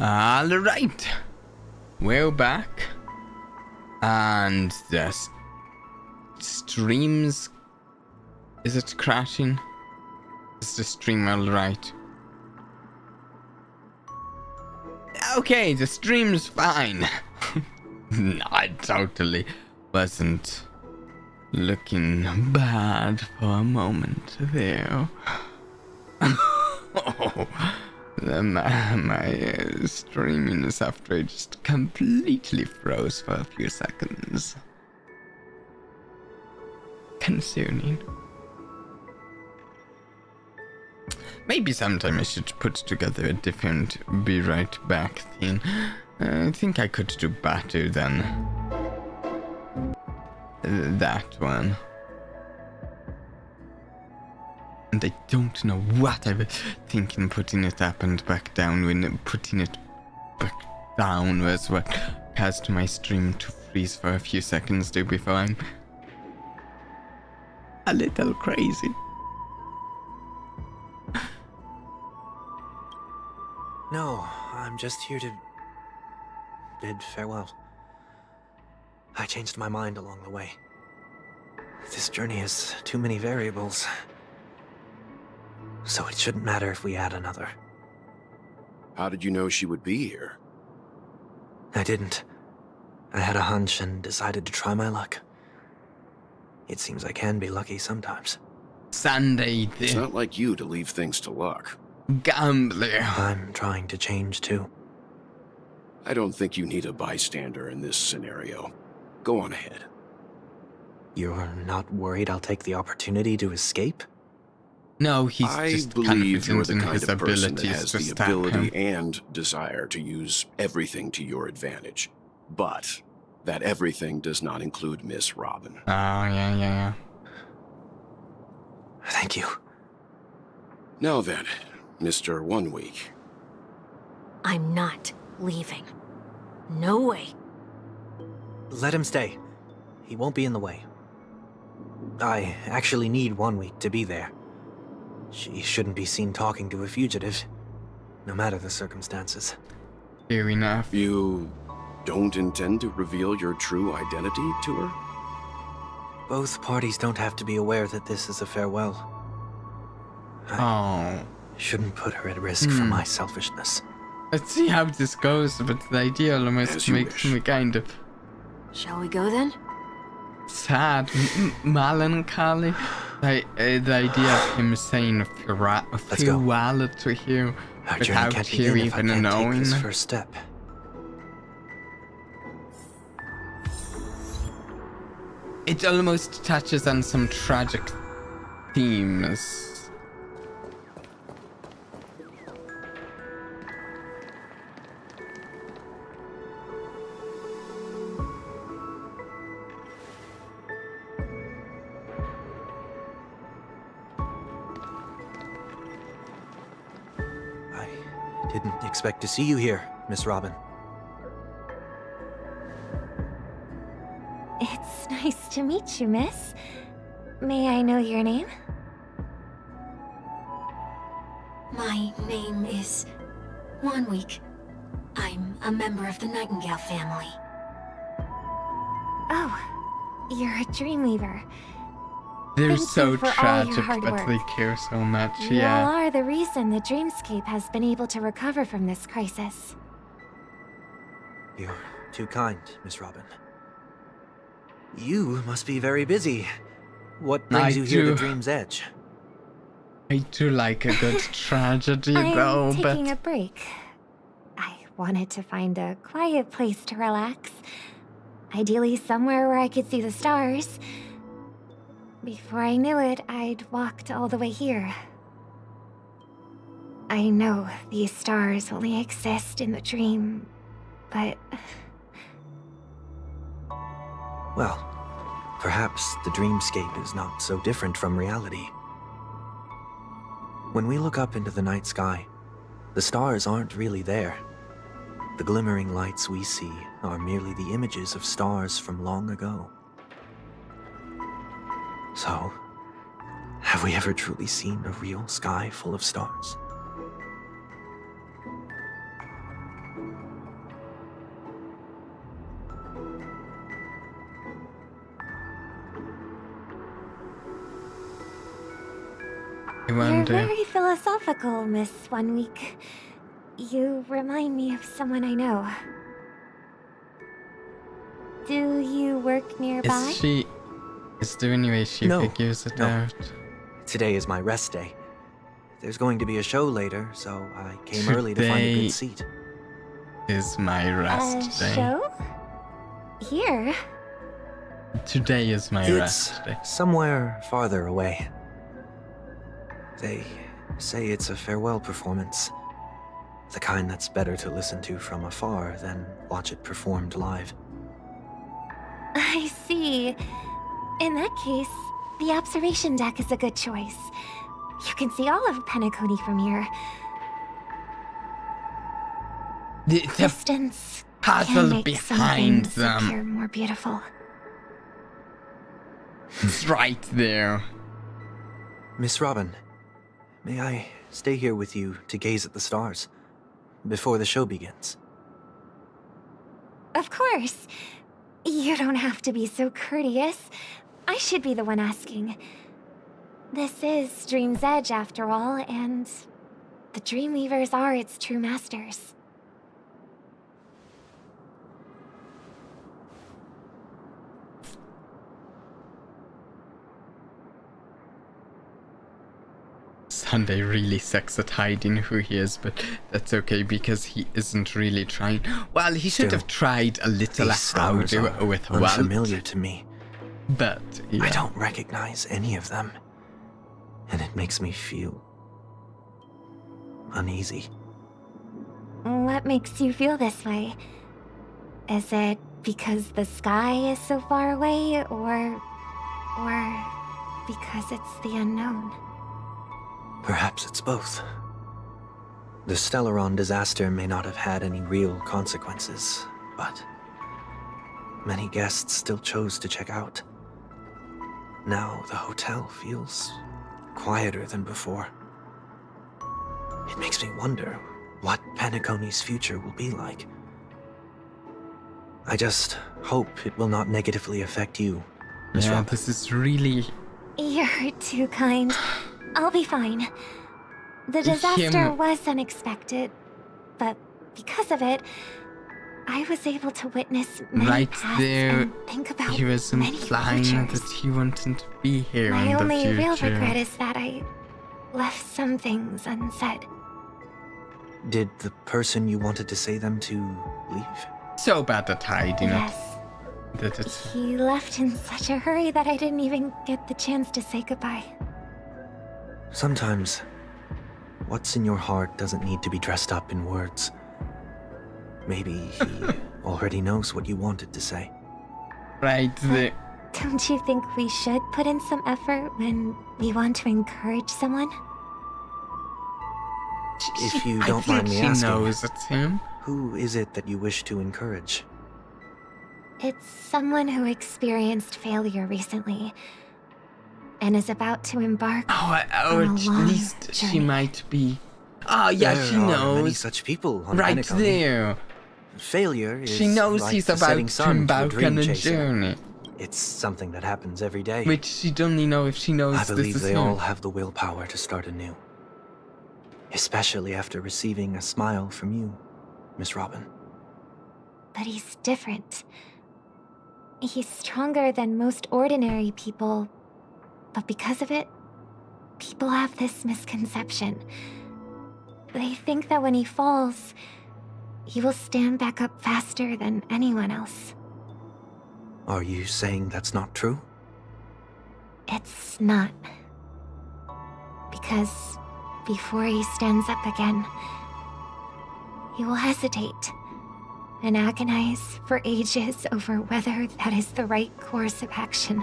Alright, we're back, and the streams, is it crashing? Is the stream alright? Okay, the stream's fine. No, I totally wasn't looking bad for a moment there. Oh. My streaming software just completely froze for a few seconds. Concerning. Maybe sometime I should put together a different be right back thing. I think I could do better than that one. And I don't know what I was thinking putting it up and back down when putting it back down was what caused my stream to freeze for a few seconds there before I'm a little crazy. No, I'm just here to bid farewell. I changed my mind along the way. This journey has too many variables. So it shouldn't matter if we add another. How did you know she would be here? I didn't. I had a hunch and decided to try my luck. It seems I can be lucky sometimes. Sunday. It's not like you to leave things to luck. Gambler. I'm trying to change too. I don't think you need a bystander in this scenario. Go on ahead. You're not worried I'll take the opportunity to escape? No, he's just believe you're the in kind his of person that abilities has to the stab ability him. and desire to use everything to your advantage. But that everything does not include Miss Robin. Oh, yeah. Thank you. Now then, Mr. 1 Week. I'm not leaving. No way. Let him stay. He won't be in the way. I actually need 1 week to be there. She shouldn't be seen talking to a fugitive, no matter the circumstances. Fair enough. You don't intend to reveal your true identity to her? Both parties don't have to be aware that this is a farewell. I shouldn't put her at risk for my selfishness. Let's see how this goes, but the idea almost makes me kind of Shall we go then? sad, melancholy. The idea of him saying farewell to you Our journey without can't you begin if I even can't take knowing. this first step. it almost touches on some tragic themes. Didn't expect to see you here, Miss Robin. It's nice to meet you, miss. May I know your name? My name is Wanweek. I'm a member of the Nightingale family. Oh, you're a Dreamweaver. They're Thank so you for all tragic, your hard but work. they care so much, You yeah. all are the reason the Dreamscape has been able to recover from this crisis. You're too kind, Miss Robin. You must be very busy. What brings you here to Dream's Edge? I do like a good tragedy, I'm though, taking but a break. I wanted to find a quiet place to relax. Ideally somewhere where I could see the stars. Before I knew it, I'd walked all the way here. I know these stars only exist in the dream, but... Well, perhaps the dreamscape is not so different from reality. When we look up into the night sky, the stars aren't really there. The glimmering lights we see are merely the images of stars from long ago. So, have we ever truly seen a real sky full of stars? You're very philosophical, Miss Wanweek. You remind me of someone I know. Do you work nearby? Is there any way she figures it out? Today is my rest day. There's going to be a show later, so I came early to find a good seat. Is my rest day. Show? Here? Today is my rest day. Somewhere farther away. They say it's a farewell performance. The kind that's better to listen to from afar than watch it performed live. I see. In that case, the observation deck is a good choice. You can see all of Penacony from here. The distance puzzle can make behind some them. things appear more beautiful. It's right there. Miss Robin, may I stay here with you to gaze at the stars before the show begins? Of course. You don't have to be so courteous. I should be the one asking. This is Dream's Edge, after all, and the Dreamweavers are its true masters. Sunday really sucks at hiding who he is, but that's okay because he isn't really trying. Well, he should have tried a little how to with unfamiliar to me. But yeah. I don't recognize any of them, and it makes me feel uneasy. What makes you feel this way? Is it because the sky is so far away, or because it's the unknown? Perhaps it's both. The Stellaron disaster may not have had any real consequences, but many guests still chose to check out. Now the hotel feels quieter than before. It makes me wonder what Penacony's future will be like. I just hope it will not negatively affect you, Miss Robin. This is really... You're too kind. I'll be fine. The disaster was unexpected, but because of it, I was able to witness many Right paths there, and think about he was many implying futures. that he wanted to be here My in the only future. real regret is that I left some things unsaid. Did the person you wanted to say them to leave? So bad at hiding Yes. Did it? He left in such a hurry that I didn't even get the chance to say goodbye. Sometimes, what's in your heart doesn't need to be dressed up in words. Maybe he already knows what you wanted to say. Right there. Don't you think we should put in some effort when we want to encourage someone? If you don't mind me asking, she knows it's him. Who is it that you wish to encourage? It's someone who experienced failure recently and is about to embark on a At long least she journey. might be. Oh, yeah, There she are knows. many such people on Right Benecon. there. Failure is She knows like he's the about setting to sun embark a dream on a chaser. journey. It's something that happens every day. Which she don't only know if she knows I this believe is they him. all have the willpower to start anew. Especially after receiving a smile from you, Miss Robin. But he's different. He's stronger than most ordinary people, but because of it, people have this misconception. They think that when he falls, he will stand back up faster than anyone else. Are you saying that's not true? It's not. Because before he stands up again, he will hesitate and agonize for ages over whether that is the right course of action.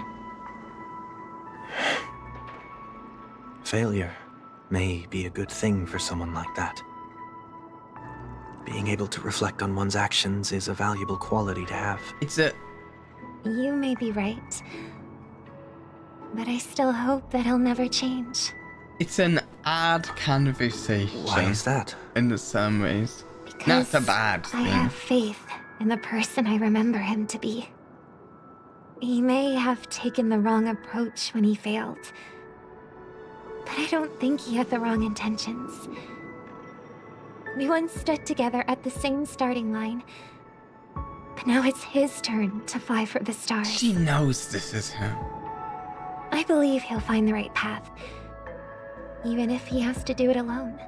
Failure may be a good thing for someone like that. Being able to reflect on one's actions is a valuable quality to have. You may be right, but I still hope that he'll never change. It's an odd conversation. Why is that? In some ways. Because Not a bad I thing. have faith in the person I remember him to be. He may have taken the wrong approach when he failed, but I don't think he had the wrong intentions. We once stood together at the same starting line, but now it's his turn to fly for the stars. She knows this is him. I believe he'll find the right path, even if he has to do it alone.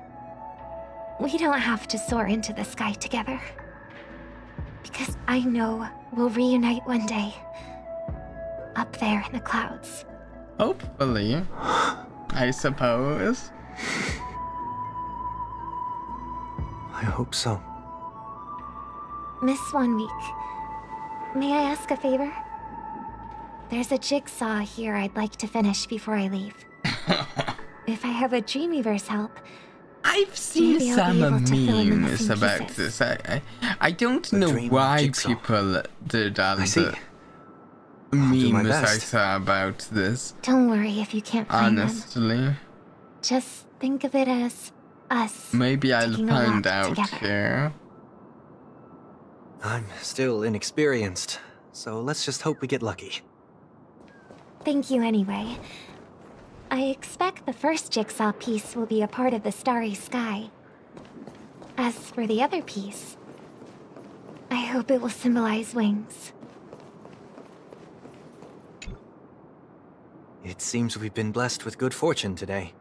We don't have to soar into the sky together, because I know we'll reunite one day, up there in the clouds. Hopefully. I suppose. I hope so. Miss 1 Week, may I ask a favor? There's a jigsaw here I'd like to finish before I leave. If I have a Dreamweaver's help, I've seen maybe I'll be some able to fill in the memes missing about pieces. this. I don't know dream why jigsaw. people did all I see. the do my memes I best. saw about this. Don't worry if you can't find them. Honestly. Just think of it as us. Maybe I'll taking a walk find out together. here. I'm still inexperienced, so let's just hope we get lucky. Thank you anyway. I expect the first jigsaw piece will be a part of the starry sky. As for the other piece, I hope it will symbolize wings. It seems we've been blessed with good fortune today.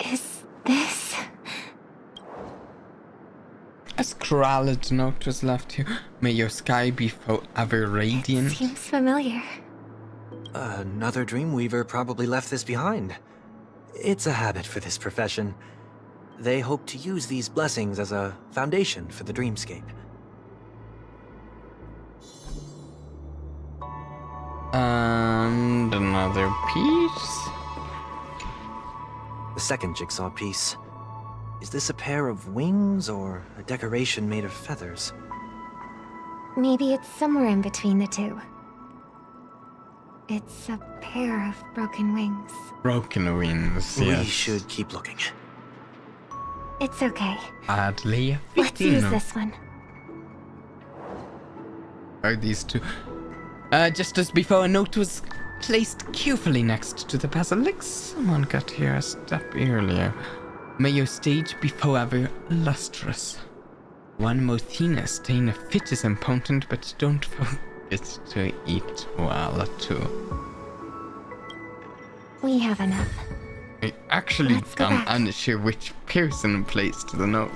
Is this... A scrawled note was left here. May your sky be forever radiant. Seems familiar. Another Dreamweaver probably left this behind. It's a habit for this profession. They hope to use these blessings as a foundation for the dreamscape. And another piece. The second jigsaw piece. Is this a pair of wings or a decoration made of feathers? Maybe it's somewhere in between the two. It's a pair of broken wings. Broken wings, We yes. should keep looking. It's okay. Oddly Let's use fitting. this one. Are these two? Just as before, a note was placed carefully next to the basilisk. Someone got here a step earlier. May your stage be forever lustrous. One more thing, staying fit is important, but don't forget to eat well too. We have enough. I actually Let's go am back. unsure which person placed the note.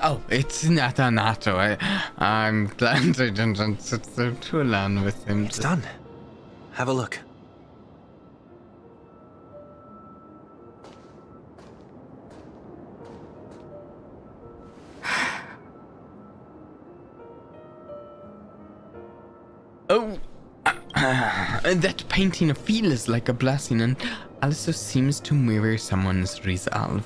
Oh, it's not a NATO. I'm glad I didn't sit there too long with him. It's done. Have a look. Oh, that painting feels like a blessing and also seems to mirror someone's resolve.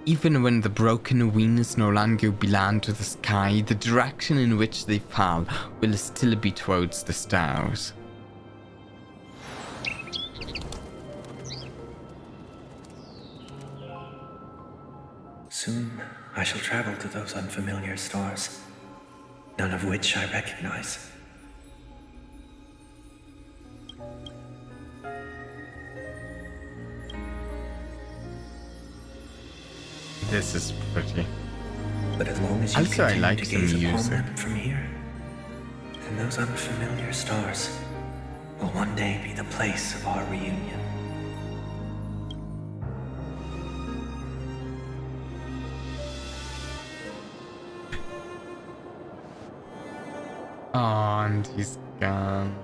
Even when the broken wings no longer belong to the sky, the direction in which they fall will still be towards the stars. Soon I shall travel to those unfamiliar stars, none of which I recognize. This is pretty. But as long as you also, I continue like to the gaze upon music. them from here, then those unfamiliar stars will one day be the place of our reunion. Oh, and he's gone.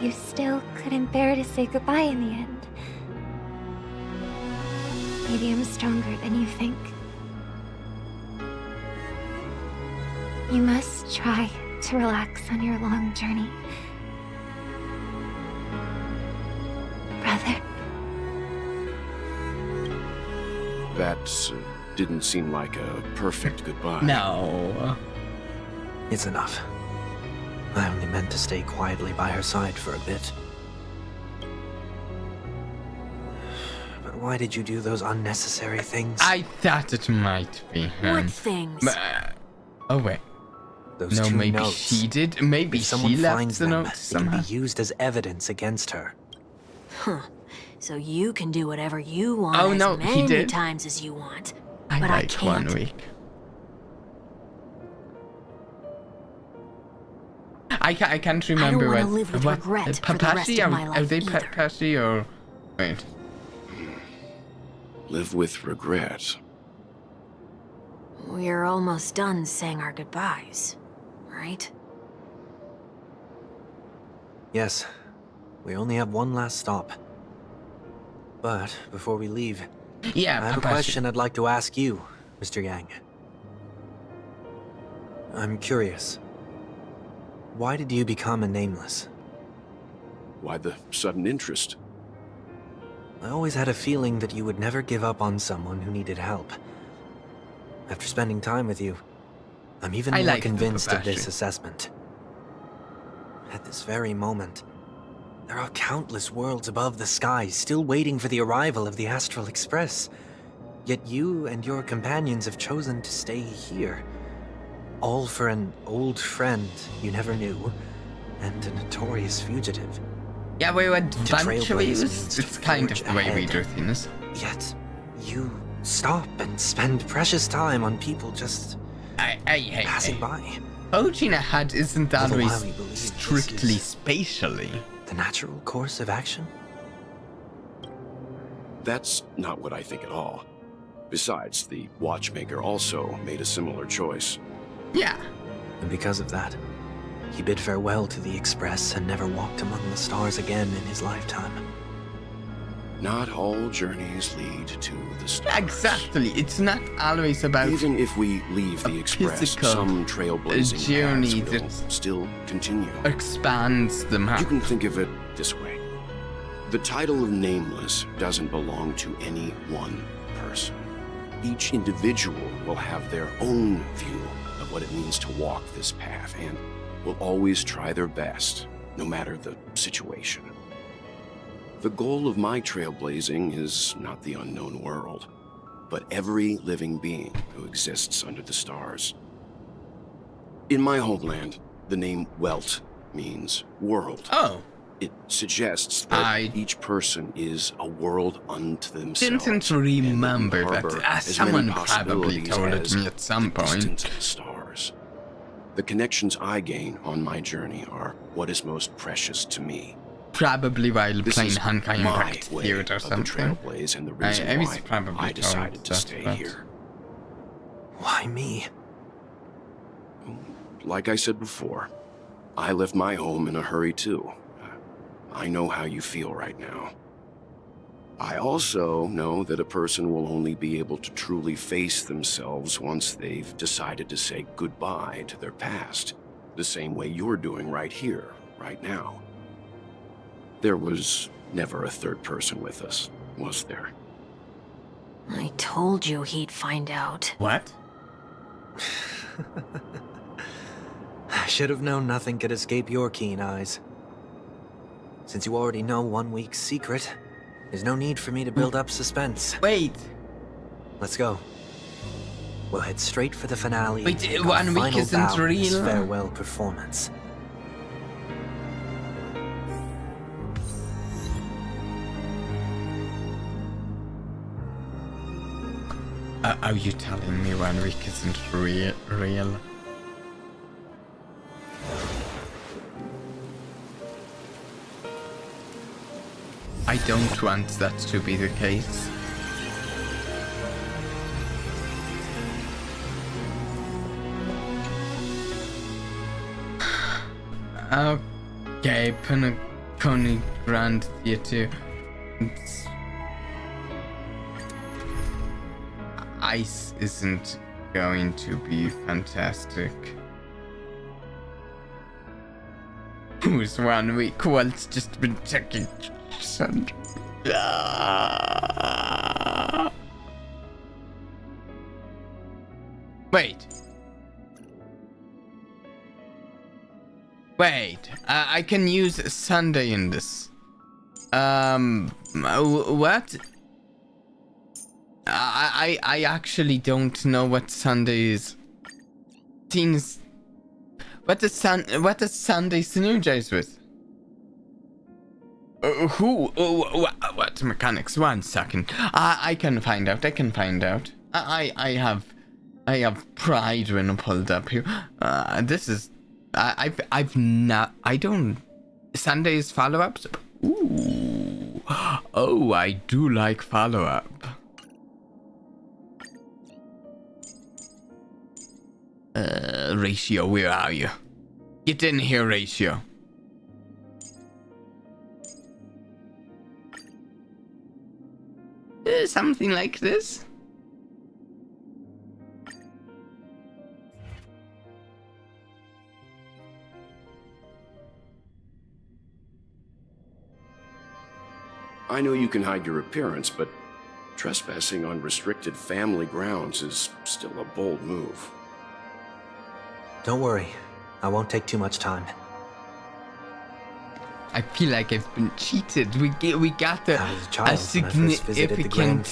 You still couldn't bear to say goodbye in the end. Maybe I'm stronger than you think. You must try to relax on your long journey. Brother. That didn't seem like a perfect goodbye. No. It's enough. I only meant to stay quietly by her side for a bit. But why did you do those unnecessary things? I thought it might be him. What things? Oh wait. Those No, two maybe notes. she did. Maybe If someone she left finds the them, notes they can somehow. be used as evidence against her. Huh. So you can do whatever you want Oh, no, as he many did. times as you want. I but like I can't. 1 week. I can't remember wanna what. live with what regret for the rest Papashi? of my Are life they either. Papashi or wait? Live with regret. We're almost done saying our goodbyes, right? Yes, we only have one last stop. But before we leave, Yeah, I have a Papashi. question I'd like to ask you, Mr. Yang. I'm curious. Why did you become a nameless? Why the sudden interest? I always had a feeling that you would never give up on someone who needed help. After spending time with you, I'm even I more like the convinced of this Papashi. assessment. At this very moment, there are countless worlds above the sky still waiting for the arrival of the Astral Express. Yet you and your companions have chosen to stay here. All for an old friend you never knew, and a notorious fugitive. Yeah, we're adventurers. trailblaze means It's to kind of forge the way we ahead. do things. Yet, you stop and spend precious time on people just passing by. Forging ahead isn't All the while always we believe this strictly is spatially. the natural course of action? That's not what I think at all. Besides, the watchmaker also made a similar choice. Yeah. And because of that, he bid farewell to the Express and never walked among the stars again in his lifetime. Not all journeys lead to the stars. Exactly. It's not always about Even if we leave the Express, physical some trailblazing journey paths will that still continue. expands the map. You can think of it this way. The title of Nameless doesn't belong to any one person. Each individual will have their own view of what it means to walk this path and will always try their best, no matter the situation. The goal of my trailblazing is not the unknown world, but every living being who exists under the stars. In my homeland, the name Welt means world. Oh. It suggests that each person is a world unto themselves. Didn't remember that. harbor as many Someone probably possibilities told it as me at some the point. distant stars. The connections I gain on my journey are what is most precious to me. probably while This playing is Honkai my Impact way Theater or of the something. Trailblaze and the reason was why probably I decided told to that, stay but- here. Why me? Like I said before, I left my home in a hurry too. I know how you feel right now. I also know that a person will only be able to truly face themselves once they've decided to say goodbye to their past, the same way you're doing right here, right now. There was never a third person with us, was there? I told you he'd find out. What? I should have known nothing could escape your keen eyes. Since you already know 1 week's secret, there's no need for me to build up suspense. Wait. Let's go. We'll head straight for the finale. Wait, and 1 our week final isn't bow in this real? farewell performance. Are you telling me 1 week isn't real? I don't want that to be the case. Okay, Penacony Grand Theatre. Ice isn't going to be fantastic. Who's 1 week? Well, it's just been checking. Wait. Wait. I can use Sunday in this. What? I actually don't know what Sunday is. Teens. What does Sunday synergize with? What mechanics? 1 second. I can find out. I have pride when I pulled up here. This is. I've not. I don't. Sunday's follow-ups. Ooh. Oh, I do like follow-up. Ratio, where are you? Get in here, Ratio. Something like this? I know you can hide your appearance, but trespassing on restricted family grounds is still a bold move. Don't worry, I won't take too much time. I feel like I've been cheated. We got a significant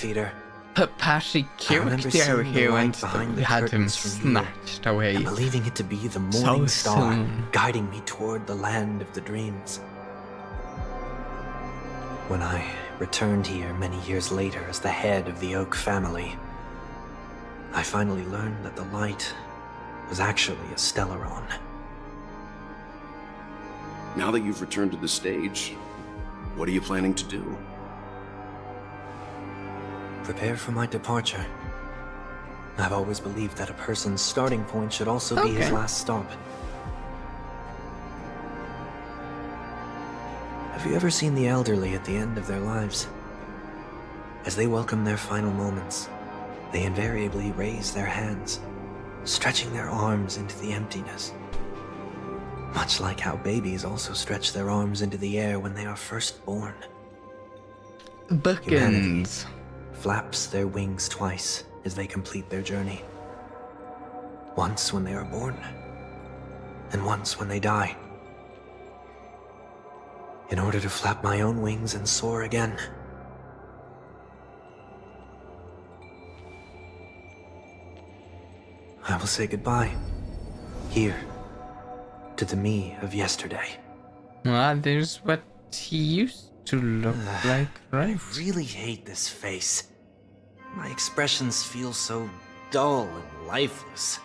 Papashi character here and we had him snatched away. And believing it to be the morning star guiding me toward the land of the dreams. When I returned here many years later as the head of the Oak family, I finally learned that the light was actually a Stellaron. Now that you've returned to the stage, what are you planning to do? Prepare for my departure. I've always believed that a person's starting point should also be his last stop. Have you ever seen the elderly at the end of their lives? As they welcome their final moments, they invariably raise their hands, stretching their arms into the emptiness. Much like how babies also stretch their arms into the air when they are first born. Humanity flaps their wings twice as they complete their journey. Once when they are born, and once when they die. In order to flap my own wings and soar again. I will say goodbye. Here. To the me of yesterday. Well, there's what he used to look like, right? I really hate this face. My expressions feel so dull and lifeless.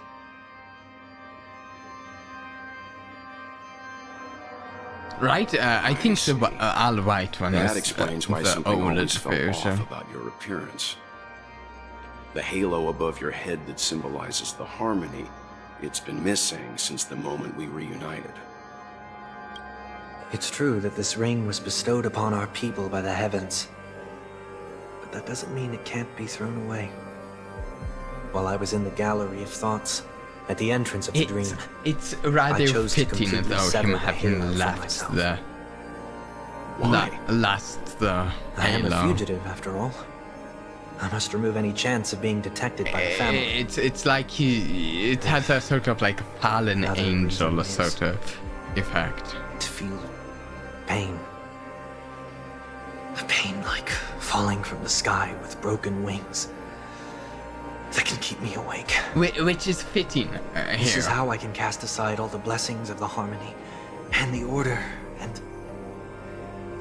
Right? I think the all white one That is explains why the something always oldest felt version. off about your appearance. The halo above your head that symbolizes the harmony, it's been missing since the moment we reunited. It's true that this ring was bestowed upon our people by the heavens. But that doesn't mean it can't be thrown away. While I was in the gallery of thoughts, at the entrance of the dream, It's rather chose to fitting completely though sever him the halo having from left myself. the the I am a halo. fugitive, after all. I must remove any chance of being detected by the family. It's like it has a sort of like a fallen angel sort of effect. To feel pain. A pain like falling from the sky with broken wings. That can keep me awake. Which is fitting This here. is how I can cast aside all the blessings of the harmony and the order, and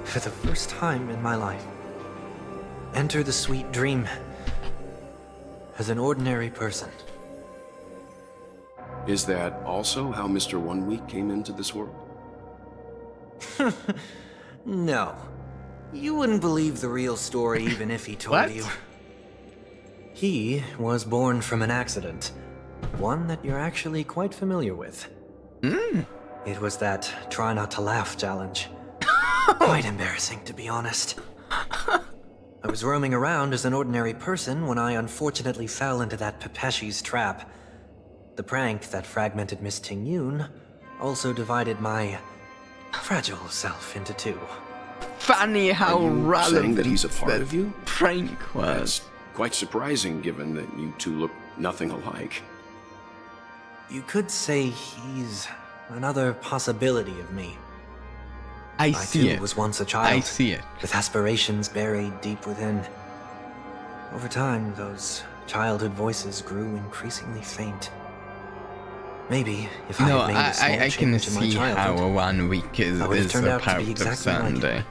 for the first time in my life, enter the sweet dream as an ordinary person. Is that also how Mr. One Week came into this world? No. You wouldn't believe the real story even if he told you. He was born from an accident. One that you're actually quite familiar with. It was that try not to laugh challenge. Quite embarrassing, to be honest. I was roaming around as an ordinary person when I unfortunately fell into that Pepeshi's trap. The prank that fragmented Miss Ting-Yun also divided my fragile self into two. Funny how Are you relevant saying that he's a part that of you? prank was. That's quite surprising given that you two look nothing alike. You could say he's another possibility of me. I I see too it. was once a child. I see it. With aspirations buried deep within. Over time, those childhood voices grew increasingly faint. Maybe if I No, had made a small I can change in my see childhood, how 1 week is I would have turned a out to part be of exactly like you. Sunday.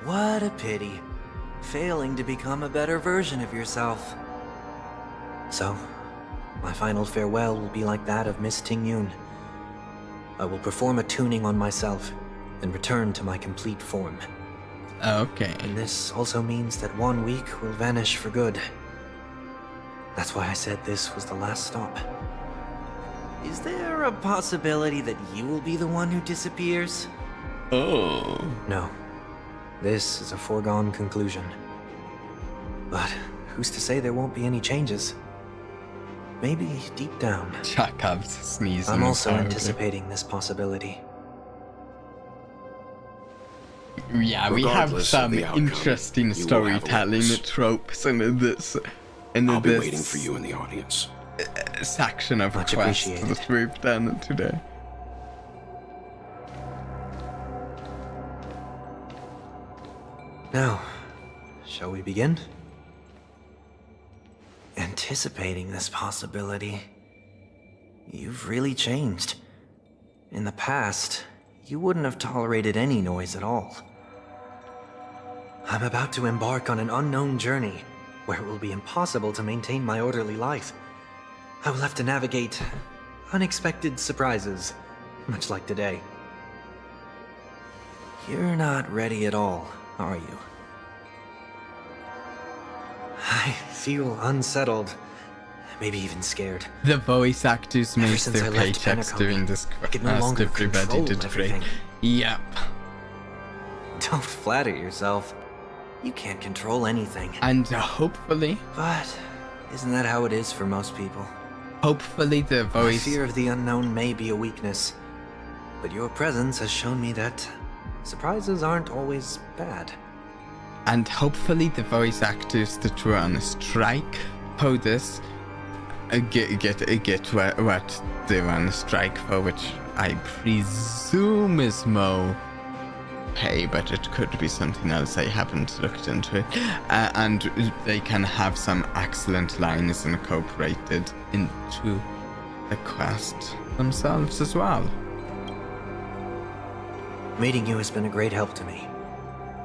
What a pity. Failing to become a better version of yourself. So, my final farewell will be like that of Miss Ting-Yun. I will perform a tuning on myself and return to my complete form. Okay. And this also means that 1 week will vanish for good. That's why I said this was the last stop. Is there a possibility that you will be the one who disappears? Oh. No. This is a foregone conclusion. But who's to say there won't be any changes? Maybe deep down. Chekhov's sneezing. I'm also sound. anticipating this possibility. Yeah, we have Regardless of some the outcome, interesting you will have a storytelling witness. tropes in this. I'll be this waiting for you in the audience. section of Much quests appreciated. that we've done today. Now, shall we begin? Anticipating this possibility, you've really changed. In the past, you wouldn't have tolerated any noise at all. I'm about to embark on an unknown journey where it will be impossible to maintain my orderly life. I will have to navigate unexpected surprises, much like today. You're not ready at all, are you? I feel unsettled, maybe even scared. The voice actors Ever make since their I left paychecks Penacony, doing this I could no ask longer everybody control to drink. everything. Yep. Don't flatter yourself. You can't control anything. And hopefully, But isn't that how it is for most people? hopefully the My voice fear of the unknown may be a weakness, but your presence has shown me that surprises aren't always bad. and hopefully the voice actors that were on strike for this get what they're on strike for, which I presume is more pay, but it could be something else. I haven't looked into it. And they can have some excellent lines incorporated into the quest themselves as well. Meeting you has been a great help to me,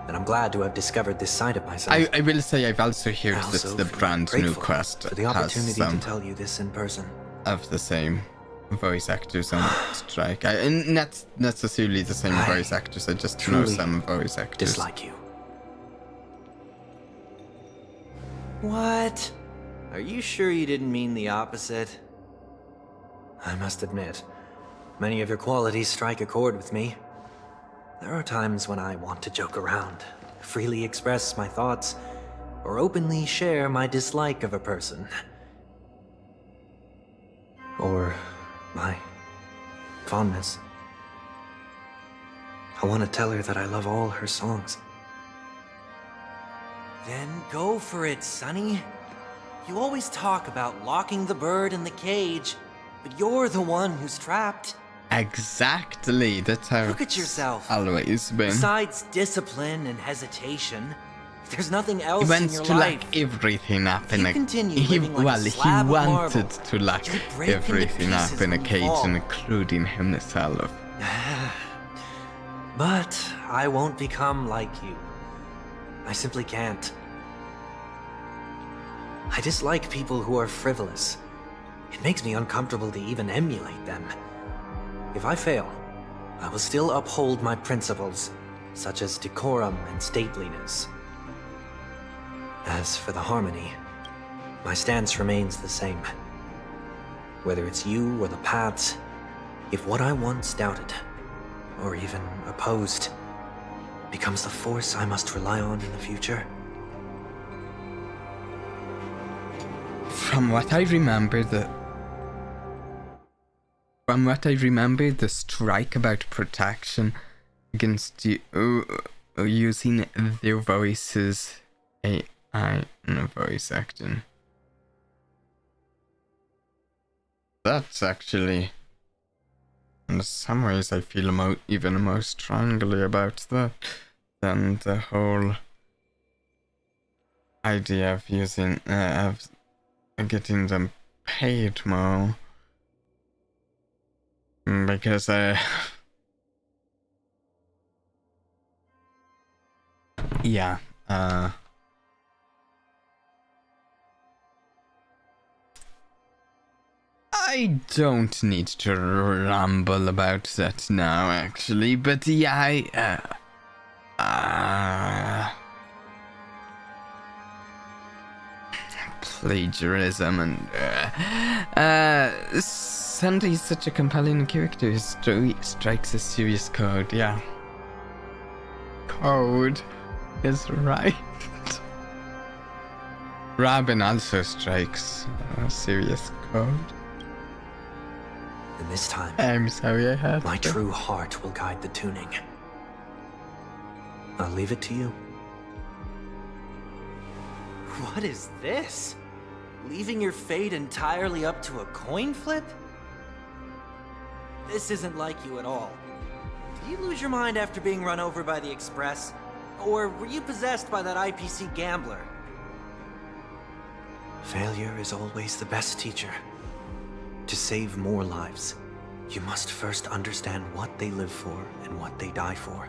and I'm glad to have discovered this side of myself. I will say I've also heard I that also the feel brand new grateful quest for the has opportunity some to tell you this in person. of the same voice actors on strike. And not necessarily the same voice actors. I just know some voice actors. Dislike you. What? Are you sure you didn't mean the opposite? I must admit, many of your qualities strike a chord with me. There are times when I want to joke around, freely express my thoughts, or openly share my dislike of a person. Or my fondness. I want to tell her that I love all her songs. Then go for it, Sonny. You always talk about locking the bird in the cage, but you're the one who's trapped. Exactly, that's how Look at yourself. It's always been. Besides discipline and hesitation, there's nothing else He in wants your to life. lock everything up in a... continue He living like a he slab of wanted marble, to lock you'll break into everything up pieces in a and cage, fall. including himself. But I won't become like you. I simply can't. I dislike people who are frivolous. It makes me uncomfortable to even emulate them. If I fail, I will still uphold my principles, such as decorum and stateliness. As for the harmony, my stance remains the same. Whether it's you or the paths, if what I once doubted, or even opposed, becomes the force I must rely on in the future. From what I remember, the strike about protection against you using their voices, AI and voice acting. That's actually, in some ways, I feel even more strongly about that than the whole idea of using of getting them paid more, because yeah, I don't need to ramble about that now, actually, but yeah, plagiarism and Sandy is such a compelling character. His story strikes a serious chord. Yeah, chord is right. Robin also strikes a serious chord. And this time, I'm sorry I had my true heart will guide the tuning. I'll leave it to you. What is this? Leaving your fate entirely up to a coin flip? This isn't like you at all. Did you lose your mind after being run over by the Express? Or were you possessed by that IPC gambler? Failure is always the best teacher. To save more lives, you must first understand what they live for and what they die for.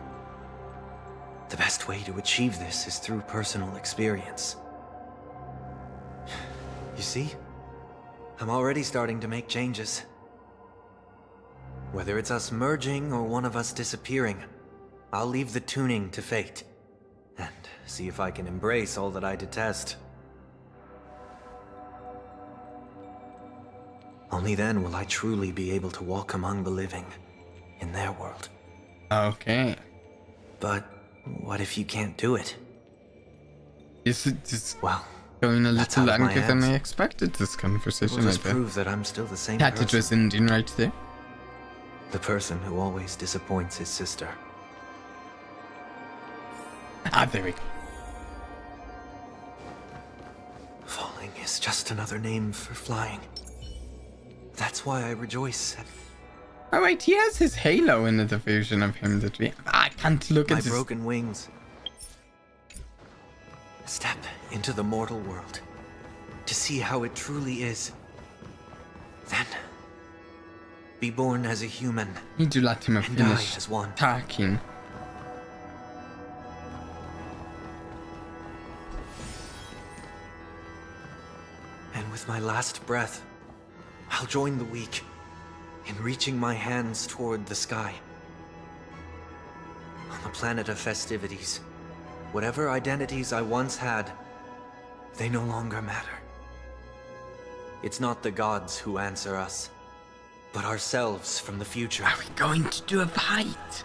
The best way to achieve this is through personal experience. You see? I'm already starting to make changes. Whether it's us merging or one of us disappearing, I'll leave the tuning to fate. And see if I can embrace all that I detest. Only then will I truly be able to walk among the living, in their world. Okay. But what if you can't do it? Is it just well, going a that's little out of my longer than hands. I expected this conversation? We'll just I bet. prove that I'm still the same That person. it was ending right there. The person who always disappoints his sister. Ah, there we go. Falling is just another name for flying. That's why I rejoice at Oh wait, he has his halo in the version of him that we... I can't look my at his... broken wings. Step into the mortal world to see how it truly is. Then, be born as a human. Need to let him and die finish as one. talking. And with my last breath, I'll join the weak, in reaching my hands toward the sky. On the planet of festivities, whatever identities I once had, they no longer matter. It's not the gods who answer us, but ourselves from the future. Are we going to do a fight?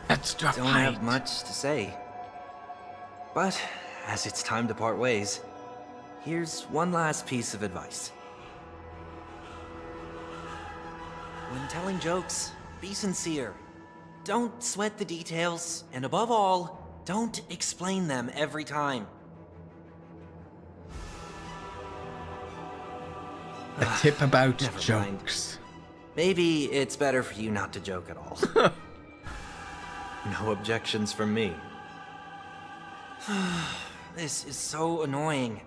Let's do a fight. Don't have much to say. But as it's time to part ways, here's one last piece of advice. When telling jokes, be sincere. Don't sweat the details, and above all, don't explain them every time. A tip about Never jokes. Mind. Maybe it's better for you not to joke at all. No objections from me. This is so annoying.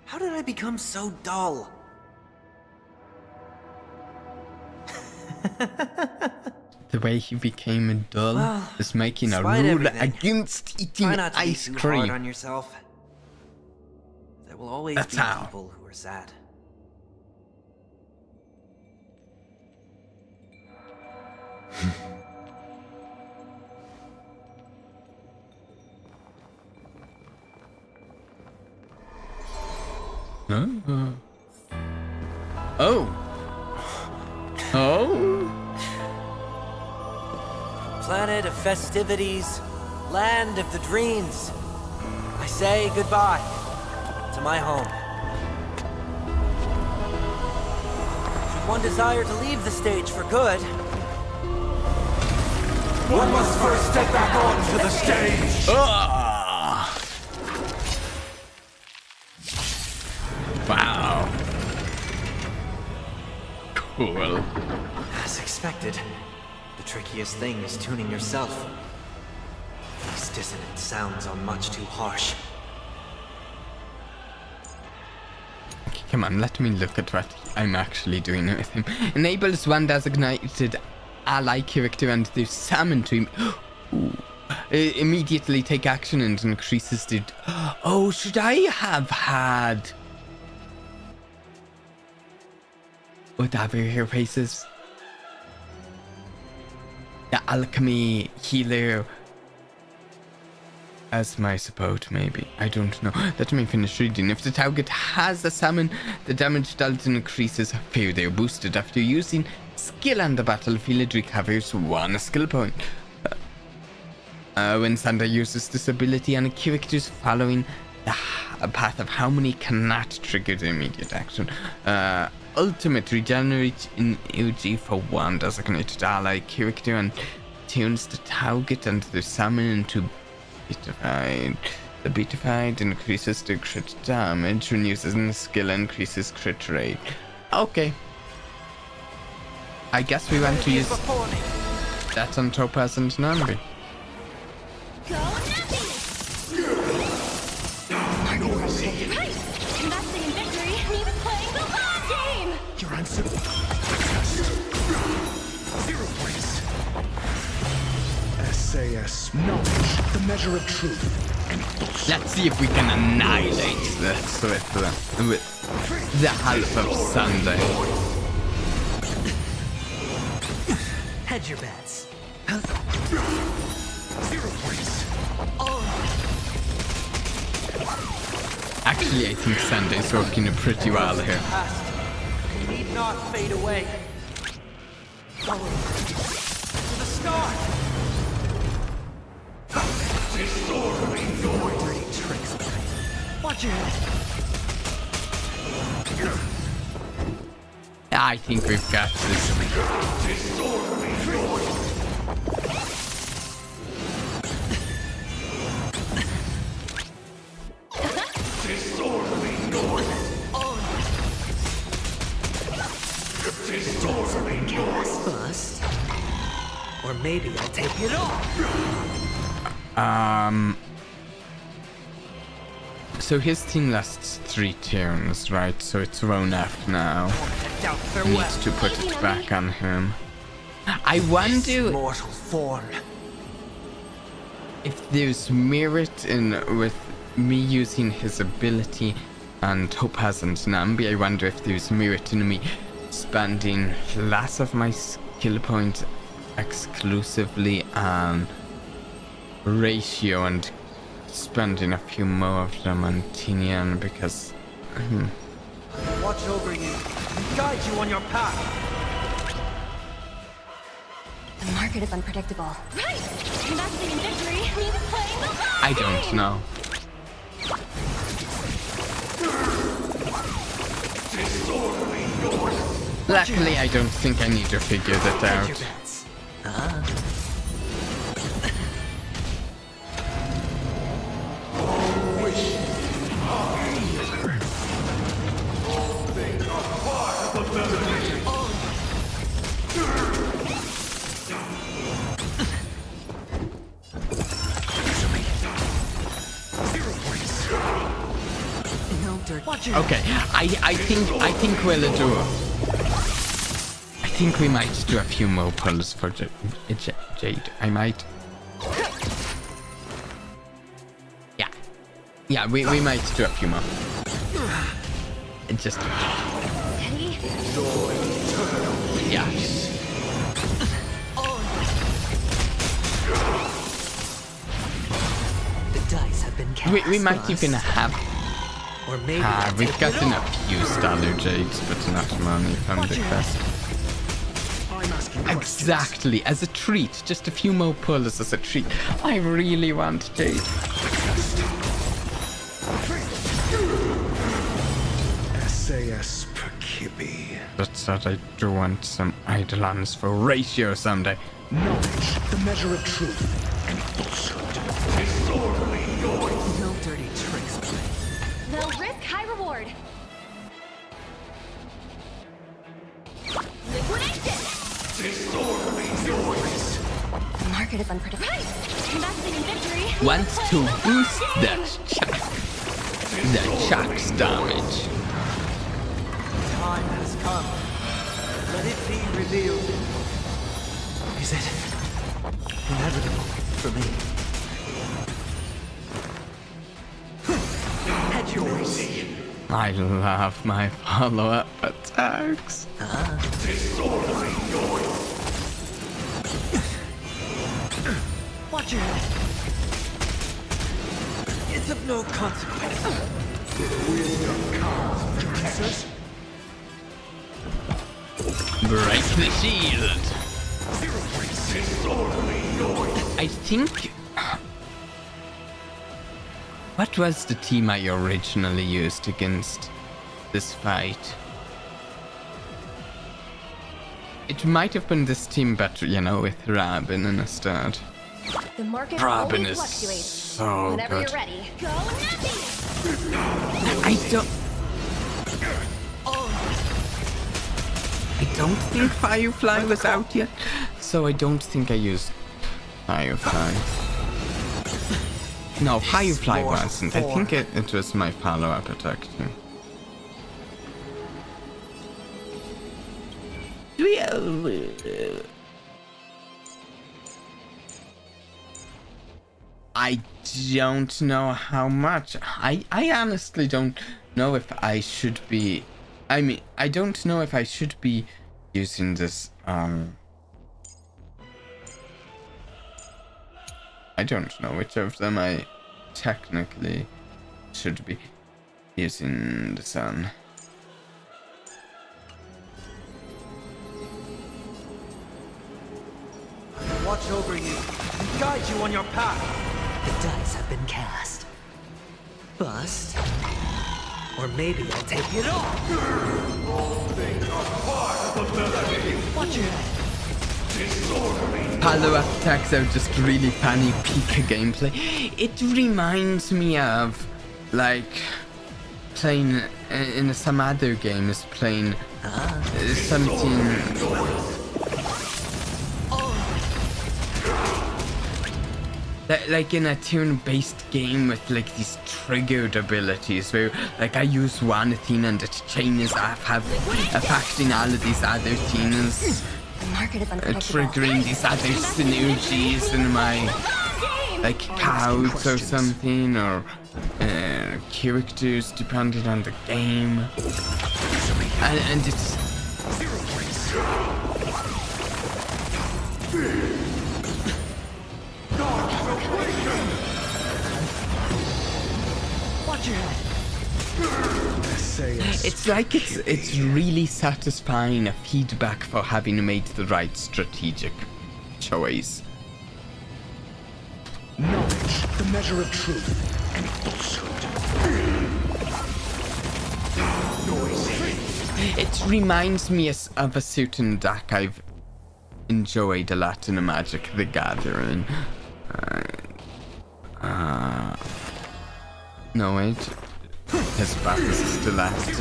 How did I become so dull? The way he became dull is making a despite rule everything, against eating try not to ice be too cream. hard on yourself. There will always That's be how. people who are sad. Oh. Planet of festivities, land of the dreams. I say goodbye to my home. Should one desire to leave the stage for good, One must first step back onto the stage! Wow. Cool. as expected, the trickiest thing is tuning yourself. These dissonant sounds are much too harsh. Okay, come on, let me look at what I'm actually doing with him. Enables one designated ally character and the summon to immediately take action and increases the... Oh, should I have had... whatever her faces? The alchemy healer as my support, maybe. I don't know. Let me finish reading. If the target has a summon, the damage dealt increases further, boosted after using skill on the battlefield. It recovers 1 skill point. When Sander uses this ability on a characters following the path of harmony cannot trigger the immediate action. Ultimate regenerates in energy for 1 designated ally character and turns the target and the summon into beatified. The beatified increases the crit damage when using skill, increases crit rate. Okay. I guess we want to use that on Topaz and Nambi. I know what I see. Right! Investing in victory means playing the long game! Your answer. 0 points. SAS knowledge, the measure of truth. Let's see if we can annihilate this with the help of Sunday. Hedge your bets. 0 points. Actually, I think Sunday's working pretty well here. Need not fade away. Follow to the star. Dirty tricks. Watch your head. I think we've got this. Bust. Or maybe I'll take it all. So his team lasts 3 turns, right? So it's round F now. I need to put it back on him. I wonder mortal form. if there's merit in with me using his ability and Topaz and Nambi. I wonder if there's merit in me spending less of my skill points exclusively on ratio and spending a few more of them on Tinian because Watch over you and guide you on your path. The market is unpredictable. Right! Investing in victory means playing the long I don't know. Luckily, I don't think I need to figure that out. Okay, I think we'll do. I think we might do a few more pulls for Jade. I might. Yeah, we might do a few more. Just. Yeah. The dice have been cast. We might even have. Or maybe we've gotten a few Stellar Jades, but not money from the quest. Exactly, as a treat. Just a few more pulls as a treat. I really want Jade. SAS per Kibby. That's what I do want some Eidolons for ratio someday. Knowledge, the measure of truth and falsehood. Disorderly yours. No dirty tricks, please. They'll risk high reward. Liquidation! Disorderly yours. The market is unpredictable. Right! Investing in victory. Want to boost the chuck's damage. Time has come. Let it be revealed. Is it inevitable for me? At yours. I love my follow-up attacks. Disorderly yours. Watch your head. It's of no consequence. Wisdom comes protect us. Break the shield. Disorderly yours. I think. What was the team I originally used against this fight? It might have been this team, but you know, with Robin instead. The market Robin always is fluctuates. so Whenever good. you're ready, go nuts! I don't think Firefly was out yet, so I don't think I used Firefly. No, Firefly wasn't. I think it was my follow-up attack too. I don't know how much. I honestly don't know if I should be. I mean, I don't know if I should be using this. I don't know which of them I technically should be using this on. Watch over you and guide you on your path. The dice have been cast. Bust. Or maybe I'll take it off. All things are part of the melody. Watch your head. Follow-up attacks are just really funny Pika gameplay. It reminds me of, like, playing in some other games, playing something. Like in a turn-based game with like these triggered abilities where like I use one thing and the chain is affecting all of these other things. Triggering these other synergies in my like cows or something, or characters depending on the game, and Watch your head. It's like it's really satisfying a feedback for having made the right strategic choice. Knowledge, the measure of truth and falsehood. It reminds me of a certain deck I've enjoyed a lot in a Magic the Gathering. No wait. His back is still active.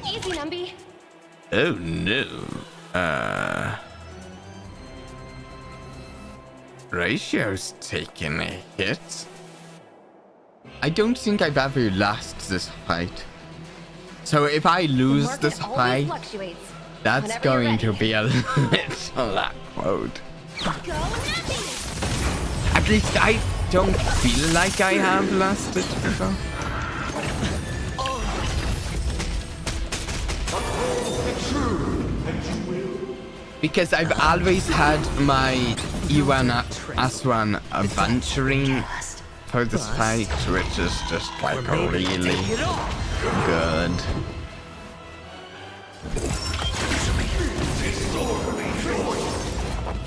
Easy, Numby. Oh no. Ratio's taking a hit. I don't think I've ever lost this fight. So if I lose this fight, that's going to be a little awkward. At least I don't feel like I have lost it before. Because I've always had my Iwan Aswan adventuring for this fight, which is just like really good.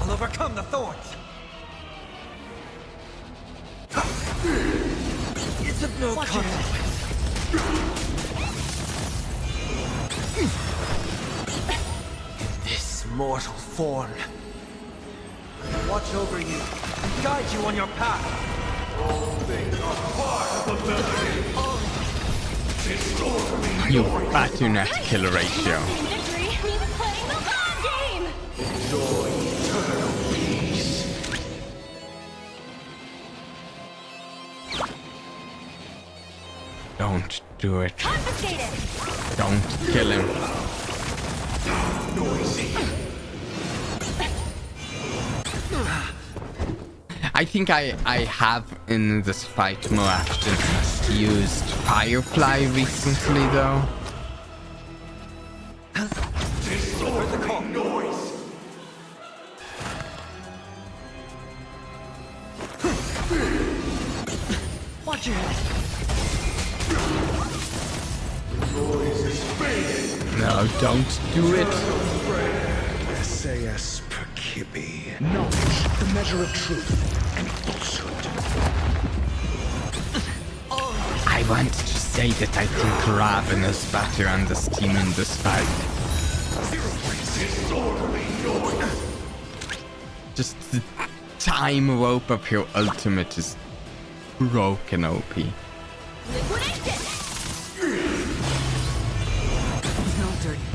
I'll overcome the thorns. It's of no consequence. This mortal form. Watch over you and guide you on your path. All things are part of the melody. You fat net kill ratio. Victory means playing the long game! Enjoy eternal peace. Don't do it. Confiscated! Don't kill him. Noisy. I think I have in this fight more often used Firefly recently though. Disorderly noise. Watch your head. Noise is fading. No, don't do it. SAS per Kibby. Knowledge, the measure of truth and falsehood. I want to say that I think Raven is better on this team in this fight. Disorderly noise. Just the time rope of your ultimate is broken OP. Liquidation! No dirty.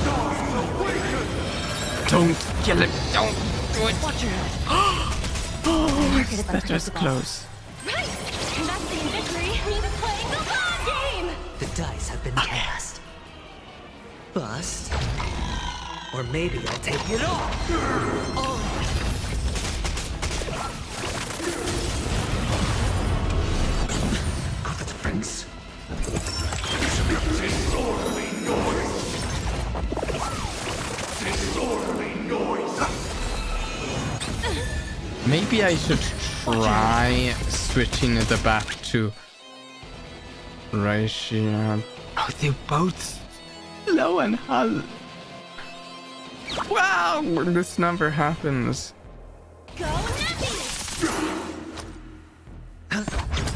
Don't kill him. Don't do it. Watch your head. Oh, that was close. Right! Investing in victory means playing the long game! The dice have been cast. Bust. Or maybe I'll take it all. Of the defense. Disorderly noise. Disorderly noise. Maybe I should try switching the back to ratio. Oh, they're both low and high. Wow, when this never happens. Go Nappy!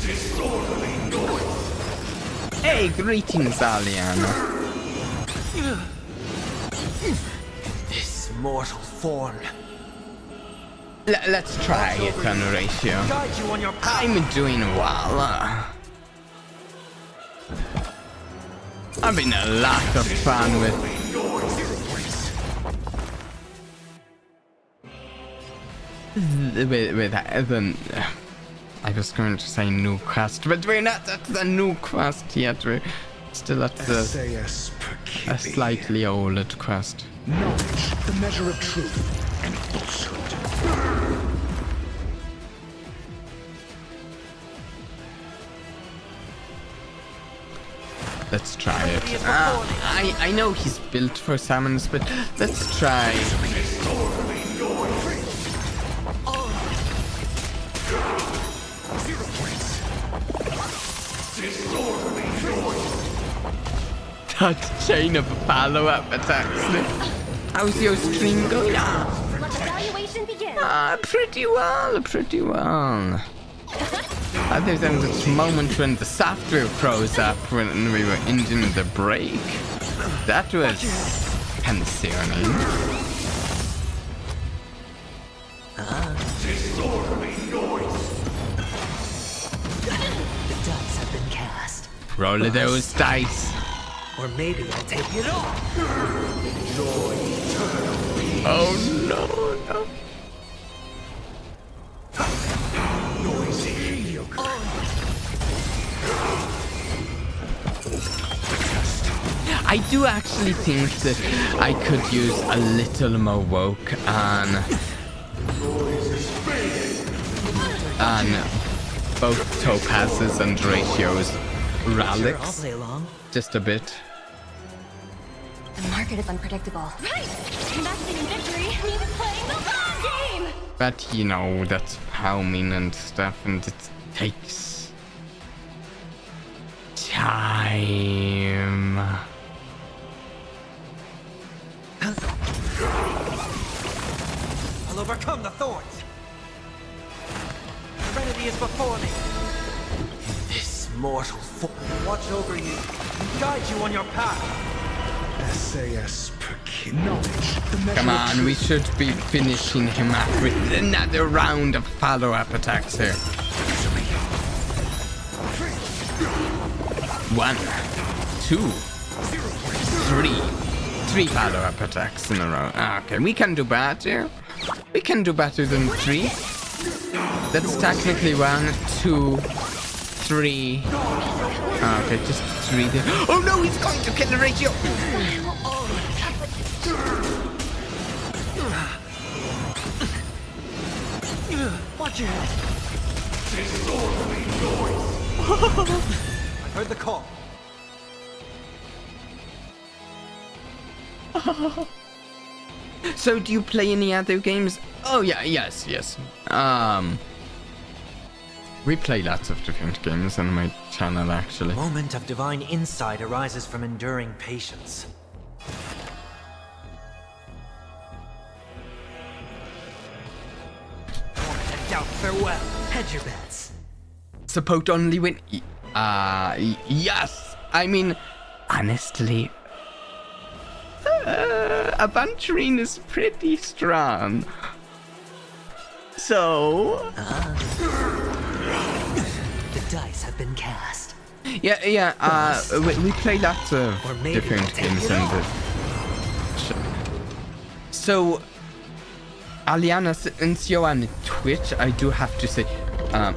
Disorderly noise. Hey, greetings, Aliana. This mortal form. Let's try it on ratio. Guide you on your path. I'm doing well. I've been a lot of fun with Evan. I was going to say new quest, but we're not at the new quest yet. We're still at the SAS per Kibby. a slightly older quest. Knowledge, the measure of truth and falsehood. let's try it. I know he's built for summons, but let's try. That chain of follow-up attacks. How's your stream going? Let the evaluation begin. Pretty well. Other than this moment when the software froze up when we were ending the break. That was concerning. The dice have been cast. Roll those dice. Or maybe I'll take it all. Oh no. I do actually think that I could use a little more woke on both topazes and ratios relics. Just a bit. The market is unpredictable. Right! Investing in victory means playing the long game! But you know, that's homing and stuff, and it takes time. I'll overcome the thorns. Serenity is before me. This mortal form watch over you and guide you on your path. SAS knowledge. Come on, we should be finishing him up with another round of follow-up attacks here. 1, 2, 3 follow-up attacks in a row. Okay, we can do better. We can do better than 3. That's technically 1, 2, 3. Okay, just 3 there. Oh no, he's going to kill the ratio! Watch your head. I heard the call. So, do you play any other games? Oh yeah, yes. We play lots of different games on my channel, actually. Moment of divine insight arises from enduring patience. Doubt farewell. Hedge your bets. Support only when... yes! I mean, honestly... Aventurine is pretty strong. So... The dice have been cast. Yeah, we play lots of different games on the... So... Aliana, since you're on Twitch, I do have to say, on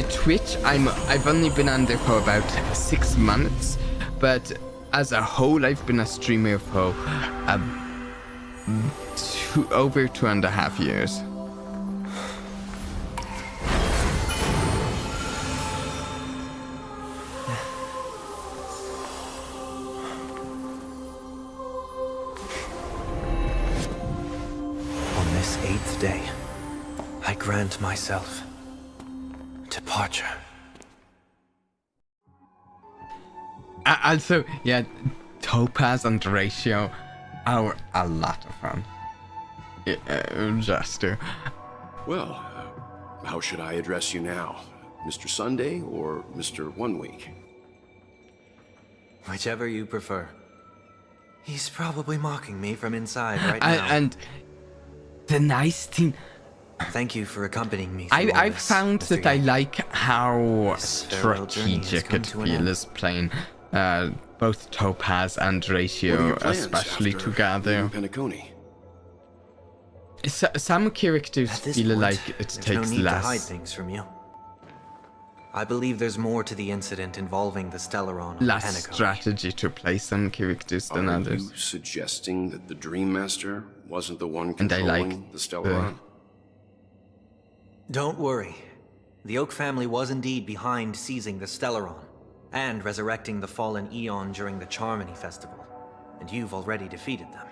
Twitch, I've only been on there for about 6 months, but as a whole, I've been a streamer for over 2.5 years. This 8th day, I grant myself departure. Also, yeah, Topaz and Ratio are a lot of fun. Just to. Well, how should I address you now? Mr. Sunday or Mr. 1 Week? Whichever you prefer. He's probably mocking me from inside right now. And the nice thing... Thank you for accompanying me. I've found that I like how strategic it feels playing both Topaz and Ratio, especially together. Some characters feel like it takes no need less. To hide things from you. I believe there's more to the incident involving the Stellaron. Less strategy to play some characters than others. Are you suggesting that the Dream Master wasn't the one And I controlling like the Stellaron? Don't worry. The Oak family was indeed behind seizing the Stellaron. and resurrecting the fallen Eon during the Charmony Festival. And you've already defeated them.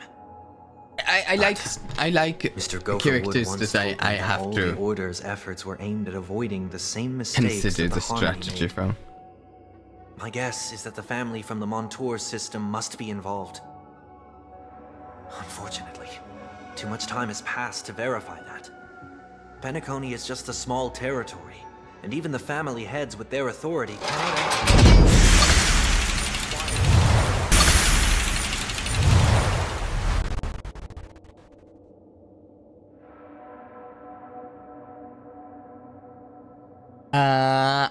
I like Mr. Gopher characters Wood to say I have all to the Order's efforts were aimed at avoiding the same mistakes consider that the Harmony strategy made. from. My guess is that the family from the Montour system must be involved. Unfortunately, too much time has passed to verify that. Penacony is just a small territory, and even the family heads with their authority cannot...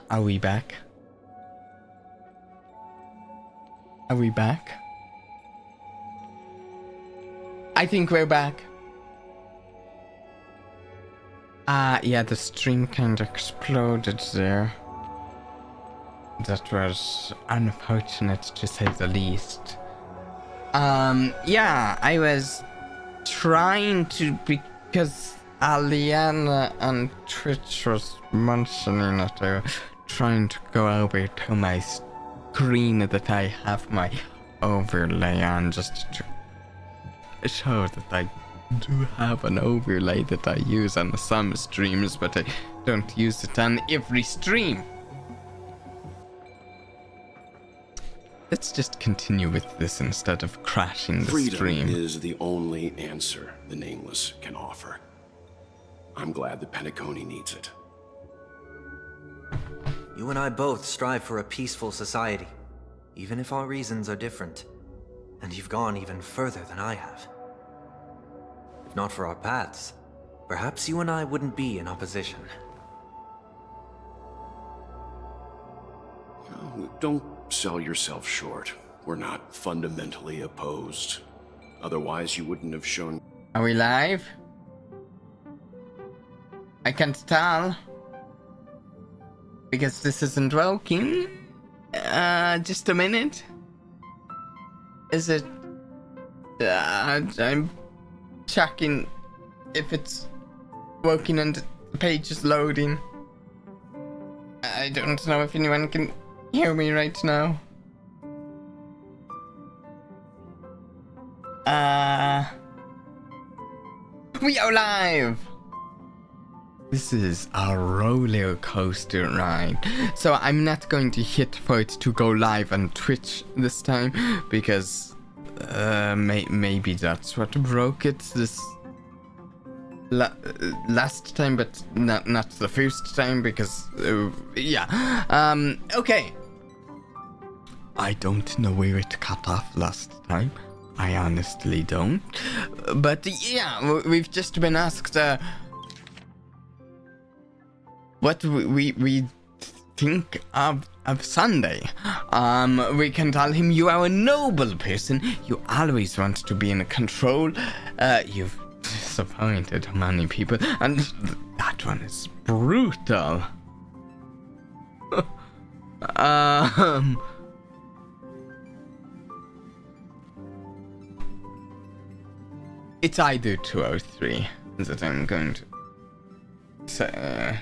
Are we back? Are we back? I think we're back. Yeah, the stream kind of exploded there. That was unfortunate to say the least. Yeah, I was trying to, because Aliana and Twitch was mentioning that they were trying to go over to my screen that I have my overlay on, just to show that I do have an overlay that I use on some streams, but I don't use it on every stream. Let's just continue with this instead of crashing the Freedom stream. is the only answer the Nameless can offer. I'm glad that Penacony needs it. You and I both strive for a peaceful society, even if our reasons are different. And you've gone even further than I have. If not for our paths, perhaps you and I wouldn't be in opposition. No, don't sell yourself short. We're not fundamentally opposed. Otherwise, you wouldn't have shown... Are we live? I can't tell. Because this isn't working. Just a minute. Is it... I'm checking if it's working and the page is loading. I don't know if anyone can hear me right now. We are live! This is a roller coaster ride. So I'm not going to hit for it to go live on Twitch this time, because maybe that's what broke it this last time, but not the first time, because yeah. Okay. I don't know where it cut off last time. I honestly don't. But yeah, we've just been asked what we think of Sunday. We can tell him you are a noble person. You always want to be in control. You've disappointed many people, and that one is brutal. It's either 2 or 3 that I'm going to say.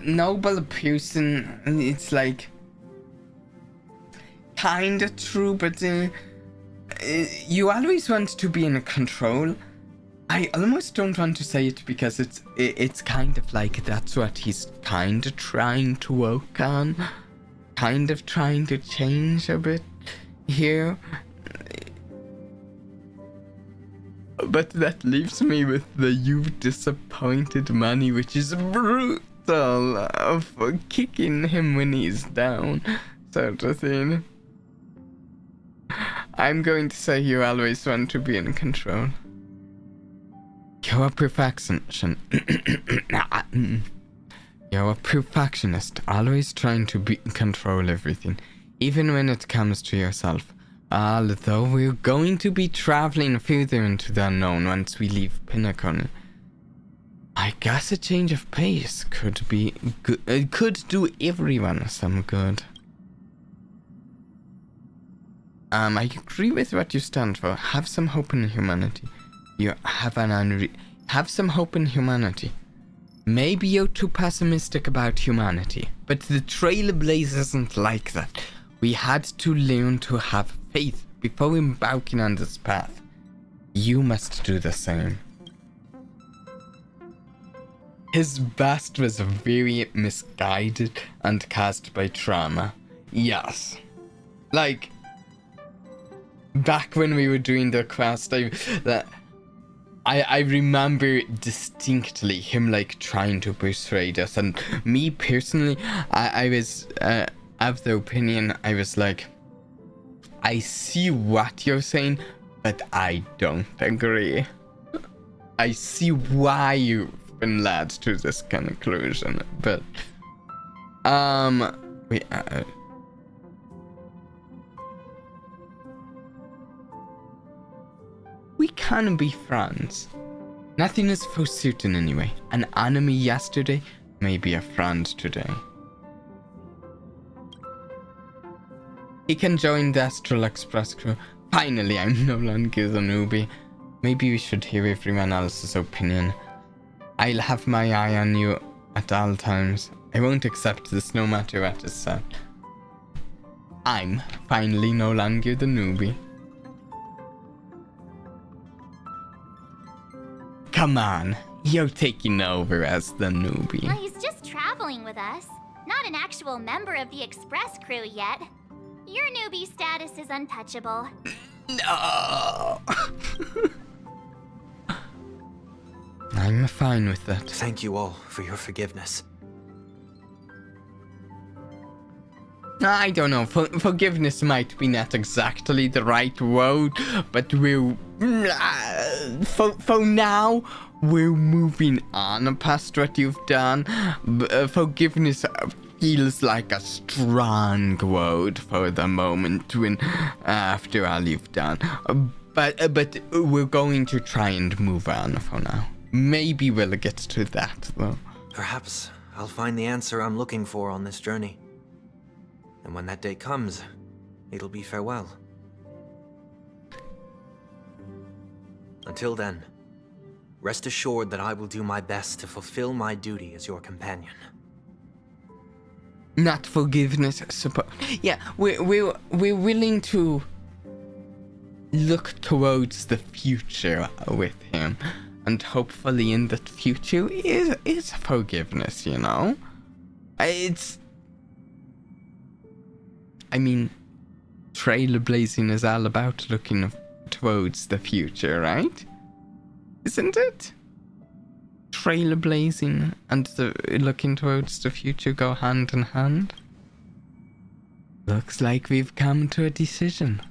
Noble person, it's like kinda true, but you always want to be in control. I almost don't want to say it because it's kind of like that's what he's kind of trying to work on, kind of trying to change a bit here. But that leaves me with the "you've disappointed money," which is brutal, for kicking him when he's down, sort of thing. I'm going to say you always want to be in control. You're a perfectionist. You're a perfectionist, always trying to control everything, even when it comes to yourself. Although we're going to be traveling further into the unknown once we leave Penacony, I guess a change of pace could be good. It could do everyone some good. I agree with what you stand for. Have some hope in humanity. You have have some hope in humanity. maybe you're too pessimistic about humanity, but the Trailblaze isn't like that. We had to learn to have faith before embarking on this path. You must do the same. His best was very misguided and cast by trauma. Yes. Like, back when we were doing the quest, I remember distinctly him like trying to persuade us, and me personally, I was of the opinion, I was like, I see what you're saying, but I don't agree. I see why you've been led to this conclusion, but we can be friends. Nothing is for certain anyway. An enemy yesterday may be a friend today. He can join the Astral Express crew. Finally, I'm no longer the newbie. Maybe we should hear everyone else's opinion. I'll have my eye on you at all times. I won't accept this no matter what is said. I'm finally no longer the newbie. Come on, you're taking over as the newbie. Well, he's just traveling with us. Not an actual member of the Express crew yet. Your newbie status is untouchable. No! I'm fine with that. Thank you all for your forgiveness. I don't know, forgiveness might be not exactly the right word, but we're... For now, we're moving on past what you've done. Forgiveness feels like a strong word for the moment when, after all you've done. But we're going to try and move on for now. Maybe we'll get to that, though. Perhaps I'll find the answer I'm looking for on this journey. And when that day comes, it'll be farewell. Until then, rest assured that I will do my best to fulfill my duty as your companion. Not forgiveness, yeah, we're willing to look towards the future with him, and hopefully in that future is forgiveness, you know? I mean, trailblazing is all about looking towards the future, right? Isn't it? Trailblazing and looking towards the future go hand in hand. Looks like we've come to a decision.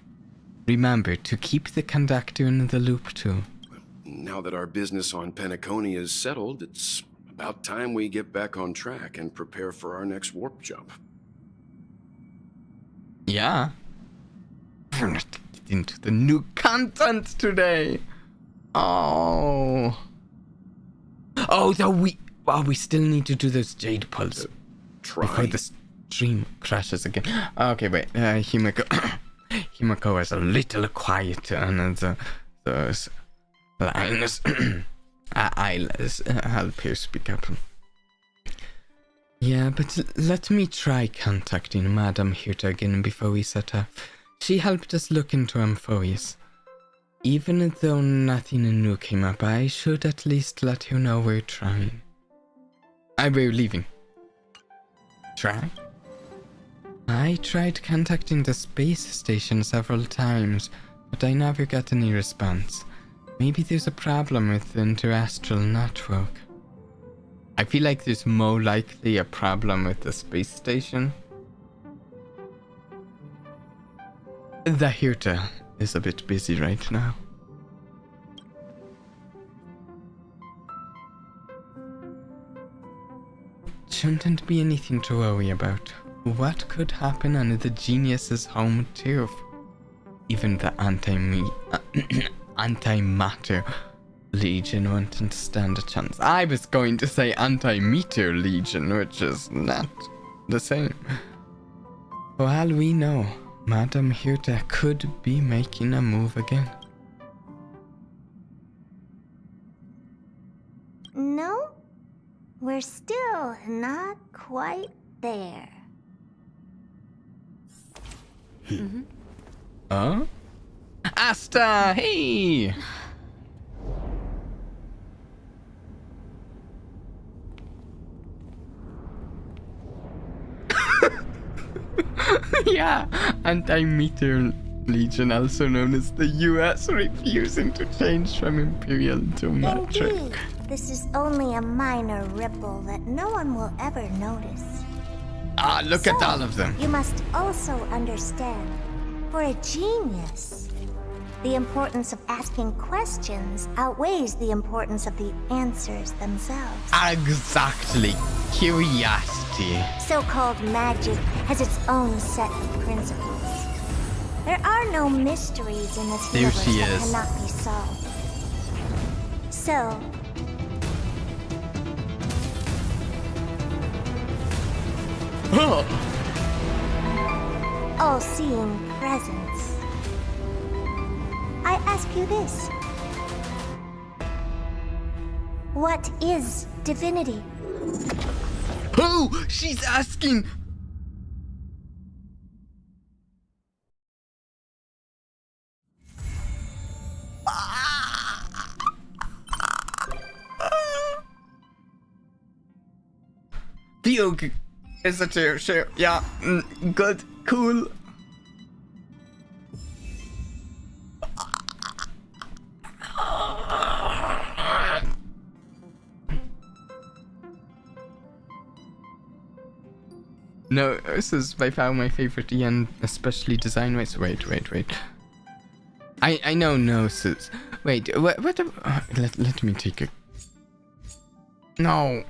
Remember to keep the conductor in the loop too. Now that our business on Penacony is settled, it's about time we get back on track and prepare for our next warp jump. Yeah. We're not getting into the new content today. Oh, though we still need to do those jade pulls before the stream crashes again. Okay, wait. Himiko is a little quieter on those lines. I'll help her speak up. Yeah, but let me try contacting Madame Herta again before we set off. She helped us look into Amphoreus. Even though nothing new came up, I should at least let her know we're trying. We're leaving. Try? I tried contacting the space station several times, but I never got any response. Maybe there's a problem with the interastral network. I feel like there's more likely a problem with the space station. The Herta is a bit busy right now. Shouldn't be anything to worry about. What could happen on the genius's home turf? Even the antimatter Legion wouldn't stand a chance. I was going to say anti-meteor Legion, which is not the same. For all we know, Madame Herta could be making a move again. No? We're still not quite there. Huh? Asta, hey! Yeah, Anti-Meteor Legion, also known as the US, refusing to change from Imperial to metric. Indeed, this is only a minor ripple that no one will ever notice. Ah, look at all of them. You must also understand, for a genius, the importance of asking questions outweighs the importance of the answers themselves. Exactly. Curiosity. So-called magic has its own set of principles. There are no mysteries in this There universe she that is. cannot be solved. So, all-seeing presence. I ask you this. What is divinity? Oh, she's asking. Dellog is a sure. Yeah, good, cool. No, this is by far my favorite and especially design-wise. Wait. I know Gnosis. Wait, what let me take a... No.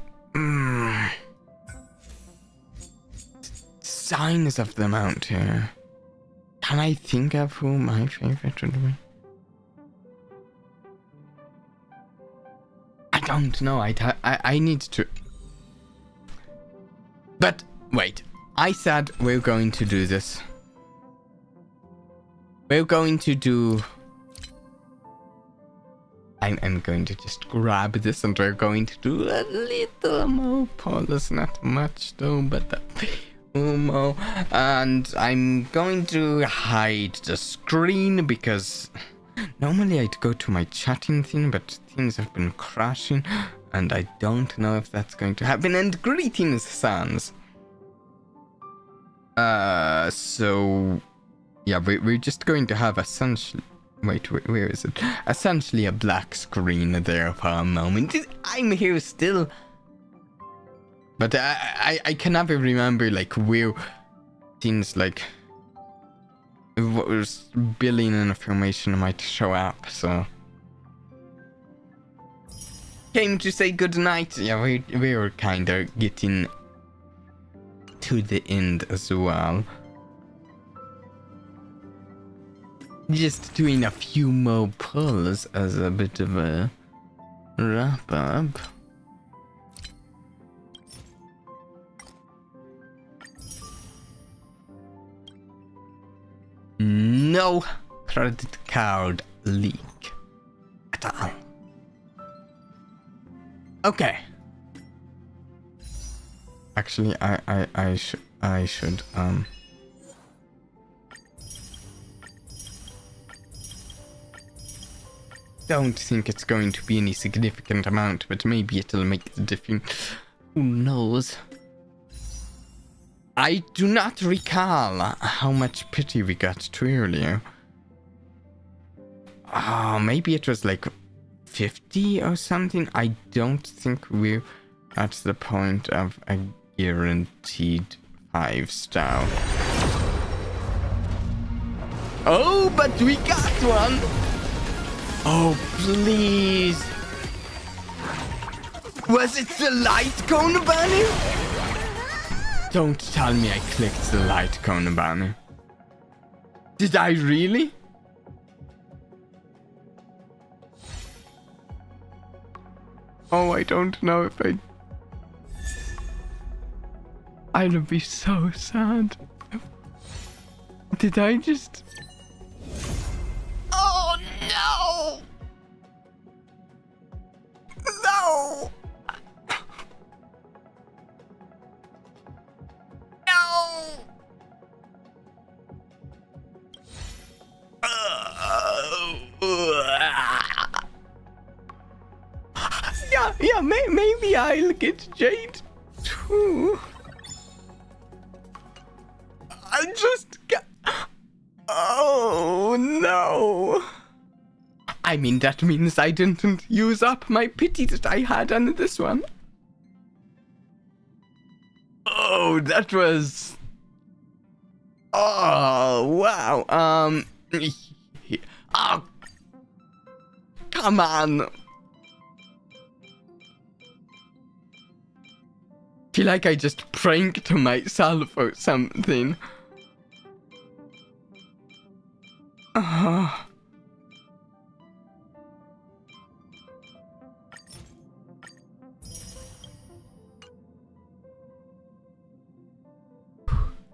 Signs of the Mount here. Can I think of who my favorite would be? I don't know. I need to... But, wait. I said we're going to do this. We're going to do... I'm going to just grab this and we're going to do a little more polish. Not much though, but more. And I'm going to hide the screen because normally I'd go to my chatting thing, but things have been crashing and I don't know if that's going to happen. And greetings, Sans. So yeah, we're just going to have essentially... Wait, where is it? Essentially a black screen there for a moment. I'm here still. But I can never remember, like, where things like... what was billing information might show up, so... Came to say goodnight. Yeah, we're kinda getting to the end as well. Just doing a few more pulls as a bit of a wrap up. No credit card leak at all. Okay. Actually, I should don't think it's going to be any significant amount, but maybe it'll make the difference. Who knows? I do not recall how much pity we got to earlier. Maybe it was like 50 or something. I don't think we're at the point of a guaranteed 5-star. Oh, but we got one! Oh, please! Was it the light cone banner? Don't tell me I clicked the light cone banner. Did I really? Oh, I don't know if I'd be so sad. Did I just... Oh no! No! Yeah, maybe I'll get Jade too. I just got... Oh, no. I mean, that means I didn't use up my pity that I had on this one. Oh, that was... Oh, wow. Oh, come on. Feel like I just pranked myself or something.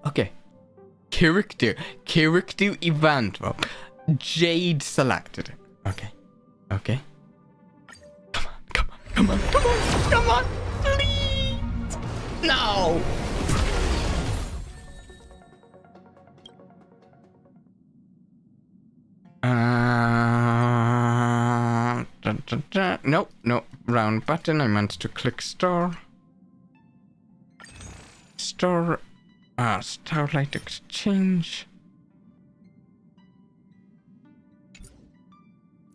Okay. Character event. Well, Jade selected. Okay. Come on, please. No. No, round button. I meant to click store. Starlight Exchange.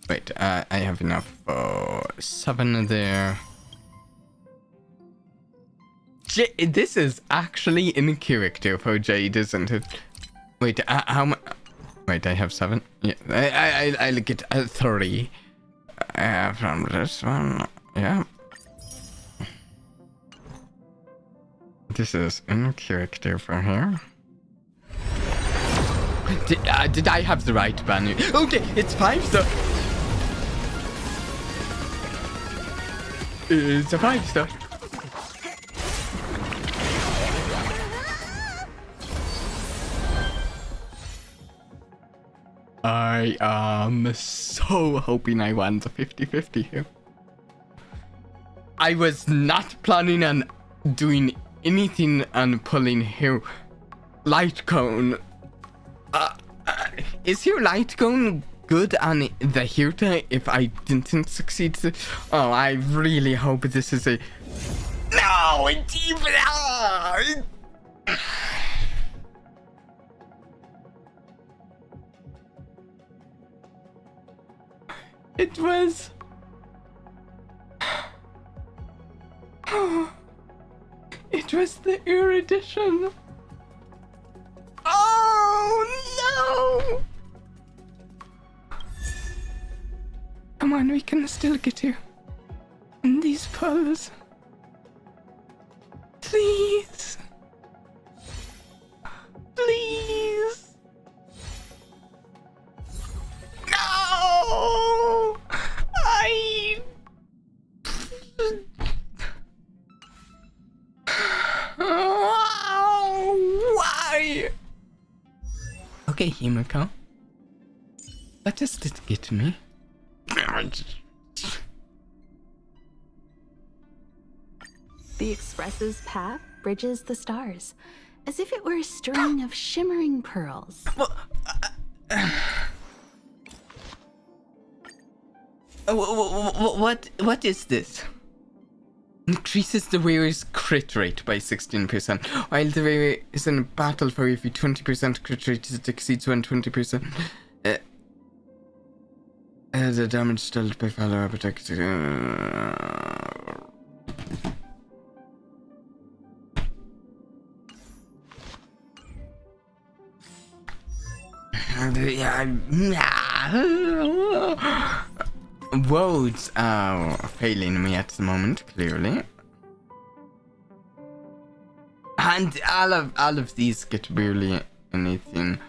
Wait, I have enough for 7 there. This is actually in character for Jade, isn't it? Wait, how much? Wait, I have 7. Yeah, I'll get 3 from this one. Yeah. This is in character for here. Did I have the right banner? Okay, it's 5 star. It's a 5 star. I am so hoping I won the 50-50 here. I was not planning on doing anything on pulling here. Light cone. Is here light cone good on the Herta if I didn't succeed? Oh, I really hope this is a... No! It's even... It was... It was the erudition. Oh no! Come on, we can still get here. In these pulls. Please. Please. No! Why? Okay, Himiko. What does this get me? The Express's path bridges the stars, as if it were a string of shimmering pearls. What is this? Increases the wearer's crit rate by 16%, while the wearer is in a battle for every 20% crit rate that exceeds 120%. The damage dealt by follower protected. Words are failing me at the moment, clearly. And all of these get barely anything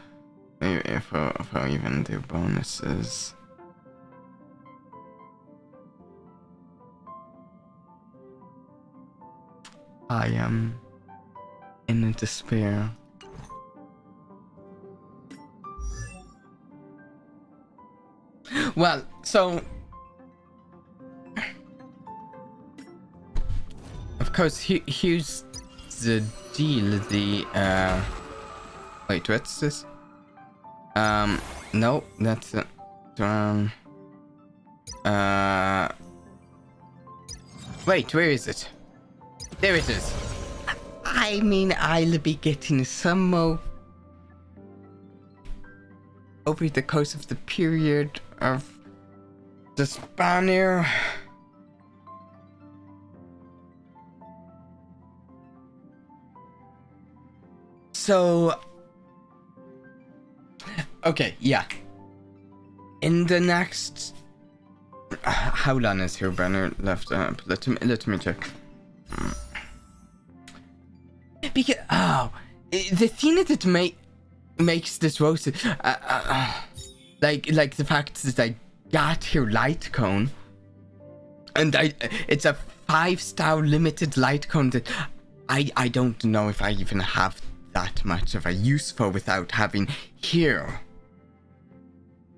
for even their bonuses. I am in despair. Well, so of course here's the deal. Wait, what's this? No, that's Wait, where is it? There it is. I mean, I'll be getting some more over the course of the period of the Spanier. So, okay, yeah. In the next, how long is your banner left up? Let me check. Because the thing that makes this roast, like the fact that I got your light cone, and it's a 5-star limited light cone that I don't know if I even have that much of a use for without having here.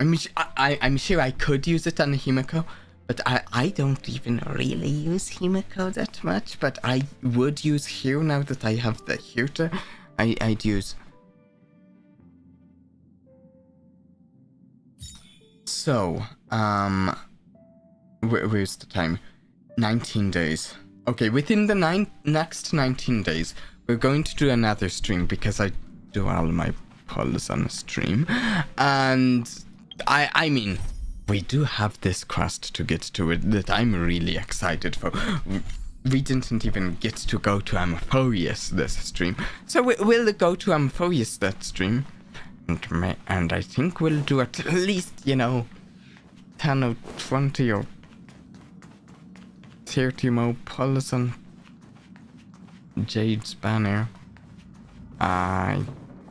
I'm sure I could use it on a Himiko, but I don't even really use Himiko that much, but I would use here now that I have the Herta. I'd use. So, where's the time? 19 days. Okay, within the next 19 days, we're going to do another stream because I do all my polls on a stream. And I mean, we do have this quest to get to it that I'm really excited for. We didn't even get to go to Amphoreus this stream. So we'll go to Amphoreus that stream. And I think we'll do at least, 10 or 20 or 30 more polls on Jade's banner. I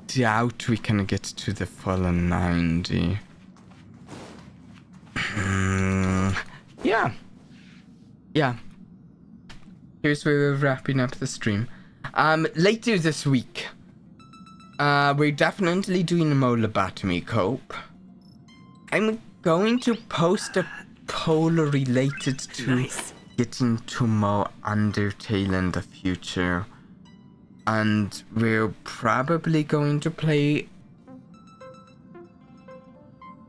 doubt we can get to the full 90. Yeah. Here's where we're wrapping up the stream. Later this week, we're definitely doing a more lobotomy cope. I'm going to post a poll related to getting to more Undertale in the future. And we're probably going to play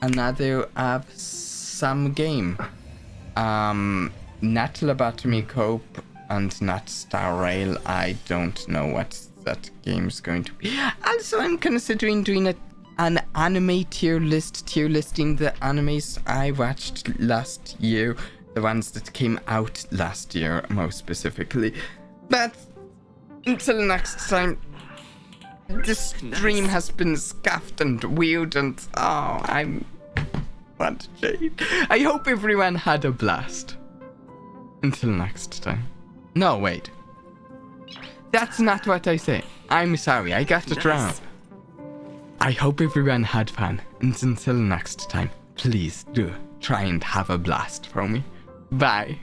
another some game. Not lobotomy cope and not honkaistarrail. I don't know what that game's going to be. Also, I'm considering doing an anime tier listing the animes I watched last year, the ones that came out last year, most specifically. But until next time, this stream has been scuffed and weird, and I'm what Jade. I hope everyone had a blast. Until next time. No, wait. That's not what I say. I'm sorry, I got it wrong. I hope everyone had fun. And until next time, please do try and have a blast for me. Bye.